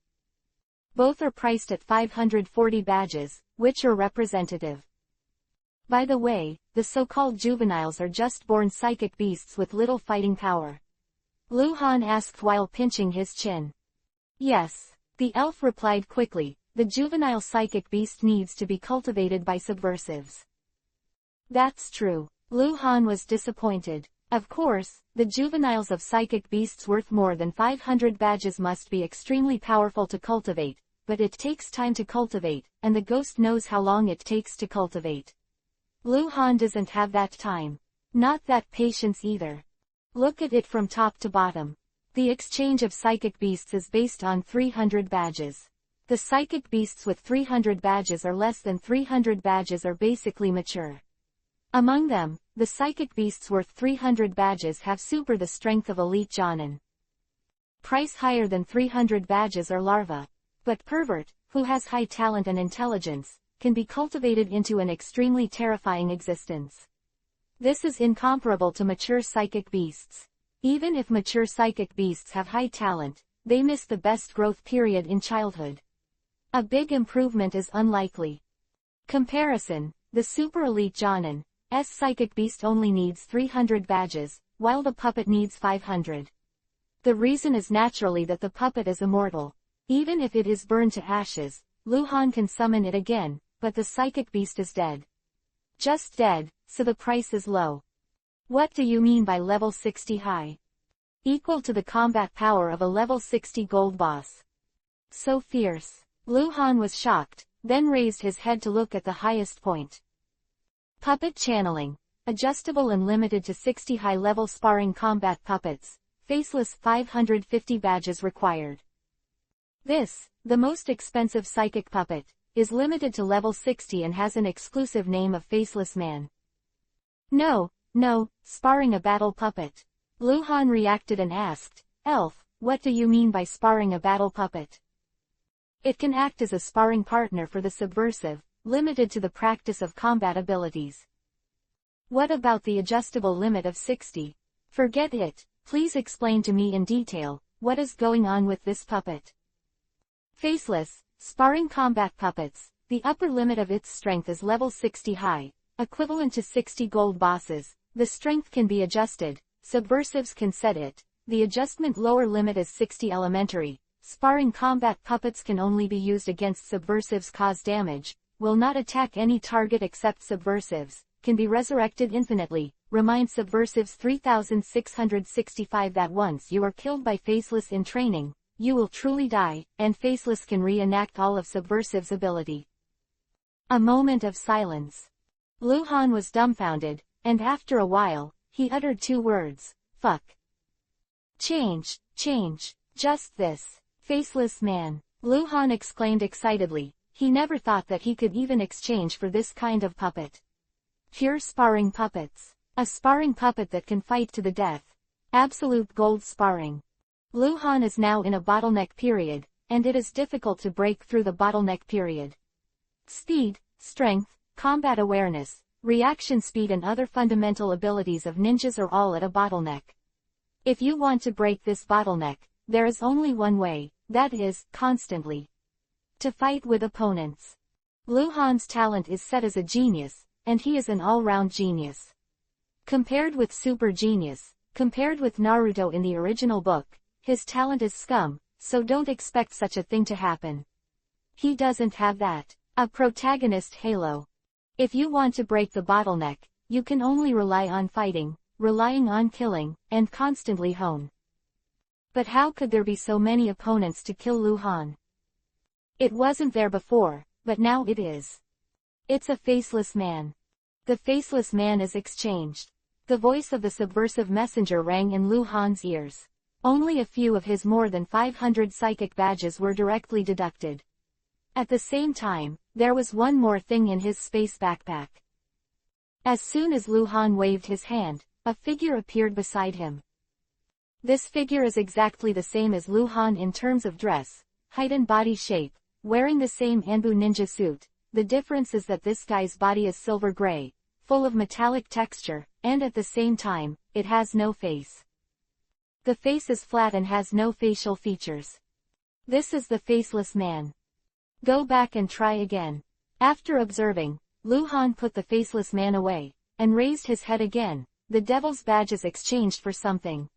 Both are priced at 540 badges, which are representative. By the way, the so-called juveniles are just born psychic beasts with little fighting power. Lu Han asked while pinching his chin. Yes, the elf replied quickly, the juvenile psychic beast needs to be cultivated by subversives. That's true. Lu Han was disappointed. Of course, the juveniles of psychic beasts worth more than 500 badges must be extremely powerful to cultivate, but it takes time to cultivate, and the ghost knows how long it takes to cultivate. Lu Han doesn't have that time. Not that patience either. Look at it from top to bottom. The exchange of psychic beasts is based on 300 badges. The psychic beasts with 300 badges or less than 300 badges are basically mature. Among them, the psychic beasts worth 300 badges have super the strength of elite Jonin. Price higher than 300 badges are larva. But pervert, who has high talent and intelligence, can be cultivated into an extremely terrifying existence. This is incomparable to mature psychic beasts. Even if mature psychic beasts have high talent, they miss the best growth period in childhood. A big improvement is unlikely. Comparison, the super elite Jonin's psychic beast only needs 300 badges, while the puppet needs 500. The reason is naturally that the puppet is immortal. Even if it is burned to ashes, Lu Han can summon it again, but the psychic beast is dead. Just dead, so the price is low. What do you mean by level 60 high? Equal to the combat power of a level 60 gold boss. So fierce. Lu Han was shocked, then raised his head to look at the highest point. Puppet channeling. Adjustable and limited to 60 high-level sparring combat puppets. Faceless 550 badges required. This, the most expensive psychic puppet, is limited to level 60 and has an exclusive name of Faceless Man. No, sparring a battle puppet. Lu Han reacted and asked, Elf, what do you mean by sparring a battle puppet? It can act as a sparring partner for the subversive, limited to the practice of combat abilities. What about the adjustable limit of 60? Forget it, please explain to me in detail, what is going on with this puppet? Faceless, sparring combat puppets, the upper limit of its strength is level 60 high, equivalent to 60 gold bosses. The strength can be adjusted, subversives can set it. The adjustment lower limit is 60 elementary. Sparring combat puppets can only be used against subversives cause damage, will not attack any target except subversives, can be resurrected infinitely, remind subversives 3665 that once you are killed by Faceless in training, you will truly die, and Faceless can reenact all of subversives' ability. A moment of silence. Lu Han was dumbfounded, and after a while, he uttered two words, fuck. Change, just this. Faceless Man. Lu Han exclaimed excitedly, he never thought that he could even exchange for this kind of puppet. Pure sparring puppets. A sparring puppet that can fight to the death. Absolute gold sparring. Lu Han is now in a bottleneck period, and it is difficult to break through the bottleneck period. Speed, strength, combat awareness, reaction speed and other fundamental abilities of ninjas are all at a bottleneck. If you want to break this bottleneck, there is only one way, that is, constantly. To fight with opponents. Lu Han's talent is set as a genius, and he is an all-round genius. Compared with super genius, compared with Naruto in the original book, his talent is scum, so don't expect such a thing to happen. He doesn't have that. A protagonist halo. If you want to break the bottleneck, you can only rely on fighting, relying on killing, and constantly hone. But how could there be so many opponents to kill Lu Han? It wasn't there before, but now it is. It's a Faceless Man. The Faceless Man is exchanged. The voice of the subversive messenger rang in Lu Han's ears. Only a few of his more than 500 psychic badges were directly deducted. At the same time, there was one more thing in his space backpack. As soon as Lu Han waved his hand, a figure appeared beside him. This figure is exactly the same as Lu Han in terms of dress, height and body shape, wearing the same Anbu ninja suit. The difference is that this guy's body is silver gray, full of metallic texture, and at the same time, it has no face. The face is flat and has no facial features. This is the faceless man. Go back and try again. After observing, Lu Han put the faceless man away, and raised his head again. The devil's badge is exchanged for something.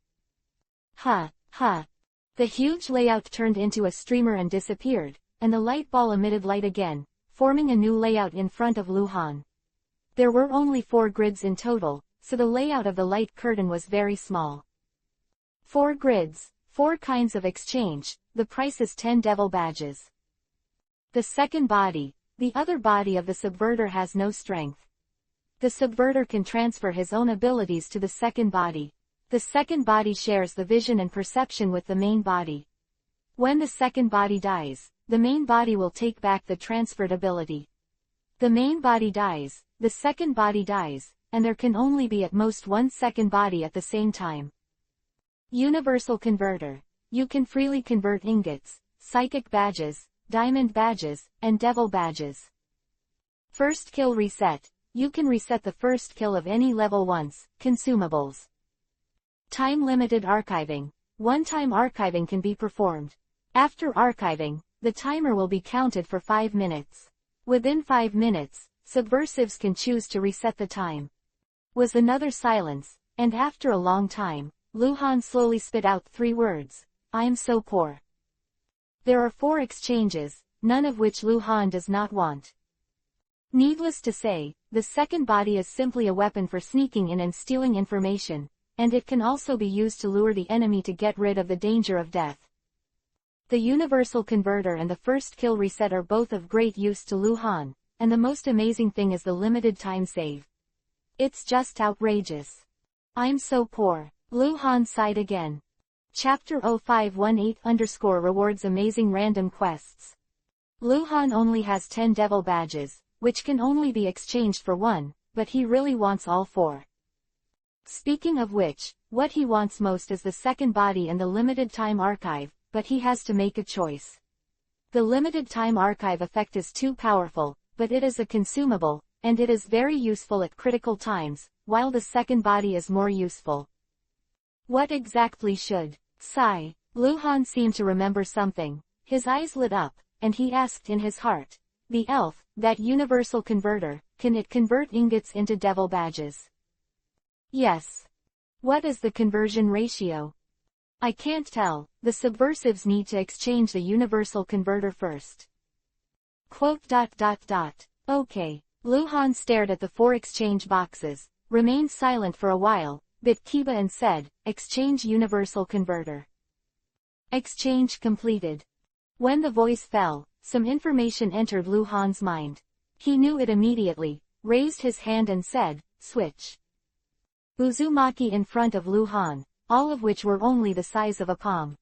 Ha, ha. The huge layout turned into a streamer and disappeared, and the light ball emitted light again, forming a new layout in front of Lu Han. There were only 4 grids in total, so the layout of the light curtain was very small. 4 grids, 4 kinds of exchange, the price is 10 devil badges. The second body, the other body of the subverter has no strength. The subverter can transfer his own abilities to the second body. The second body shares the vision and perception with the main body. When the second body dies, the main body will take back the transferred ability. The main body dies, the second body dies, and there can only be at most 1 second body at the same time. Universal Converter. You can freely convert ingots, psychic badges, diamond badges, and devil badges. First kill reset. You can reset the first kill of any level once. Consumables. Time-limited archiving. One-time archiving can be performed. After archiving, the timer will be counted for 5 minutes. Within 5 minutes, subversives can choose to reset the time. Was another silence, and after a long time, Lu Han slowly spit out 3 words. I'm so poor. There are 4 exchanges, none of which Lu Han does not want. Needless to say, the second body is simply a weapon for sneaking in and stealing information, and it can also be used to lure the enemy to get rid of the danger of death. The Universal Converter and the first kill reset are both of great use to Lu Han, and the most amazing thing is the limited time save. It's just outrageous. I'm so poor. Lu Han sighed again. Chapter-501-520 rewards amazing random quests. Lu Han only has 10 devil badges, which can only be exchanged for 1, but he really wants all 4. Speaking of which, what he wants most is the second body and the limited time archive, but he has to make a choice. The limited time archive effect is too powerful, but it is a consumable, and it is very useful at critical times, while the second body is more useful. What exactly should? Sigh. Lu Han seemed to remember something. His eyes lit up, and he asked in his heart. The elf, that universal converter, can it convert ingots into devil badges? Yes. What is the conversion ratio? I can't tell. The subversives need to exchange the universal converter first. Okay. Lu Han stared at the 4 exchange boxes, remained silent for a while, bit Kiba and said, exchange universal converter. Exchange completed. When the voice fell, some information entered Lu Han's mind. He knew it immediately, raised his hand and said, switch. Uzumaki in front of Lu Han, all of which were only the size of a palm.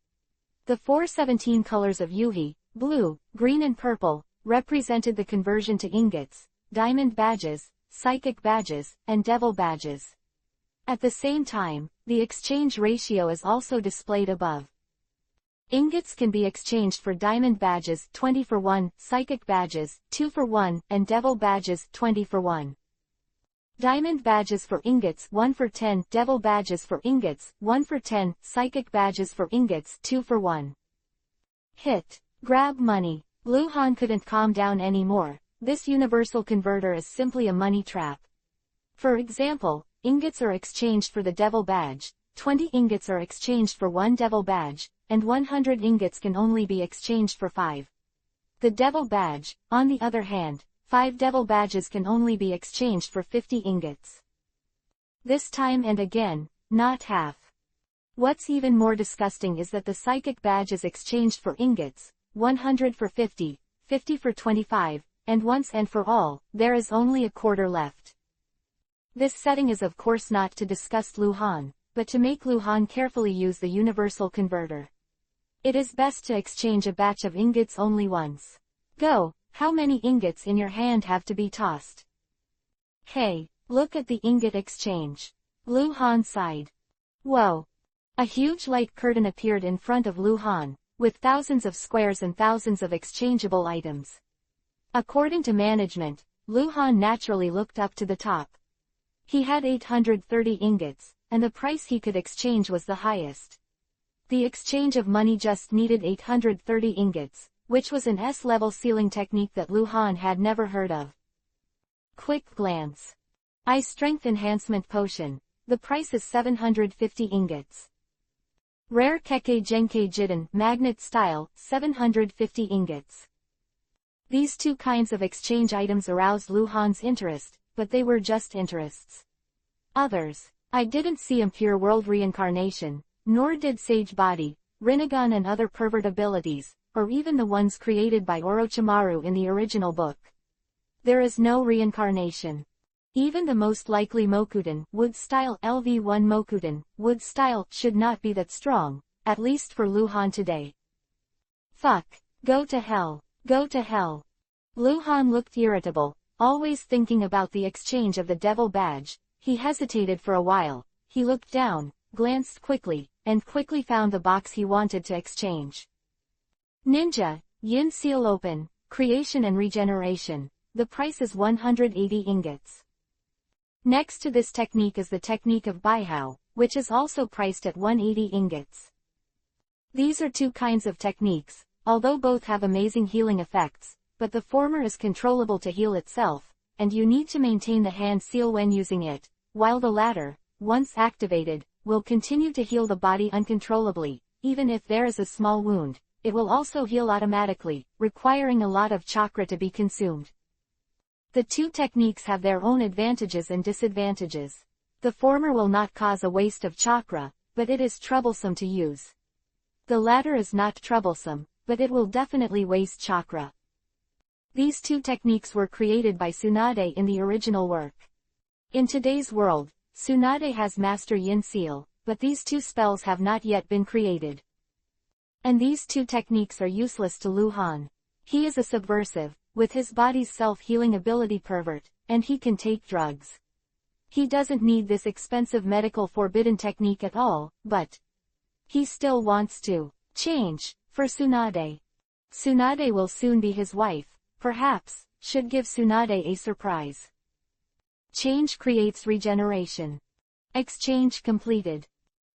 The 417 colors of Yuhi, blue, green and purple, represented the conversion to ingots, diamond badges, psychic badges, and devil badges. At the same time, the exchange ratio is also displayed above. Ingots can be exchanged for diamond badges 20 for 1, psychic badges 2 for 1, and devil badges 20 for 1. Diamond badges for ingots 1 for 10, devil badges for ingots 1 for 10, psychic badges for ingots 2 for 1. Hit. Grab money. Lu Han couldn't calm down anymore. This universal converter is simply a money trap. For example, ingots are exchanged for the devil badge, 20 ingots are exchanged for 1 devil badge, and 100 ingots can only be exchanged for 5. The devil badge, on the other hand, 5 devil badges can only be exchanged for 50 ingots. This time and again, not half. What's even more disgusting is that the psychic badge is exchanged for ingots, 100 for 50, 50 for 25, and once and for all, there is only a quarter left. This setting is of course not to disgust Lu Han, but to make Lu Han carefully use the universal converter. It is best to exchange a batch of ingots only once. Go, how many ingots in your hand have to be tossed? Hey, look at the ingot exchange. Lu Han sighed. Whoa. A huge light curtain appeared in front of Lu Han, with thousands of squares and thousands of exchangeable items. According to management, Lu Han naturally looked up to the top. He had 830 ingots, and the price he could exchange was the highest. The exchange of money just needed 830 ingots, which was an S-level sealing technique that Lu Han had never heard of. Quick glance. Eye Strength Enhancement Potion. The price is 750 ingots. Rare Kekkei Genkei Jiden Magnet Style, 750 ingots. These two kinds of exchange items aroused Lu Han's interest, but they were just interests. Others. I didn't see Impure World Reincarnation, nor did Sage Body, Rinnegan and other pervert abilities, or even the ones created by Orochimaru in the original book. There is no reincarnation. Even the most likely Mokuden, wood style LV1 Mokuden, wood style, should not be that strong, at least for Lu Han today. Fuck. Go to hell. Go to hell. Lu Han looked irritable, always thinking about the exchange of the devil badge. He hesitated for a while, he looked down, glanced quickly, and quickly found the box he wanted to exchange. Ninja, Yin Seal Open, Creation and Regeneration. The price is 180 ingots. Next to this technique is the technique of Baihao, which is also priced at 180 ingots. These are two kinds of techniques, although both have amazing healing effects, but the former is controllable to heal itself, and you need to maintain the hand seal when using it, while the latter, once activated, will continue to heal the body uncontrollably. Even if there is a small wound, it will also heal automatically, requiring a lot of chakra to be consumed. The two techniques have their own advantages and disadvantages. The former will not cause a waste of chakra, but it is troublesome to use. The latter is not troublesome, but it will definitely waste chakra. These two techniques were created by Tsunade in the original work. In today's world, Tsunade has Master Yin Seal, but these two spells have not yet been created. And these two techniques are useless to Lu Han. He is a subversive, with his body's self-healing ability pervert, and he can take drugs. He doesn't need this expensive medical forbidden technique at all, but he still wants to change for Tsunade. Tsunade will soon be his wife, perhaps, should give Tsunade a surprise. Change creates regeneration. Exchange completed.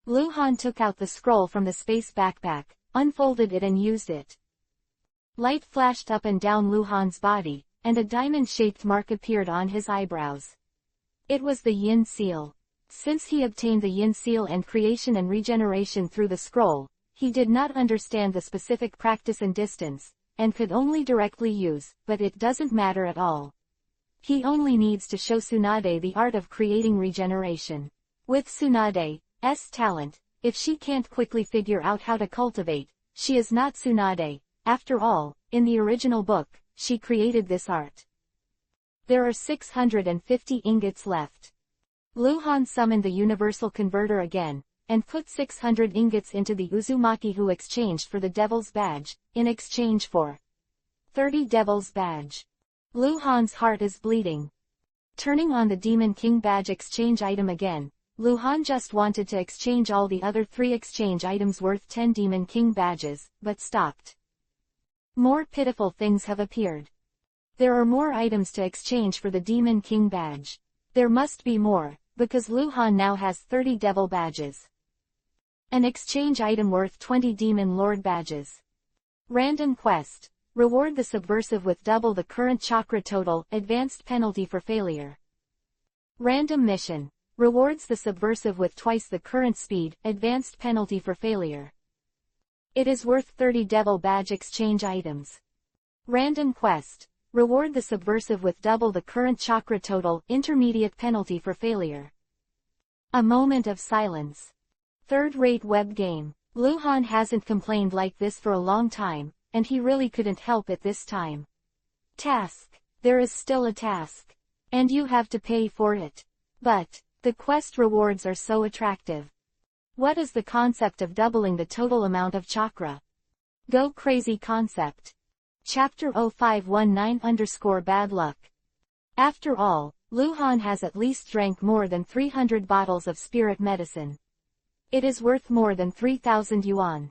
Lu Han took out the scroll from the space backpack, unfolded it and used it. Light flashed up and down Lu Han's body, and a diamond-shaped mark appeared on his eyebrows. It was the Yin Seal. Since he obtained the Yin Seal and creation and regeneration through the scroll, he did not understand the specific practice and distance, and could only directly use, but it doesn't matter at all. He only needs to show Tsunade the art of creating regeneration. With Tsunade's talent, if she can't quickly figure out how to cultivate, she is not Tsunade. After all, in the original book, she created this art. There are 650 ingots left. Lu Han summoned the Universal Converter again, and put 600 ingots into the Uzumaki, who exchanged for the Devil's Badge, in exchange for 30 Devil's Badge. Lu Han's heart is bleeding. Turning on the Demon King Badge exchange item again, Lu Han just wanted to exchange all the other 3 exchange items worth 10 Demon King Badges, but stopped. More pitiful things have appeared. There are more items to exchange for the Demon King Badge. There must be more, because Lu Han now has 30 Devil Badges. An exchange item worth 20 Demon Lord Badges. Random Quest. Reward the subversive with double the current chakra total, advanced penalty for failure. Random Mission. Rewards the subversive with twice the current speed, advanced penalty for failure. It is worth 30 Devil Badge exchange items. Random Quest. Reward the subversive with double the current chakra total, intermediate penalty for failure. A moment of silence. Third-rate web game. Lu Han hasn't complained like this for a long time, and he really couldn't help it this time. Task. There is still a task. And you have to pay for it. But the quest rewards are so attractive. What is the concept of doubling the total amount of chakra? Go crazy concept. Chapter-501-520 luck. After all, Lu Han has at least drank more than 300 bottles of spirit medicine. It is worth more than 3,000 yuan.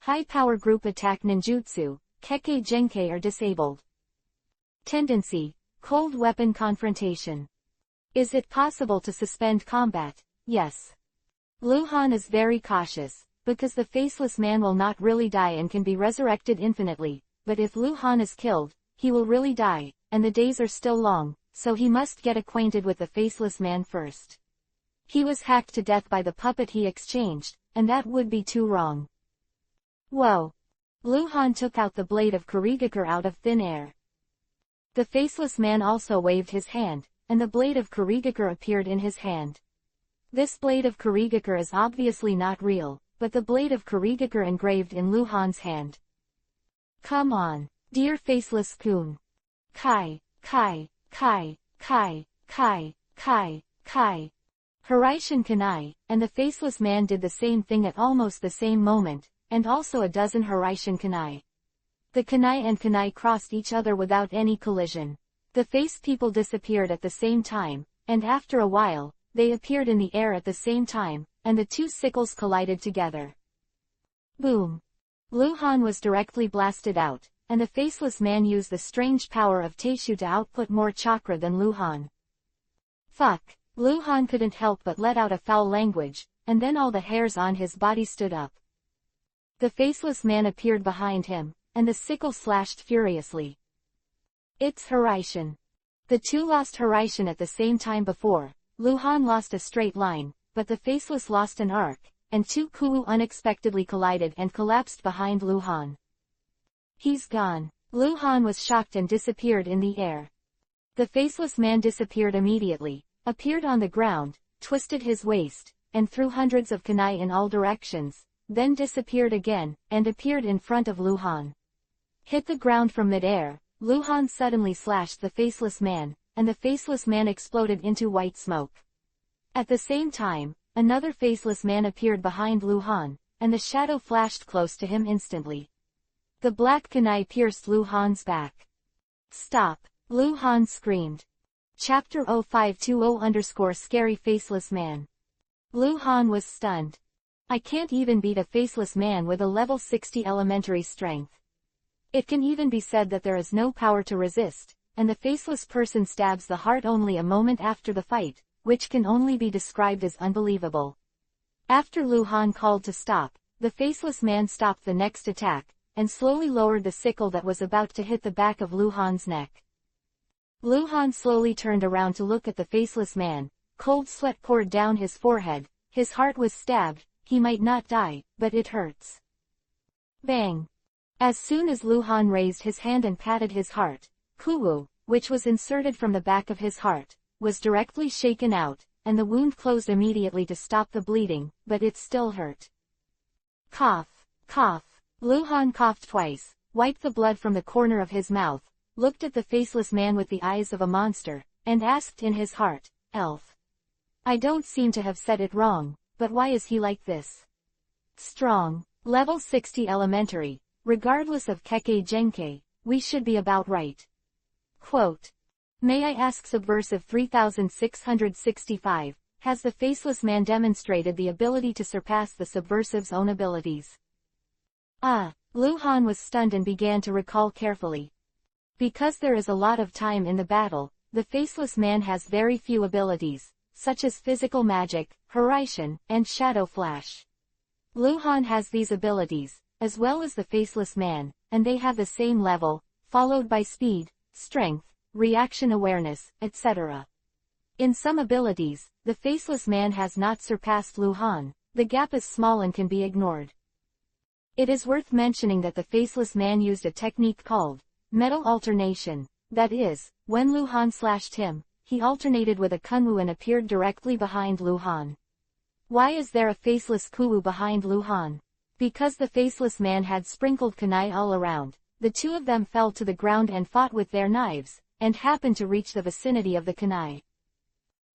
High-power group attack ninjutsu, Kekkei Genkei are disabled. Tendency, cold weapon confrontation. Is it possible to suspend combat? Yes. Lu Han is very cautious, because the faceless man will not really die and can be resurrected infinitely, but if Lu Han is killed, he will really die, and the days are still long, so he must get acquainted with the faceless man first. He was hacked to death by the puppet he exchanged, and that would be too wrong. Whoa! Lu Han took out the blade of Kurigakure out of thin air. The faceless man also waved his hand, and the blade of Kurigakure appeared in his hand. This blade of Kurigakure is obviously not real, but the blade of Kurigakure engraved in Lu Han's hand. Come on, dear faceless-kun. Kai, Kai, Kai, Kai, Kai, Kai, Kai. Hiraishin Kunai, and the faceless man did the same thing at almost the same moment, and also a dozen Hiraishin Kunai. The kunai and kunai crossed each other without any collision. The face people disappeared at the same time, and after a while, they appeared in the air at the same time, and the two sickles collided together. Boom! Lu Han was directly blasted out, and the faceless man used the strange power of Teishu to output more chakra than Lu Han. Fuck! Lu Han couldn't help but let out a foul language, and then all the hairs on his body stood up. The faceless man appeared behind him, and the sickle slashed furiously. It's Hiraishin. The two lost Hiraishin at the same time before. Lu Han lost a straight line, but the faceless lost an arc, and two Kuu unexpectedly collided and collapsed behind Lu Han. He's gone. Lu Han was shocked and disappeared in the air. The faceless man disappeared immediately, appeared on the ground, twisted his waist, and threw hundreds of kunai in all directions, then disappeared again, and appeared in front of Lu Han. Hit the ground from mid-air, Lu Han suddenly slashed the faceless man, and the faceless man exploded into white smoke. At the same time, another faceless man appeared behind Lu Han, and the shadow flashed close to him instantly. The black kunai pierced Lu Han's back. Stop! Lu Han screamed. Chapter 0520-Scary Faceless Man. Lu Han was stunned. I can't even beat a faceless man with a level 60 elementary strength. It can even be said that there is no power to resist, and the faceless person stabs the heart only a moment after the fight, which can only be described as unbelievable. After Lu Han called to stop, the faceless man stopped the next attack, and slowly lowered the sickle that was about to hit the back of Lu Han's neck. Lu Han slowly turned around to look at the faceless man. Cold sweat poured down his forehead. His heart was stabbed. He might not die, but it hurts. Bang! As soon as Lu Han raised his hand and patted his heart, Kuu, which was inserted from the back of his heart, was directly shaken out, and the wound closed immediately to stop the bleeding, but it still hurt. Cough, cough. Lu Han coughed twice, wiped the blood from the corner of his mouth, looked at the faceless man with the eyes of a monster, and asked in his heart, Elf. I don't seem to have said it wrong, but why is he like this? Strong. Level 60 elementary. Regardless of Kekkei Genkei, we should be about right. Quote. May I ask Subversive 3665, has the faceless man demonstrated the ability to surpass the subversive's own abilities? Lu Han was stunned and began to recall carefully. Because there is a lot of time in the battle, the faceless man has very few abilities, such as physical magic, Hiraishin, and shadow flash. Lu Han has these abilities, as well as the faceless man, and they have the same level, followed by speed, strength, reaction awareness, etc. In some abilities, the faceless man has not surpassed Lu Han. The gap is small and can be ignored. It is worth mentioning that the faceless man used a technique called metal alternation. That is, when Lu Han slashed him, he alternated with a kunwu and appeared directly behind Lu Han. Why is there a faceless Kuu behind Lu Han? Because the faceless man had sprinkled kunai all around. The two of them fell to the ground and fought with their knives, and happened to reach the vicinity of the kunai.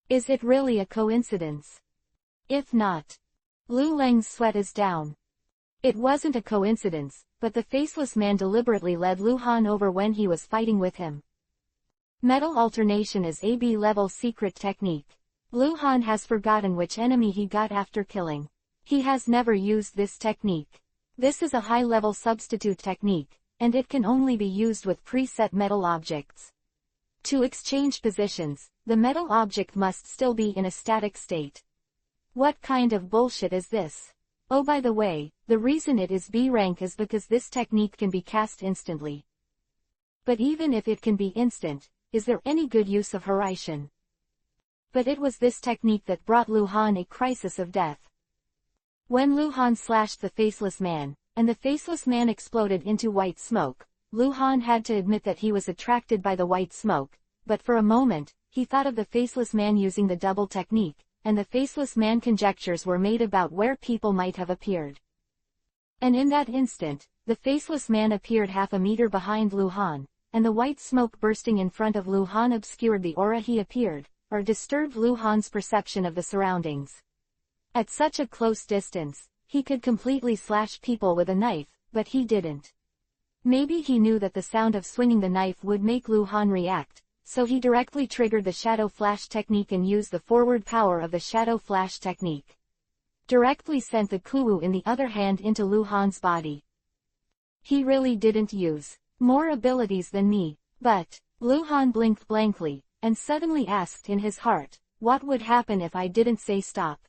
Is it really a coincidence? If not, Lu Leng's sweat is down. It wasn't a coincidence, but the faceless man deliberately led Lu Han over when he was fighting with him. Metal alternation is a B-level secret technique. Lu Han has forgotten which enemy he got after killing. He has never used this technique. This is a high-level substitute technique, and it can only be used with preset metal objects. To exchange positions, the metal object must still be in a static state. What kind of bullshit is this? Oh, by the way, the reason it is B rank is because this technique can be cast instantly. But even if it can be instant, is there any good use of Hiraishin? But it was this technique that brought Lu Han a crisis of death. When Lu Han slashed the faceless man, and the faceless man exploded into white smoke, Lu Han had to admit that he was attracted by the white smoke, but for a moment, he thought of the faceless man using the double technique, and the faceless man conjectures were made about where people might have appeared. And in that instant, the faceless man appeared half a meter behind Lu Han, and the white smoke bursting in front of Lu Han obscured the aura he appeared, or disturbed Lu Han's perception of the surroundings. At such a close distance, he could completely slash people with a knife, but he didn't. Maybe he knew that the sound of swinging the knife would make Lu Han react, so he directly triggered the shadow flash technique and used the forward power of the shadow flash technique. Directly sent the Kuwu in the other hand into Lu Han's body. He really didn't use more abilities than me, but Lu Han blinked blankly, and suddenly asked in his heart, what would happen if I didn't say stop?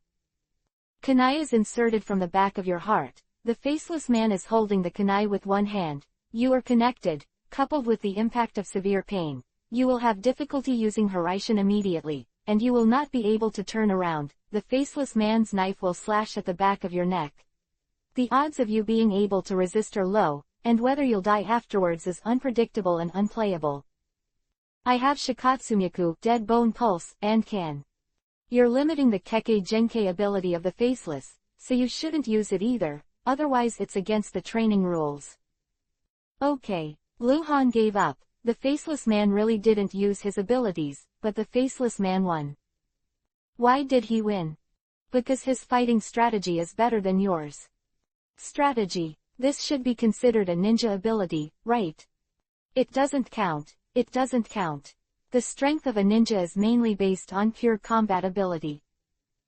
Kunai is inserted from the back of your heart. The faceless man is holding the kunai with one hand. You are connected, coupled with the impact of severe pain. You will have difficulty using Hiraishin immediately, and you will not be able to turn around. The faceless man's knife will slash at the back of your neck. The odds of you being able to resist are low, and whether you'll die afterwards is unpredictable and unplayable. I have Shikatsumyaku, Dead Bone Pulse, and can. You're limiting the Kekkei Genkei ability of the faceless, so you shouldn't use it either, otherwise it's against the training rules. Okay. Lu Han gave up. The faceless man really didn't use his abilities, but the faceless man won. Why did he win? Because his fighting strategy is better than yours. Strategy. This should be considered a ninja ability, right? It doesn't count. It doesn't count. The strength of a ninja is mainly based on pure combat ability.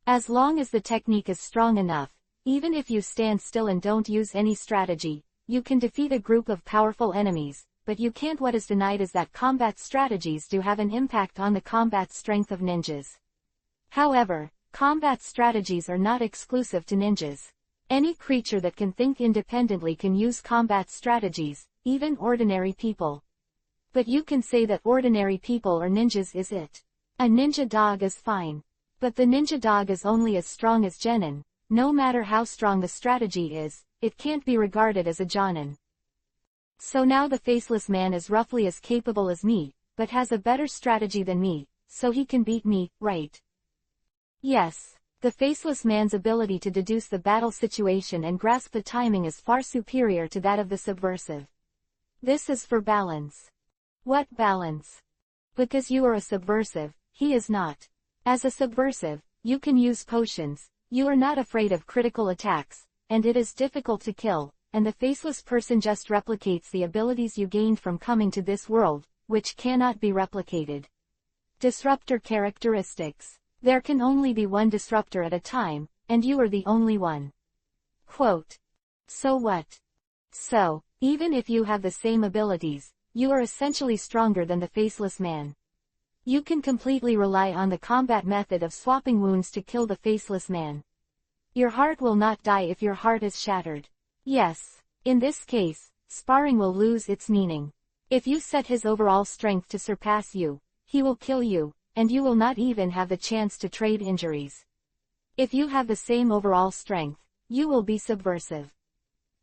As long as the technique is strong enough, even if you stand still and don't use any strategy, you can defeat a group of powerful enemies. But you can't. What is denied is that combat strategies do have an impact on the combat strength of ninjas. However, combat strategies are not exclusive to ninjas. Any creature that can think independently can use combat strategies, even ordinary people. But you can say that ordinary people are ninjas, is it? A ninja dog is fine. But the ninja dog is only as strong as genin. No matter how strong the strategy is, it can't be regarded as a jonin. So now the faceless man is roughly as capable as me, but has a better strategy than me, so he can beat me, right? Yes. The faceless man's ability to deduce the battle situation and grasp the timing is far superior to that of the subversive. This is for balance. What balance? Because you are a subversive, he is not. As a subversive, you can use potions, you are not afraid of critical attacks, and it is difficult to kill. And the faceless person just replicates the abilities you gained from coming to this world, which cannot be replicated. Disruptor characteristics. There can only be one disruptor at a time, and you are the only one. Quote. So what? So, even if you have the same abilities, you are essentially stronger than the faceless man. You can completely rely on the combat method of swapping wounds to kill the faceless man. Your heart will not die if your heart is shattered. Yes. In this case, sparring will lose its meaning. If you set his overall strength to surpass you, he will kill you, and you will not even have the chance to trade injuries. If you have the same overall strength, you will be subversive.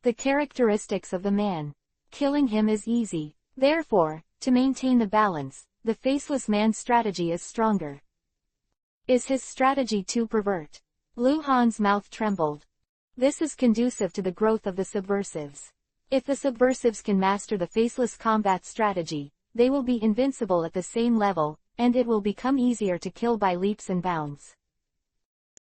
The characteristics of the man. Killing him is easy. Therefore, to maintain the balance, the faceless man's strategy is stronger. Is his strategy too pervert? Lu Han's mouth trembled. This is conducive to the growth of the subversives. If the subversives can master the faceless combat strategy, they will be invincible at the same level, and it will become easier to kill by leaps and bounds.